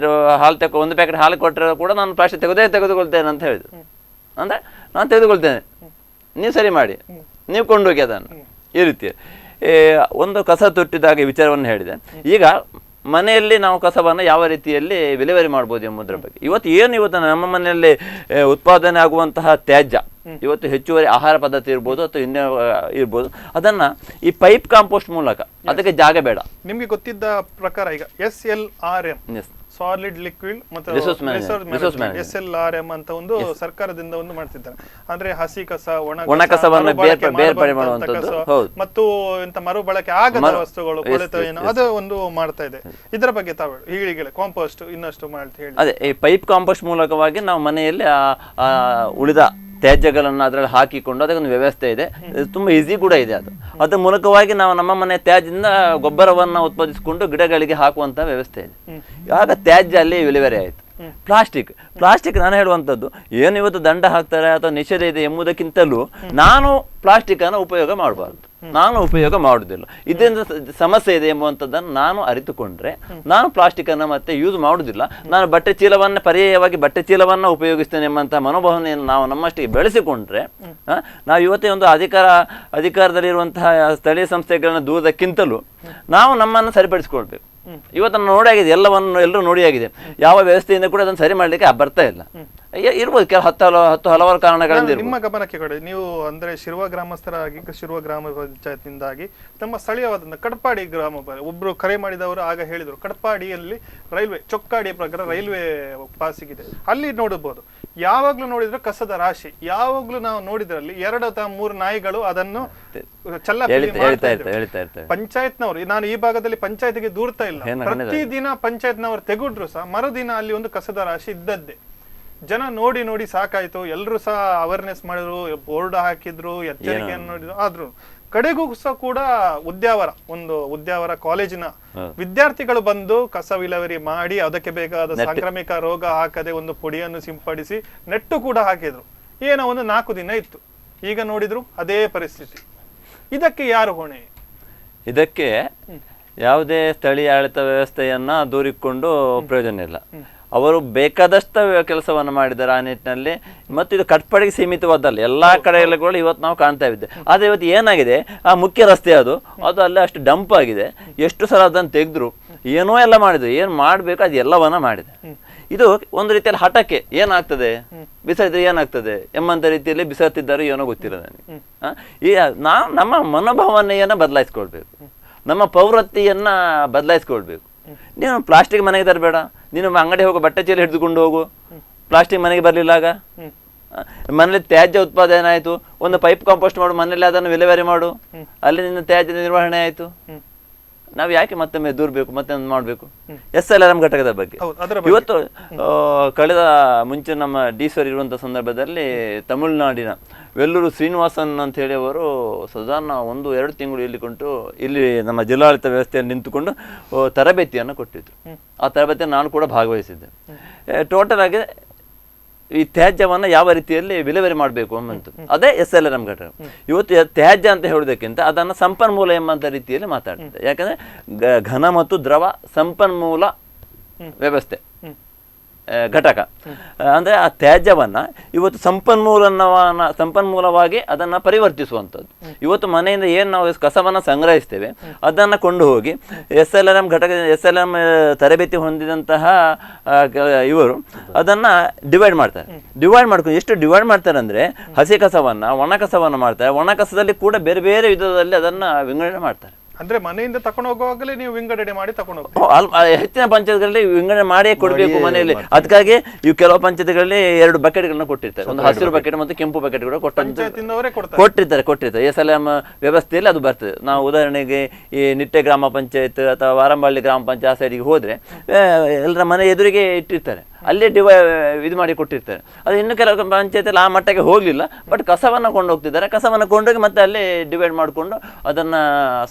ಹಾಲು ಒಂದು ಪ್ಯಾಕೆಟ್ ಹಾಲು ಕೊಟ್ಟರೆ ಕೂಡ ನಾನು ಪ್ಲಾಸ್ಟಿಕ್ ತೆಗೆದುಕೊಳ್ತೇನೆ ಅಂತ ಹೇಳಿದರು. ಅಂದರೆ ನಾನು ತೆಗೆದುಕೊಳ್ತೇನೆ, ನೀವು ಸರಿ ಮಾಡಿ, ನೀವು ಕೊಂಡೋಗಿ ಅದನ್ನು, ಈ ರೀತಿ ಒಂದು ಕಸ ತೊಟ್ಟಿದಾಗ ವಿಚಾರವನ್ನು ಹೇಳಿದೆ. ಈಗ ಮನೆಯಲ್ಲಿ ನಾವು ಕಸವನ್ನು ಯಾವ ರೀತಿಯಲ್ಲಿ ವಿಲೇವಾರಿ ಮಾಡ್ಬೋದು ಎಂಬುದರ ಬಗ್ಗೆ ಇವತ್ತು ನಮ್ಮ ಮನೆಯಲ್ಲಿ ಉತ್ಪಾದನೆ ಆಗುವಂತಹ ತ್ಯಾಜ್ಯ, ಇವತ್ತು ಹೆಚ್ಚುವರಿ ಆಹಾರ ಪದ್ಧತಿ ಇರ್ಬೋದು ಅಥವಾ ಇನ್ನೂ ಇರ್ಬೋದು, ಅದನ್ನ ಈ ಪೈಪ್ ಕಾಂಪೋಸ್ಟ್ ಮೂಲಕ, ಅದಕ್ಕೆ ಜಾಗ ಬೇಡ. ನಿಮ್ಗೆ ಗೊತ್ತಿದ್ದ ಪ್ರಕಾರ ಈಗ SLRM ಸಾಲಿಡ್ ಲಿಕ್ವಿಡ್ ಮತ್ತು SLRM ಅಂತ ಒಂದು ಸರ್ಕಾರದಿಂದ ಒಂದು ಮಾಡ್ತಿದ್ದಾರೆ. ಅಂದ್ರೆ ಹಸಿ ಕಸ, ಒಣ ಕಸವನ್ನು ಬೇರ್ಪಡೆ ಮಾಡುವಂತದ್ದು ಮತ್ತು ಎಂತ ಮರುಬಳಕೆ ಆಗದ ವಸ್ತುಗಳು, ಕೊಳೆತ ಏನು ಅದು ಒಂದು ಮಾಡ್ತಾ ಇದೆ. ಇದರ ಬಗ್ಗೆ ತಾವು ಹೀಳಿಗೆ ಕಾಂಪೋಸ್ಟ್ ಇನ್ನಷ್ಟು ಮಾಡ್ತಾ ಹೇಳಿ. ಅದೇ ಈ ಪೈಪ್ ಕಾಂಪೋಸ್ಟ್ ಮೂಲಕವಾಗಿ ನಾವು ಮನೆಯಲ್ಲಿ ಉಳಿದ ತ್ಯಾಜ್ಯಗಳನ್ನು ಅದರಲ್ಲಿ ಹಾಕಿಕೊಂಡು ಅದಕ್ಕೊಂದು ವ್ಯವಸ್ಥೆ ಇದೆ, ತುಂಬಾ ಈಸಿ ಕೂಡ ಇದೆ. ಅದ್ರ ಮೂಲಕವಾಗಿ ನಾವು ನಮ್ಮ ಮನೆ ತ್ಯಾಜ್ಯದಿಂದ ಗೊಬ್ಬರವನ್ನು ಉತ್ಪಾದಿಸಿಕೊಂಡು ಗಿಡಗಳಿಗೆ ಹಾಕುವಂತಹ ವ್ಯವಸ್ಥೆ ಇದೆ. ಆಗ ತ್ಯಾಜ್ಯ ಅಲ್ಲಿ ವಿಲೇವಾರಿ ಆಯಿತು. ಪ್ಲಾಸ್ಟಿಕ್ ನಾನು ಹೇಳುವಂಥದ್ದು ಏನು ಇವತ್ತು ದಂಡ ಹಾಕ್ತಾರೆ ಅಥವಾ ನಿಷೇಧ ಇದೆ ಎಂಬುದಕ್ಕಿಂತಲೂ ನಾನು ಪ್ಲಾಸ್ಟಿಕ್ ಅನ್ನು ಉಪಯೋಗ ಮಾಡಬಾರ್ದು, ನಾನು ಉಪಯೋಗ ಮಾಡುವುದಿಲ್ಲ, ಇದರಿಂದ ಸಮಸ್ಯೆ ಇದೆ ಎಂಬುವಂಥದ್ದನ್ನು ನಾನು ಅರಿತುಕೊಂಡ್ರೆ ನಾನು ಪ್ಲಾಸ್ಟಿಕ್ ಅನ್ನು ಮತ್ತೆ ಯೂಸ್ ಮಾಡುವುದಿಲ್ಲ, ನಾನು ಬಟ್ಟೆ ಚೀಲವನ್ನು ಪರ್ಯಾಯವಾಗಿ ಬಟ್ಟೆ ಚೀಲವನ್ನು ಉಪಯೋಗಿಸ್ತೇನೆ ಎಂಬಂತಹ ಮನೋಭಾವನೆಯನ್ನು ನಾವು ನಮ್ಮಷ್ಟಿಗೆ ಬೆಳೆಸಿಕೊಂಡ್ರೆ ನಾವು ಇವತ್ತೇ ಒಂದು ಅಧಿಕಾರದಲ್ಲಿರುವಂತಹ ಸ್ಥಳೀಯ ಸಂಸ್ಥೆಗಳನ್ನ ದೂರದಕ್ಕಿಂತಲೂ ನಾವು ನಮ್ಮನ್ನು ಸರಿಪಡಿಸಿಕೊಳ್ಬೇಕು. ಇವತ್ತನ್ನು ನೋಡಿಯಾಗಿದೆ, ಎಲ್ಲರೂ ನೋಡಿಯಾಗಿದೆ, ಯಾವ ವ್ಯವಸ್ಥೆಯಿಂದ ಕೂಡ ಅದನ್ನು ಸರಿ ಮಾಡ್ಲಿಕ್ಕೆ ಬರ್ತಾ ಇಲ್ಲ. ಇರ್ಬೋದು ಹಲವಾರು ಕಾರಣಗಳಿಂದ. ನಿಮ್ಮ ಗಮನಕ್ಕೆ ಕೊಡಿ, ನೀವು ಅಂದ್ರೆ ಶಿರುವ ಗ್ರಾಮಸ್ಥರಾಗಿ ಶಿರುವ ಗ್ರಾಮ ಪಂಚಾಯತ್ನಿಂದಾಗಿ ನಮ್ಮ ಸ್ಥಳೀಯವಾದ ಕಡಪಾಡಿ ಗ್ರಾಮ ಒಬ್ರು ಕರೆ ಮಾಡಿದವರು ಆಗ ಹೇಳಿದ್ರು, ಕಡಪಾಡಿಯಲ್ಲಿ ರೈಲ್ವೆ ಚೊಕ್ಕಾಡಿಯ ಪ್ರಕಾರ ರೈಲ್ವೆ ಪಾಸಿಗಿದೆ, ಅಲ್ಲಿ ನೋಡಬಹುದು ಯಾವಾಗ್ಲೂ ನೋಡಿದ್ರೆ ಕಸದ ರಾಶಿ, ಯಾವಾಗ್ಲೂ ನಾವು ನೋಡಿದ್ರಲ್ಲಿ 2 ಅಥವಾ 3 ನಾಯಿಗಳು ಅದನ್ನು ಪಂಚಾಯತ್ನವರು, ನಾನು ಈ ಭಾಗದಲ್ಲಿ ಪಂಚಾಯತ್ಗೆ ದೂರ್ತಾ ಇಲ್ಲ, ಪ್ರತಿದಿನ ಪಂಚಾಯತ್ನವರು ತೆಗೆದ್ರು ಸಹ ಮರುದಿನ ಅಲ್ಲಿ ಒಂದು ಕಸದ ರಾಶಿ ಇದ್ದದ್ದೇ. ಜನ ನೋಡಿ ಸಾಕಾಯ್ತು, ಎಲ್ರು ಸಹ ಅವೇರ್ನೆಸ್ ಮಾಡಿದ್ರು, ಬೋರ್ಡ್ ಹಾಕಿದ್ರು, ಎಚ್ಚರಿಕೆಯನ್ನು ನೋಡಿದ್ರು. ಆದ್ರೂ ಕಡೆಗೂ ಸಹ ಕೂಡ ಉದ್ಯಾವರ ಕಾಲೇಜಿನ ವಿದ್ಯಾರ್ಥಿಗಳು ಬಂದು ಕಸ ವಿಲೇವಾರಿ ಮಾಡಿ ಅದಕ್ಕೆ ಬೇಕಾದ ಸಾಂಕ್ರಾಮಿಕ ರೋಗ ಹಾಕದೆ ಒಂದು ಪುಡಿಯನ್ನು ಸಿಂಪಡಿಸಿ ನೆಟ್ಟು ಕೂಡ ಹಾಕಿದ್ರು. ಏನೋ ಒಂದು 4 ದಿನ ಇತ್ತು, ಈಗ ನೋಡಿದ್ರು ಅದೇ ಪರಿಸ್ಥಿತಿ. ಇದಕ್ಕೆ ಯಾರು ಹೊಣೆ? ಇದಕ್ಕೆ ಯಾವುದೇ ಸ್ಥಳೀಯ ಆಡಳಿತ ವ್ಯವಸ್ಥೆಯನ್ನ ದೂರಿಕೊಂಡು ಪ್ರಯೋಜನ ಇಲ್ಲ. ಅವರು ಬೇಕಾದಷ್ಟು ಕೆಲಸವನ್ನು ಮಾಡಿದ್ದಾರೆ ಆ ನಿಟ್ಟಿನಲ್ಲಿ. ಮತ್ತು ಇದು ಕಟ್ಪಾಡಿಗೆ ಸೀಮಿತವಾದಲ್ಲ, ಎಲ್ಲಾ ಕಡೆಗಳು ಇವತ್ತು ನಾವು ಕಾಣ್ತಾ ಇದ್ದೆ. ಆದ್ರೆ ಇವತ್ತು ಏನಾಗಿದೆ, ಆ ಮುಖ್ಯ ರಸ್ತೆ ಅದು ಅಲ್ಲೇ ಅಷ್ಟು ಡಂಪ್ ಆಗಿದೆ, ಎಷ್ಟು ಸಲ ಅದನ್ನು ತೆಗೆದ್ರು, ಏನೋ ಎಲ್ಲ ಮಾಡಿದ್ರು, ಏನು ಮಾಡ್ಬೇಕು ಅದು ಎಲ್ಲವನ್ನ ಮಾಡಿದೆ. ಇದು ಒಂದು ರೀತಿಯಲ್ಲಿ ಹಠಕ್ಕೆ ಏನಾಗ್ತದೆ, ಬಿಸಾಡಿದ್ರೆ ಏನಾಗ್ತದೆ ಎಂಬಂತ ರೀತಿಯಲ್ಲಿ ಬಿಸಾಡ್ತಿದ್ದಾರೆ, ಏನೋ ಗೊತ್ತಿಲ್ಲ ನನಗೆ. ನಾವು ನಮ್ಮ ಮನೋಭಾವನೆಯನ್ನ ಬದಲಾಯಿಸ್ಕೊಳ್ಬೇಕು, ನಮ್ಮ ಪ್ರವೃತ್ತಿಯನ್ನ ಬದಲಾಯಿಸ್ಕೊಳ್ಬೇಕು. ನೀನು ಪ್ಲಾಸ್ಟಿಕ್ ಮನೆಗೆ ತರಬೇಡ, ನೀನು ಅಂಗಡಿ ಹೋಗೋ ಬಟ್ಟೆ ಚೀಲ ಹಿಡಿದುಕೊಂಡು ಹೋಗು, ಪ್ಲಾಸ್ಟಿಕ್ ಮನೆಗೆ ಬರಲಿಲ್ಲಾಗ ಮನೇಲಿ ತ್ಯಾಜ್ಯ ಉತ್ಪಾದನೆ ಆಯ್ತು, ಒಂದು ಪೈಪ್ ಕಾಂಪೋಸ್ಟ್ ಮಾಡು, ಮನೇಲಿ ಅದನ್ನು ವಿಲೇವಾರಿ ಮಾಡು, ಅಲ್ಲಿ ನಿನ್ನ ತ್ಯಾಜ್ಯ ನಿರ್ವಹಣೆ ಆಯ್ತು. ನಾವು ಯಾಕೆ ಮತ್ತೊಮ್ಮೆ ದೂರಬೇಕು, ಮತ್ತೆ ಮಾಡಬೇಕು? SLRM ಘಟಕದ ಬಗ್ಗೆ ಇವತ್ತು ಕಳೆದ ಮುಂಚೆ ನಮ್ಮ DC ಇರುವಂಥ ಸಂದರ್ಭದಲ್ಲಿ ತಮಿಳುನಾಡಿನ ವೆಲ್ಲೂರು ಶ್ರೀನಿವಾಸನ್ ಅಂತ ಹೇಳಿ ಅವರು ಸಾಧಾರಣ 1-2 ತಿಂಗಳು ಇಲ್ಲಿ ನಮ್ಮ ಜಿಲ್ಲಾಡಳಿತ ವ್ಯವಸ್ಥೆಯಲ್ಲಿ ನಿಂತುಕೊಂಡು ತರಬೇತಿಯನ್ನು ಕೊಟ್ಟಿದ್ರು. ಆ ತರಬೇತಿಯನ್ನು ನಾನು ಕೂಡ ಭಾಗವಹಿಸಿದ್ದೆ. ಟೋಟಲ್ ಆಗಿ ಈ ತ್ಯಾಜ್ಯವನ್ನು ಯಾವ ರೀತಿಯಲ್ಲಿ ವಿಲೇವಾರಿ ಮಾಡಬೇಕು ಅನ್ನೋದು ಅದೇ SLRM ಘಟಕ. ಇವತ್ತು ತ್ಯಾಜ್ಯ ಅಂತ ಹೇಳೋದಕ್ಕಿಂತ ಅದನ್ನು ಸಂಪನ್ಮೂಲ ಎಂಬಂತ ರೀತಿಯಲ್ಲಿ ಮಾತಾಡ್ತಿದೆ. ಯಾಕಂದ್ರೆ ಘನ ಮತ್ತು ದ್ರವ ಸಂಪನ್ಮೂಲ ವ್ಯವಸ್ಥೆ ಘಟಕ ಅಂದ್ರೆ ಆ ತ್ಯಾಜ್ಯವನ್ನ ಇವತ್ತು ಸಂಪನ್ಮೂಲವಾಗಿ ಅದನ್ನ ಪರಿವರ್ತಿಸುವಂಥದ್ದು. ಇವತ್ತು ಮನೆಯಿಂದ ಏನು ನಾವು ಕಸವನ್ನ ಸಂಗ್ರಹಿಸ್ತೇವೆ ಅದನ್ನ ಕೊಂಡು ಹೋಗಿ SLRM ತರಬೇತಿ ಹೊಂದಿದಂತಹ ಇವರು ಅದನ್ನ ಡಿವೈಡ್ ಮಾಡ್ಕೊಂಡು ಎಷ್ಟು ಡಿವೈಡ್ ಮಾಡ್ತಾರೆ ಅಂದ್ರೆ ಹಸಿ ಕಸವನ್ನ ಒಣ ಕಸವನ್ನ ಮಾಡ್ತಾರೆ, ಒಣ ಕಸದಲ್ಲಿ ಕೂಡ ಬೇರೆ ಬೇರೆ ವಿಧದಲ್ಲಿ ಅದನ್ನ ವಿಂಗಡಣೆ ಮಾಡ್ತಾರೆ. ಅಂದ್ರೆ ಮನೆಯಿಂದ ತಕೊಂಡು ಹೋಗುವಾಗಲೇ ನೀವು ವಿಂಗಡಣೆ ಮಾಡಿ ತಕೊಂಡು ಹೋಗ್ತೀವಿ. ಹೆಚ್ಚಿನ ಪಂಚಾಯತ್ಗಳಲ್ಲಿ ವಿಂಗಡಣೆ ಮಾಡಿಯೇ ಕೊಡಬೇಕು ಮನೆಯಲ್ಲಿ. ಅದಕ್ಕಾಗಿ ಇವು ಕೆಲವು ಪಂಚಾಯತ್ಗಳಲ್ಲಿ 2 ಬಕೆಟ್ಗಳನ್ನ ಕೊಟ್ಟಿರ್ತಾರೆ, ಒಂದು ಹಸಿರು ಬಕೆಟ್ ಮತ್ತು ಕೆಂಪು ಬಕೆಟ್ ಕೂಡ ಕೊಟ್ಟಿರ್ತಾರೆ. SLM ವ್ಯವಸ್ಥೆಯಲ್ಲಿ ಅದು ಬರ್ತದೆ. ನಾವು ಉದಾಹರಣೆಗೆ ಈ ನಿಟ್ಟೆ ಗ್ರಾಮ ಪಂಚಾಯತ್ ಅಥವಾ ವಾರಂಬಳ್ಳಿ ಗ್ರಾಮ ಪಂಚಾಯತ್ ಸೈಡಿಗೆ ಹೋದ್ರೆ ಎಲ್ಲರ ಮನೆ ಎದುರಿಗೆ ಇಟ್ಟಿರ್ತಾರೆ, ಅಲ್ಲೇ ಇದು ಮಾಡಿ ಕೊಟ್ಟಿರ್ತಾರೆ. ಅದು ಇನ್ನು ಕೆಲವು ಪಂಚಾಯತಲ್ಲಿ ಆ ಮಟ್ಟಕ್ಕೆ ಹೋಗಲಿಲ್ಲ, ಬಟ್ ಕಸವನ್ನು ಕೊಂಡೋಗ್ತಿದ್ದಾರೆ. ಕಸವನ್ನು ಕೊಂಡೋಗಿ ಮತ್ತೆ ಅಲ್ಲೇ ಡಿವೈಡ್ ಮಾಡಿಕೊಂಡು ಅದನ್ನು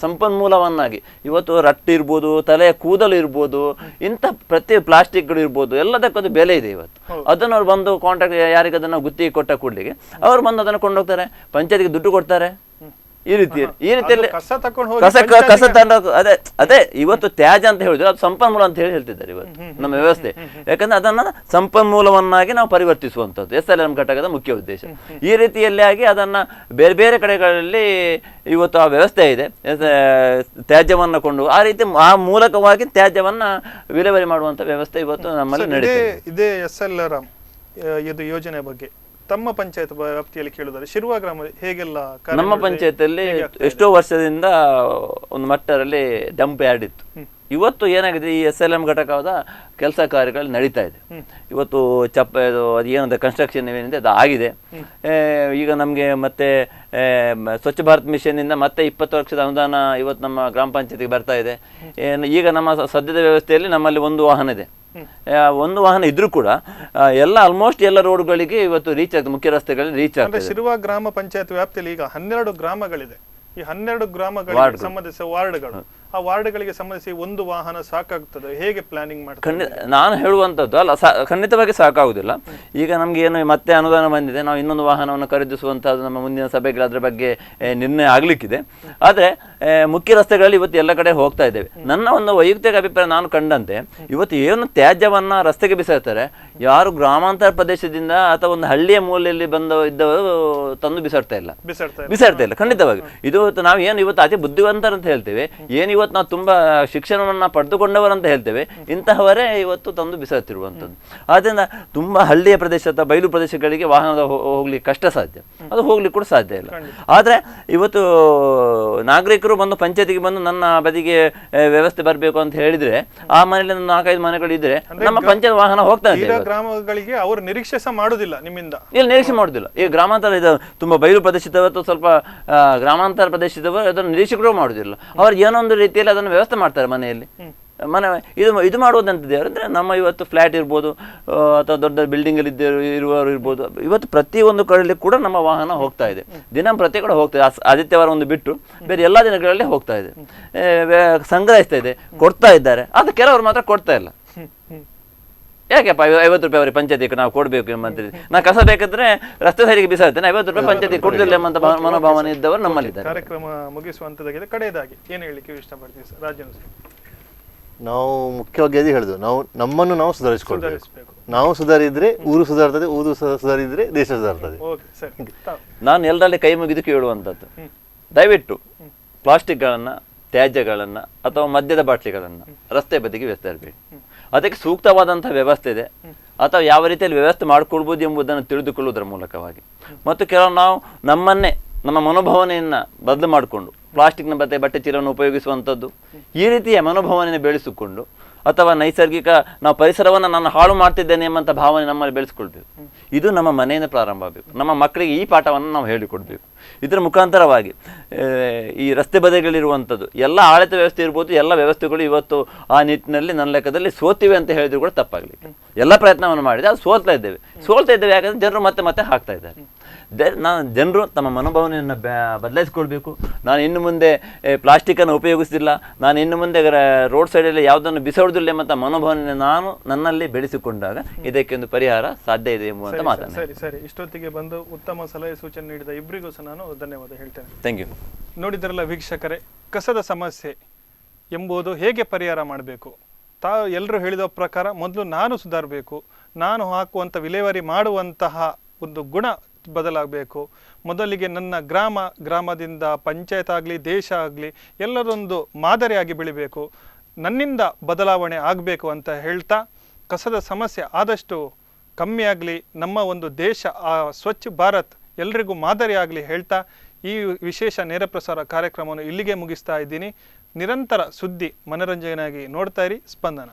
ಸಂಪನ್ಮೂಲವನ್ನಾಗಿ, ಇವತ್ತು ರಟ್ಟು ಇರ್ಬೋದು, ತಲೆಯ ಕೂದಲು ಇರ್ಬೋದು, ಇಂಥ ಪ್ರತಿ ಪ್ಲಾಸ್ಟಿಕ್ಗಳು ಇರ್ಬೋದು, ಎಲ್ಲದಕ್ಕೂ ಬೆಲೆ ಇದೆ ಇವತ್ತು. ಅದನ್ನು ಅವ್ರು ಬಂದು ಕಾಂಟ್ರಾಕ್ಟ್ ಯಾರಿಗೆ ಅದನ್ನು ಗುತ್ತಿಗೆ ಕೊಟ್ಟ ಕೂಡಲಿಗೆ ಅವ್ರು ಬಂದು ಅದನ್ನು ಕೊಂಡೋಗ್ತಾರೆ, ಪಂಚಾಯತ್ಗೆ ದುಡ್ಡು ಕೊಡ್ತಾರೆ. ಈ ರೀತಿಯಲ್ಲಿ ಕಸ ತಂಡ ಅದೇ ಇವತ್ತು ತ್ಯಾಜ್ಯ ಅಂತ ಹೇಳಿದ್ರೆ ಅದು ಸಂಪನ್ಮೂಲ ಅಂತ ಹೇಳ್ತಿದ್ದಾರೆ ಇವತ್ತು ನಮ್ಮ ವ್ಯವಸ್ಥೆ. ಯಾಕಂದ್ರೆ ಅದನ್ನ ಸಂಪನ್ಮೂಲವನ್ನಾಗಿ ನಾವು ಪರಿವರ್ತಿಸುವಂಥದ್ದು SLM ಘಟಕದ ಮುಖ್ಯ ಉದ್ದೇಶ. ಈ ರೀತಿಯಲ್ಲಿ ಆಗಿ ಅದನ್ನ ಬೇರೆ ಬೇರೆ ಕಡೆಗಳಲ್ಲಿ ಇವತ್ತು ಆ ವ್ಯವಸ್ಥೆ ಇದೆ. ತ್ಯಾಜ್ಯವನ್ನ ಕೊಂಡು ಆ ರೀತಿ ಆ ಮೂಲಕವಾಗಿ ತ್ಯಾಜ್ಯವನ್ನ ವಿಲೇವಾರಿ ಮಾಡುವಂತ ವ್ಯವಸ್ಥೆ ಇವತ್ತು ನಮ್ಮಲ್ಲಿ ನಡೀತಿದೆ. ಇದೇ SLM ಇದು ಯೋಜನೆ ಬಗ್ಗೆ ತಮ್ಮ ಪಂಚಾಯತ್ ವ್ಯಾಪ್ತಿಯಲ್ಲಿ ಕೇಳಿದರೆ ಶಿರುವ ಗ್ರಾಮ ಹೇಗೆಲ್ಲ? ನಮ್ಮ ಪಂಚಾಯತಲ್ಲಿ ಎಷ್ಟೋ ವರ್ಷದಿಂದ ಒಂದು ಮಟ್ಟದಲ್ಲಿ ಡಂಪ್ ಯಾರ್ಡ್ ಇತ್ತು. ಇವತ್ತು ಏನಾಗಿದೆ, ಈ SLM ಘಟಕದ ಕೆಲಸ ಕಾರ್ಯಗಳು ನಡೀತಾ ಇದೆ. ಇವತ್ತು ಅದು ಏನಂದ್ರೆ ಕನ್ಸ್ಟ್ರಕ್ಷನ್ ಏನಿದೆ ಅದು ಆಗಿದೆ. ಈಗ ನಮಗೆ ಮತ್ತೆ ಸ್ವಚ್ಛ ಭಾರತ್ ಮಿಷನ್ನಿಂದ ಮತ್ತೆ 20 ಲಕ್ಷದ ಅನುದಾನ ಇವತ್ತು ನಮ್ಮ ಗ್ರಾಮ ಪಂಚಾಯತಿಗೆ ಬರ್ತಾ ಇದೆ. ಈಗ ನಮ್ಮ ಸದ್ಯದ ವ್ಯವಸ್ಥೆಯಲ್ಲಿ ನಮ್ಮಲ್ಲಿ ಒಂದು ವಾಹನ ಇದೆ. ಒಂದು ವಾಹನ ಇದ್ರೂ ಕೂಡ ಆಲ್ಮೋಸ್ಟ್ ಎಲ್ಲ ರೋಡ್ಗಳಿಗೆ ಇವತ್ತು ರೀಚ್ ಆಗ್ತದೆ, ಮುಖ್ಯ ರಸ್ತೆಗಳಲ್ಲಿ ರೀಚ್ ಆಗ್ತದೆ. ಶಿರುವ ಗ್ರಾಮ ಪಂಚಾಯತ್ ವ್ಯಾಪ್ತಿಯಲ್ಲಿ ಈಗ 12 ಗ್ರಾಮಗಳಿದೆ. ಈ 12 ಗ್ರಾಮಗಳಿಗೆ ಸಂಬಂಧಿಸಿದ ವಾರ್ಡ್ಗಳು, ಆ ವಾರ್ಡ್ಗಳಿಗೆ ಸಂಬಂಧಿಸಿ ಒಂದು ವಾಹನ ಸಾಕಾಗ್ತದೆ? ಹೇಗೆ ಪ್ಲಾನಿಂಗ್ ಮಾಡ್ತಾರೆ? ನಾನು ಹೇಳುವಂಥದ್ದು ಅಲ್ಲ, ಖಂಡಿತವಾಗಿ ಸಾಕಾಗುವುದಿಲ್ಲ. ಈಗ ನಮ್ಗೆ ಏನು ಮತ್ತೆ ಅನುದಾನ ಬಂದಿದೆ, ನಾವು ಇನ್ನೊಂದು ವಾಹನವನ್ನು ಖರೀದಿಸುವಂಥದ್ದು ನಮ್ಮ ಮುಂದಿನ ಸಭೆಗೆ ಅದರ ಬಗ್ಗೆ ನಿರ್ಣಯ ಆಗ್ಲಿಕ್ಕಿದೆ. ಆದರೆ ಮುಖ್ಯ ರಸ್ತೆಗಳಲ್ಲಿ ಇವತ್ತು ಎಲ್ಲ ಕಡೆ ಹೋಗ್ತಾ ಇದ್ದೇವೆ. ನನ್ನ ಒಂದು ವೈಯಕ್ತಿಕ ಅಭಿಪ್ರಾಯ ನಾನು ಕಂಡಂತೆ ಇವತ್ತು ಏನು ತ್ಯಾಜ್ಯವನ್ನ ರಸ್ತೆಗೆ ಬಿಸಾಡ್ತಾರೆ, ಯಾರು ಗ್ರಾಮಾಂತರ ಪ್ರದೇಶದಿಂದ ಅಥವಾ ಒಂದು ಹಳ್ಳಿಯ ಮೂಲೆಯಲ್ಲಿ ಇದ್ದವರು ತಂದು ಬಿಸಾಡ್ತಾ ಇಲ್ಲ ಖಂಡಿತವಾಗಿ. ಇದು ನಾವು ಏನು ಇವತ್ತು ಅತಿ ಬುದ್ಧಿವಂತರ ಅಂತ ಹೇಳ್ತೇವೆ, ಏನು ಇವತ್ತು ನಾವು ತುಂಬಾ ಶಿಕ್ಷಣವನ್ನ ಪಡೆದುಕೊಂಡವರಂತ ಹೇಳ್ತೇವೆ, ಇಂತಹವರೇ ಇವತ್ತು ತಂದು ಬಿಸಾಡ್ತಿರುವಂಥದ್ದು. ಆದ್ರಿಂದ ತುಂಬಾ ಹಳ್ಳಿಯ ಪ್ರದೇಶ ಅಥವಾ ಬಯಲು ಪ್ರದೇಶಗಳಿಗೆ ವಾಹನದ ಹೋಗ್ಲಿಕ್ಕೆ ಕಷ್ಟ ಸಾಧ್ಯ, ಅದು ಹೋಗ್ಲಿಕ್ಕೆ ಕೂಡ ಸಾಧ್ಯ ಇಲ್ಲ. ಆದ್ರೆ ಇವತ್ತು ನಾಗರಿಕರು ಬಂದು ಪಂಚಾಯತಿಗೆ ಬಂದು ನನ್ನ ಬದಿಗೆ ವ್ಯವಸ್ಥೆ ಬರಬೇಕು ಅಂತ ಹೇಳಿದ್ರೆ ಆ ಮನೆಯಲ್ಲಿ 4-5 ಮನೆಗಳು ಇದ್ರೆ ನಮ್ಮ ಪಂಚಾಯತ್ ವಾಹನ ಹೋಗ್ತಾ ಇದೆ. ಗ್ರಾಮಗಳಿಗೆ ಅವರು ನಿರೀಕ್ಷೆ ಮಾಡುದಿಲ್ಲ ನಿಮ್ಮಿಂದ, ಇಲ್ಲಿ ನಿರೀಕ್ಷೆ ಮಾಡುದಿಲ್ಲ. ಈ ಗ್ರಾಮಾಂತರ ಇದು ತುಂಬಾ ಬಯಲು ಪ್ರದೇಶದವರು ಸ್ವಲ್ಪ ಗ್ರಾಮಾಂತರ ಪ್ರದೇಶದವರು ಅದನ್ನು ನಿರೀಕ್ಷಕರು ಮಾಡುದಿಲ್ಲ. ಅವ್ರು ಏನೊಂದು ರೀತಿಯಲ್ಲಿ ಅದನ್ನು ವ್ಯವಸ್ಥೆ ಮಾಡ್ತಾರೆ ಮನೆಯಲ್ಲಿ. ಇದು ಮಾಡುವುದಂತದ್ದು ಯಾರಂದ್ರೆ ನಮ್ಮ ಇವತ್ತು ಫ್ಲಾಟ್ ಇರ್ಬೋದು ಅಥವಾ ದೊಡ್ಡ ಬಿಲ್ಡಿಂಗ್ ಅಲ್ಲಿ ಇರುವವರು ಇರ್ಬೋದು, ಇವತ್ತು ಪ್ರತಿಯೊಂದು ಕಡೆಯಲ್ಲಿ ಕೂಡ ನಮ್ಮ ವಾಹನ ಹೋಗ್ತಾ ಇದೆ. ದಿನ ಪ್ರತಿ ಕಡೆ ಹೋಗ್ತಾ ಇದೆ. ಆದಿತ್ಯವಾರ ಒಂದು ಬಿಟ್ಟು ಬೇರೆ ಎಲ್ಲಾ ದಿನಗಳಲ್ಲಿ ಹೋಗ್ತಾ ಇದೆ, ಸಂಗ್ರಹಿಸ್ತಾ ಇದೆ, ಕೊಡ್ತಾ ಇದ್ದಾರೆ. ಅದು ಕೆಲವರು ಮಾತ್ರ ಕೊಡ್ತಾ ಇಲ್ಲ. ಯಾಕೆಪ್ಪ 50 ರೂಪಾಯಿ ಅವರಿಗೆ ಪಂಚಾಯತಿಗೆ ನಾವು ಕೊಡ್ಬೇಕು ಎಂಬಂತ, ನಾ ಕಸ ಬೇಕಾದ್ರೆ ರಸ್ತೆ ಸೈಡಿಗೆ ಬಿಸಾಡ್ತೇನೆ, 50 ರೂಪಾಯಿ ಪಂಚಾಯತಿಗೆ ಕೊಡುದಿಲ್ಲ ಎಂಬಂತ ಮನೋಭಾವನೆ ಇದ್ದವರು ನಮ್ಮಲ್ಲಿದ್ದಾರೆ. ಕಾರ್ಯಕ್ರಮ ಮುಗಿಸುವಂತದ್ದಾಗಿದೆ. ಕಡೆಯದಾಗಿ ಏನು ಹೇಳಿಕೆ ಇಷ್ಟಪಡ್ತೀವಿ ಸರ್? ರಾಜೇಂದ್ರ, ನಾವು ಮುಖ್ಯವಾಗಿ ಅದೇ ಹೇಳುದು, ನಮ್ಮನ್ನು ನಾವು ಸುಧಾರಿಸಿಕೊಳ್ಬೇಕು. ನಾವು ಸುಧಾರಿದ್ರೆ ಊರು ಸುಧಾರ್ತದೆ, ಊರು ಸುಧಾರಿದ್ರೆ ದೇಶ ಸುಧಾರ್ತದೆ. ನಾನು ಎಲ್ಲರಲ್ಲಿ ಕೈ ಮುಗಿದು ಕೇಳುವಂಥದ್ದು, ದಯವಿಟ್ಟು ಪ್ಲಾಸ್ಟಿಕ್ಗಳನ್ನ, ತ್ಯಾಜ್ಯಗಳನ್ನ ಅಥವಾ ಮದ್ಯದ ಬಾಟ್ಲಿಗಳನ್ನ ರಸ್ತೆ ಬದಿಗೆ ಎಸೆಯಬೇಡಿ. ಅದಕ್ಕೆ ಸೂಕ್ತವಾದಂತಹ ವ್ಯವಸ್ಥೆ ಇದೆ ಅಥವಾ ಯಾವ ರೀತಿಯಲ್ಲಿ ವ್ಯವಸ್ಥೆ ಮಾಡಿಕೊಳ್ಬೋದು ಎಂಬುದನ್ನು ತಿಳಿದುಕೊಳ್ಳುವುದರ ಮೂಲಕವಾಗಿ, ಮತ್ತು ಕೆಲವು ನಾವು ನಮ್ಮ ಮನೋಭಾವನೆಯನ್ನ ಬದಲು ಮಾಡಿಕೊಂಡು ಪ್ಲಾಸ್ಟಿಕ್ನ ಬಟ್ಟೆ ಚೀಲವನ್ನು ಉಪಯೋಗಿಸುವಂಥದ್ದು, ಈ ರೀತಿಯ ಮನೋಭಾವನೆಯನ್ನು ಬೆಳೆಸಿಕೊಂಡು ಅಥವಾ ನೈಸರ್ಗಿಕ ನಾವು ಪರಿಸರವನ್ನು ನಾನು ಹಾಳು ಮಾಡ್ತಿದ್ದೇನೆ ಎಂಬಂಥ ಭಾವನೆ ನಮ್ಮಲ್ಲಿ ಬೆಳೆಸ್ಕೊಳ್ಬೇಕು. ಇದು ನಮ್ಮ ಮನೆಯಿಂದ ಪ್ರಾರಂಭ ಆಗಬೇಕು. ನಮ್ಮ ಮಕ್ಕಳಿಗೆ ಈ ಪಾಠವನ್ನು ನಾವು ಹೇಳಿಕೊಡ್ಬೇಕು. ಇದರ ಮುಖಾಂತರವಾಗಿ ಈ ರಸ್ತೆ ಬದಿಗಳಿರುವಂಥದ್ದು ಎಲ್ಲ ಆಡಳಿತ ವ್ಯವಸ್ಥೆ ಇರ್ಬೋದು, ಎಲ್ಲ ವ್ಯವಸ್ಥೆಗಳು ಇವತ್ತು ಆ ನಿಟ್ಟಿನಲ್ಲಿ ನನ್ನ ಲೆಕ್ಕದಲ್ಲಿ ಸೋತಿವೆ ಅಂತ ಹೇಳಿದ್ರು ಕೂಡ ತಪ್ಪಾಗಲಿಕ್ಕೆ ಎಲ್ಲ ಪ್ರಯತ್ನವನ್ನು ಮಾಡಿದೆ, ಅದು ಸೋಲ್ತಾ ಇದ್ದೇವೆ ಯಾಕಂದ್ರೆ ಜನರು ಮತ್ತೆ ಹಾಕ್ತಾ ಇದ್ದಾರೆ. ಜನರು ತಮ್ಮ ಮನೋಭಾವನೆಯನ್ನು ಬದಲಾಯಿಸಿಕೊಳ್ಬೇಕು. ನಾನು ಇನ್ನು ಮುಂದೆ ಪ್ಲಾಸ್ಟಿಕ್ಕನ್ನು ಉಪಯೋಗಿಸ್ತಿಲ್ಲ, ನಾನು ಇನ್ನು ಮುಂದೆ ರೋಡ್ ಸೈಡಲ್ಲಿ ಯಾವುದನ್ನು ಬಿಸಾಡುವುದಿಲ್ಲ ಎಂಬಂಥ ಮನೋಭಾವನೆ ನಾನು ನನ್ನಲ್ಲಿ ಬೆಳೆಸಿಕೊಂಡಾಗ ಇದಕ್ಕೆ ಒಂದು ಪರಿಹಾರ ಸಾಧ್ಯ ಇದೆ ಎಂಬುವಂಥ ಮಾತನ್ನು. ಸರಿ, ಇಷ್ಟೊತ್ತಿಗೆ ಬಂದು ಉತ್ತಮ ಸಲಹೆ ಸೂಚನೆ ನೀಡಿದ ಇಬ್ಬರಿಗೂ ಸಹ ನಾನು ಧನ್ಯವಾದ ಹೇಳ್ತೇನೆ. Thank you. ನೋಡಿದ್ರಲ್ಲ ವೀಕ್ಷಕರೇ, ಕಸದ ಸಮಸ್ಯೆ ಎಂಬುದು ಹೇಗೆ ಪರಿಹಾರ ಮಾಡಬೇಕು. ಎಲ್ಲರೂ ಹೇಳಿದ ಪ್ರಕಾರ ಮೊದಲು ನಾನು ಸುಧಾರಬೇಕು, ನಾನು ಹಾಕುವಂಥ ವಿಲೇವಾರಿ ಮಾಡುವಂತಹ ಒಂದು ಗುಣ ಬದಲಾಗಬೇಕು. ಮೊದಲಿಗೆ ನನ್ನ ಗ್ರಾಮದಿಂದ ಪಂಚಾಯತ್ ಆಗಲಿ, ದೇಶ ಆಗಲಿ, ಎಲ್ಲರೊಂದು ಮಾದರಿಯಾಗಿ ಬೆಳಿಬೇಕು, ನನ್ನಿಂದ ಬದಲಾವಣೆ ಆಗಬೇಕು ಅಂತ ಹೇಳ್ತಾ, ಕಸದ ಸಮಸ್ಯೆ ಆದಷ್ಟು ಕಮ್ಮಿ ಆಗಲಿ, ನಮ್ಮ ಒಂದು ದೇಶ ಸ್ವಚ್ಛ ಭಾರತ್ ಎಲ್ರಿಗೂ ಮಾದರಿ ಆಗಲಿ ಹೇಳ್ತಾ ಈ ವಿಶೇಷ ನೇರ ಪ್ರಸಾರ ಕಾರ್ಯಕ್ರಮವನ್ನು ಇಲ್ಲಿಗೆ ಮುಗಿಸ್ತಾ ಇದ್ದೀನಿ. ನಿರಂತರ ಸುದ್ದಿ ಮನರಂಜನೆಯಾಗಿ ನೋಡ್ತಾ ಇರಿ ಸ್ಪಂದನ.